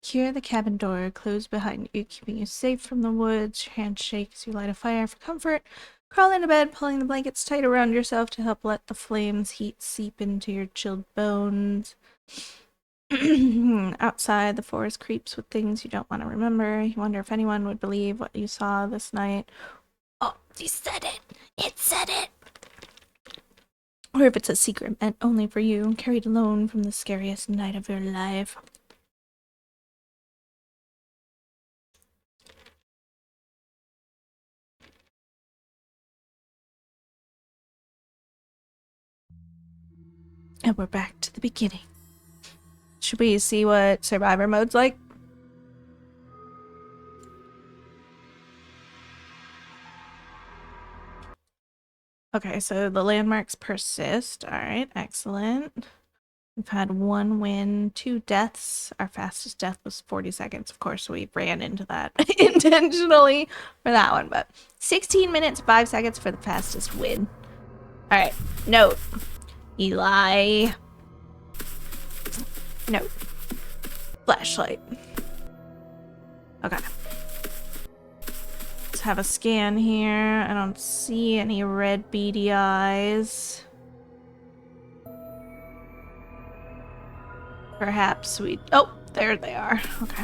Secure the cabin door, close behind you, keeping you safe from the woods. Your hands shake as you light a fire for comfort. Crawl into bed, pulling the blankets tight around yourself to help let the flames' heat seep into your chilled bones. Outside, the forest creeps with things you don't want to remember. You wonder if anyone would believe what you saw this night. Oh, he said it! It said it! Or if it's a secret meant only for you, carried alone from the scariest night of your life. And we're back to the beginning. Should we see what survivor mode's like? Okay, so the landmarks persist. Alright, excellent. We've had 1 win, 2 deaths. Our fastest death was 40 seconds. Of course, we ran into that intentionally for that one, but 16 minutes, 5 seconds for the fastest win. Alright, note. Eli. Note. Flashlight. Okay. Let's have a scan here. I don't see any red beady eyes. Perhaps we... Oh, there they are. Okay.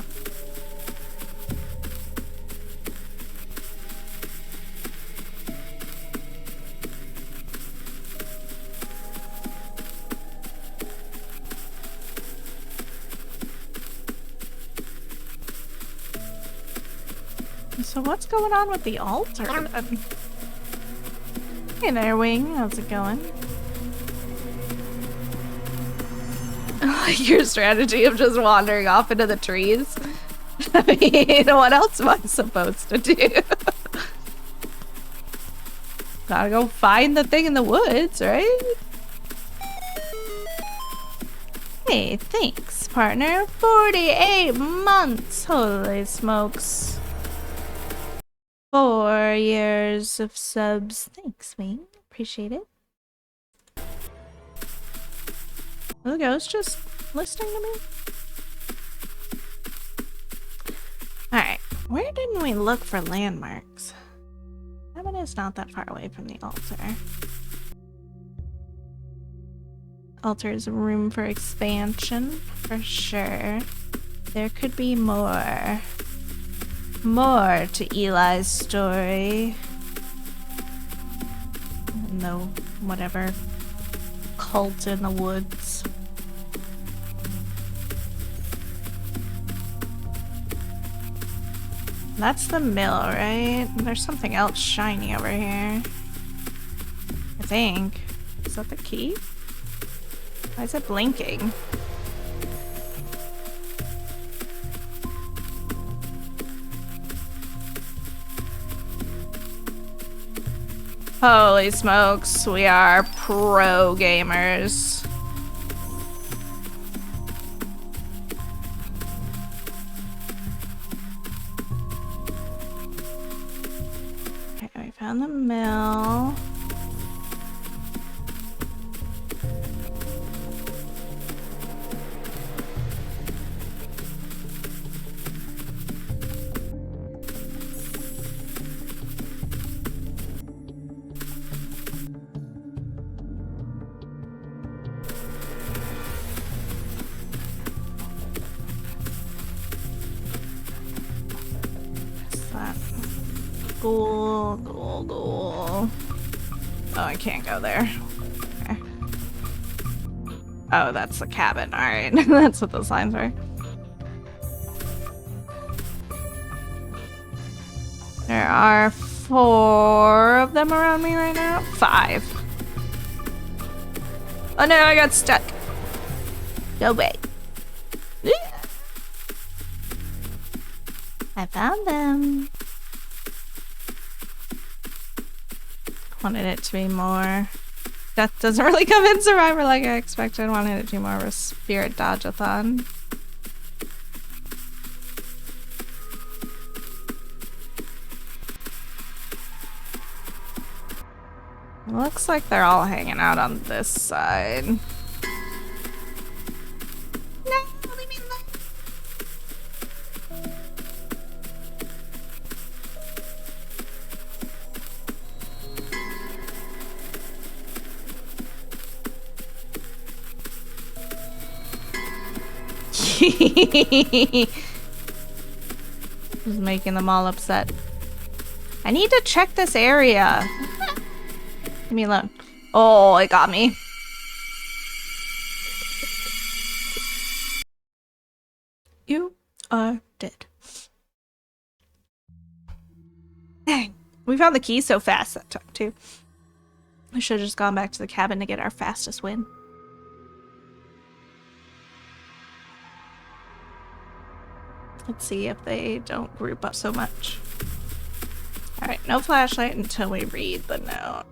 So what's going on with the altar? Hey there, Wing. How's it going? I like your strategy of just wandering off into the trees. I mean, what else am I supposed to do? Gotta go find the thing in the woods, right? Hey, thanks, partner. 48 months. Holy smokes. 4 years of subs. Thanks, Wing. Appreciate it. The ghost just listening to me? Alright, where didn't we look for landmarks? Cabin is not that far away from the altar. Altar is room for expansion, for sure. There could be more. More to Eli's story. No, whatever. Cult in the woods. That's the mill, right? There's something else shiny over here. I think. Is that the key? Why is it blinking? Holy smokes, we are pro gamers. Okay, we found the mill. Ghoul. Oh, I can't go there. Okay. Oh, that's the cabin. Alright, that's what those signs were. There are 4 of them around me right now. 5. Oh no, I got stuck. No way. I found them. Wanted it to be more. Death doesn't really come in Survivor like I expected. Wanted it to be more of a spirit dodge-a-thon. Looks like they're all hanging out on this side. No, leave me alone. Just making them all upset. I need to check this area. Leave me alone. Oh, it got me. You are dead. Dang. We found the key so fast that time, too. I should have just gone back to the cabin to get our fastest win. Let's see if they don't group up so much. Alright, no flashlight until we read the note.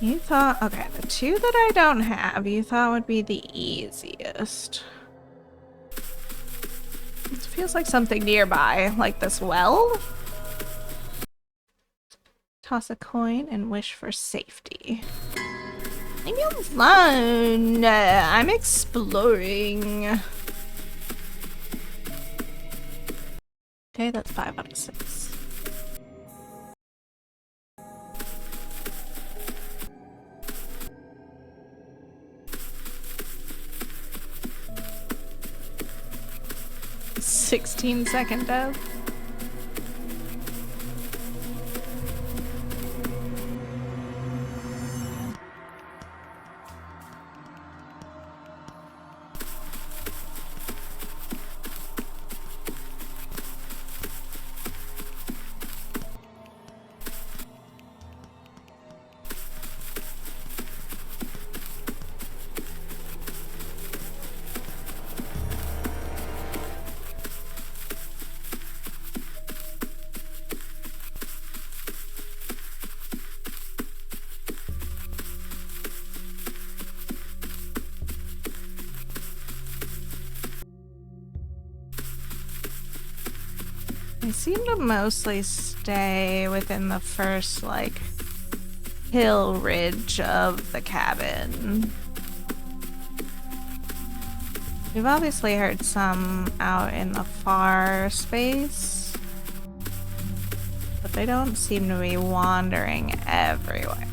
You thought, okay, the 2 that I don't have, you thought would be the easiest. It feels like something nearby, like this well. Toss a coin and wish for safety. Leave me alone. I'm exploring. Okay, that's 5 out of 6. "16-second death." They seem to mostly stay within the first, like, hill ridge of the cabin. We've obviously heard some out in the far space, but they don't seem to be wandering everywhere.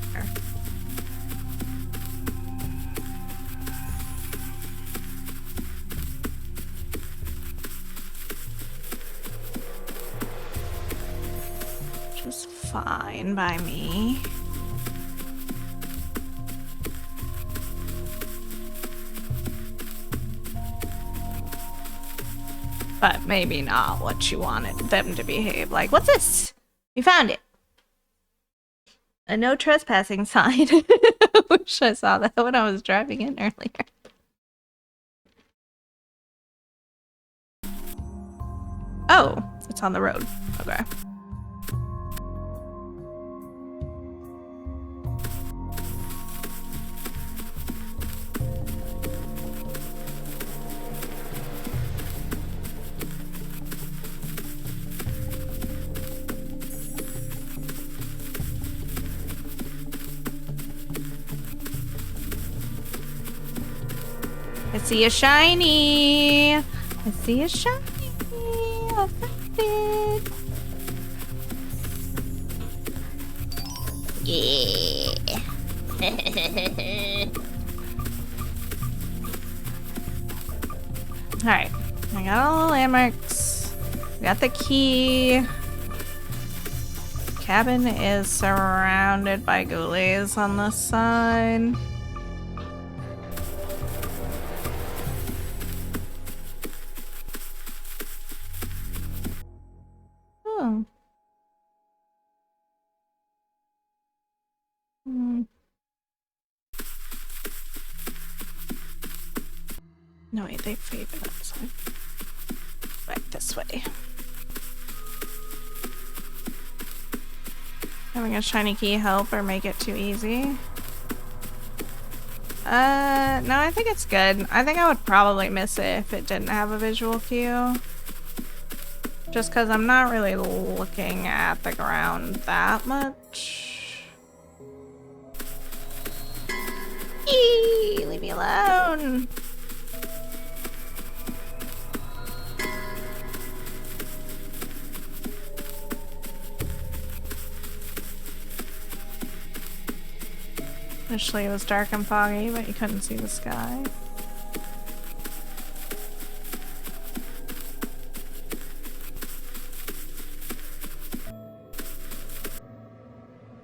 Fine by me. But maybe not what you wanted them to behave like. What's this? We found it. A no trespassing sign. I wish I saw that when I was driving in earlier. Oh, it's on the road. Okay. I see a shiny. I see a shiny. I found it. Yeah. Alright. I got all the landmarks. Got the key. Cabin is surrounded by ghoulies on the side. Oh. No, wait, they faded outside. Back this way. Having a shiny key help or make it too easy? No, I think it's good. I think I would probably miss it if it didn't have a visual cue. Just because I'm not really looking at the ground that much. Eee, leave me alone. Initially it was dark and foggy, but you couldn't see the sky.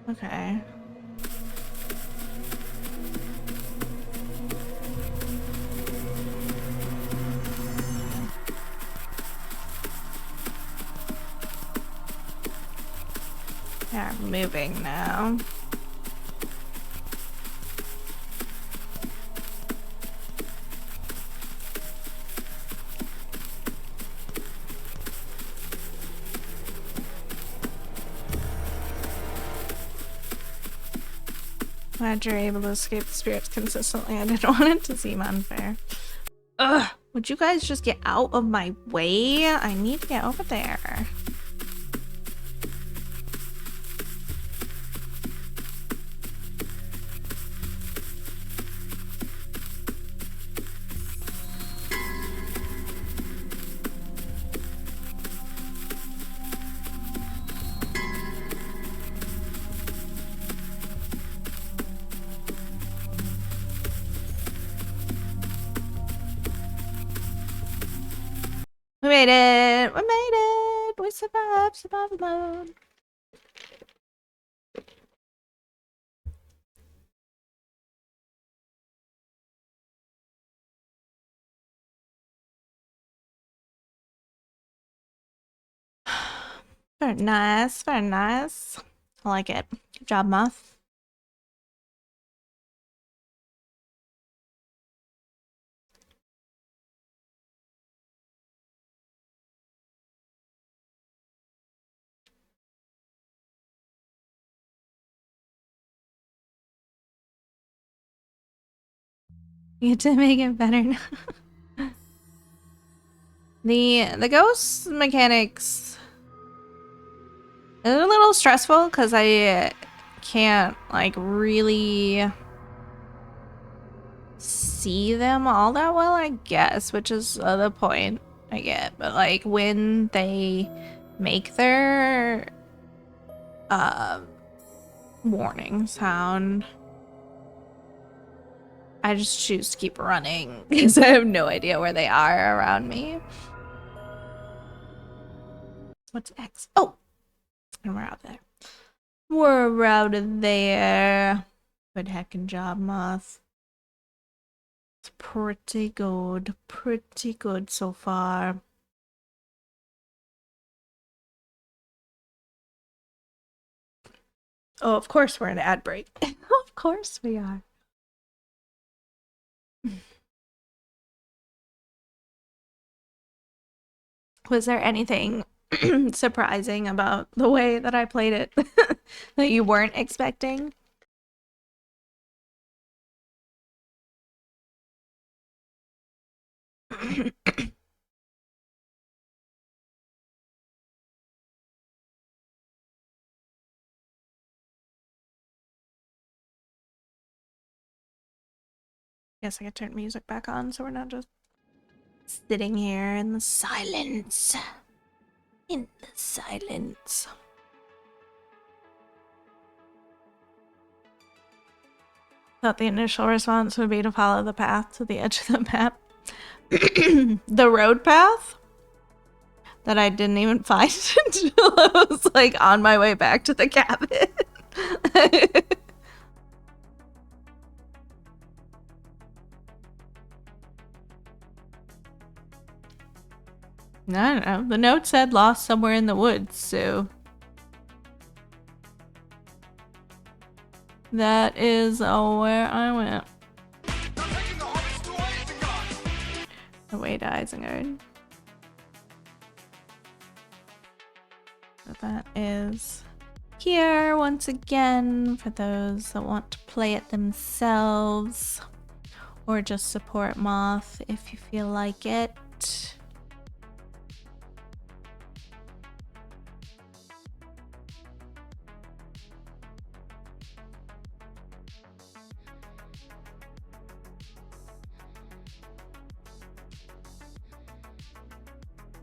Okay. Yeah, I'm moving now. Glad you're able to escape the spirits consistently. I didn't want it to seem unfair. Ugh! Would you guys just get out of my way? I need to get over there. We made it! We made it! We survived! Survival mode! Very nice, very nice. I like it. Good job, Moth. You get to make it better now. The ghost mechanics is a little stressful because I can't like really see them all that well, I guess, which is the point I get. But like when they make their warning sound, I just choose to keep running because I have no idea where they are around me. What's X? Oh! And we're out there. We're out of there. Good heckin' job, Moth. It's pretty good so far. Oh, of course we're in an ad break. Of course we are. Was there anything surprising about the way that I played it that you weren't expecting? Guess I could turn music back on so we're not just sitting here in the silence. In the silence. Thought the initial response would be to follow the path to the edge of the map. The road path that I didn't even find until I was like on my way back to the cabin. I don't know. The note said lost somewhere in the woods, so that is where I went. The way to Isengard. So that is here once again for those that want to play it themselves or just support Moth if you feel like it.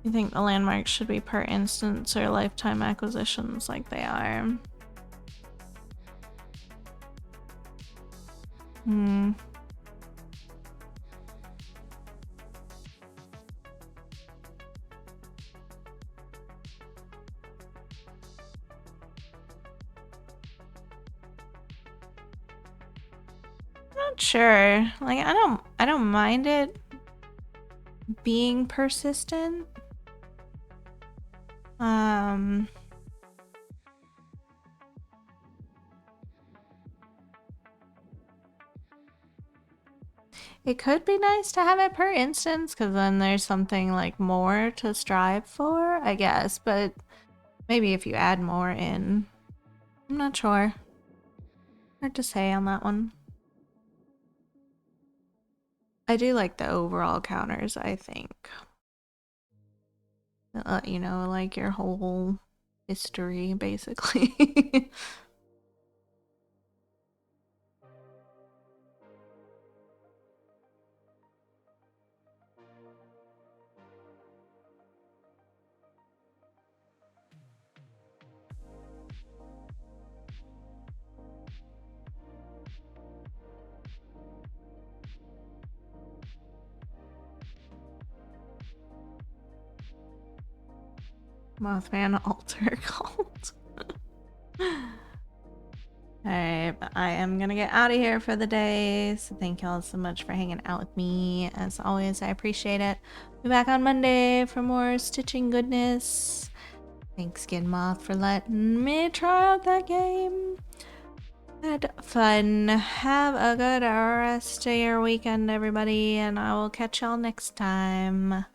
You think the landmarks should be per instance or lifetime acquisitions like they are? Not sure. Like I don't mind it being persistent. It could be nice to have it per instance, because then there's something like more to strive for, I guess, but maybe if you add more in. I'm not sure. Hard to say on that one. I do like the overall counters, I think. You know, like your whole history, basically. Mothman altar cult. Alright, but I am gonna get out of here for the day. So thank y'all so much for hanging out with me. As always, I appreciate it. Be back on Monday for more stitching goodness. Thanks again, Moth, for letting me try out that game. Had fun. Have a good rest of your weekend, everybody, and I will catch y'all next time.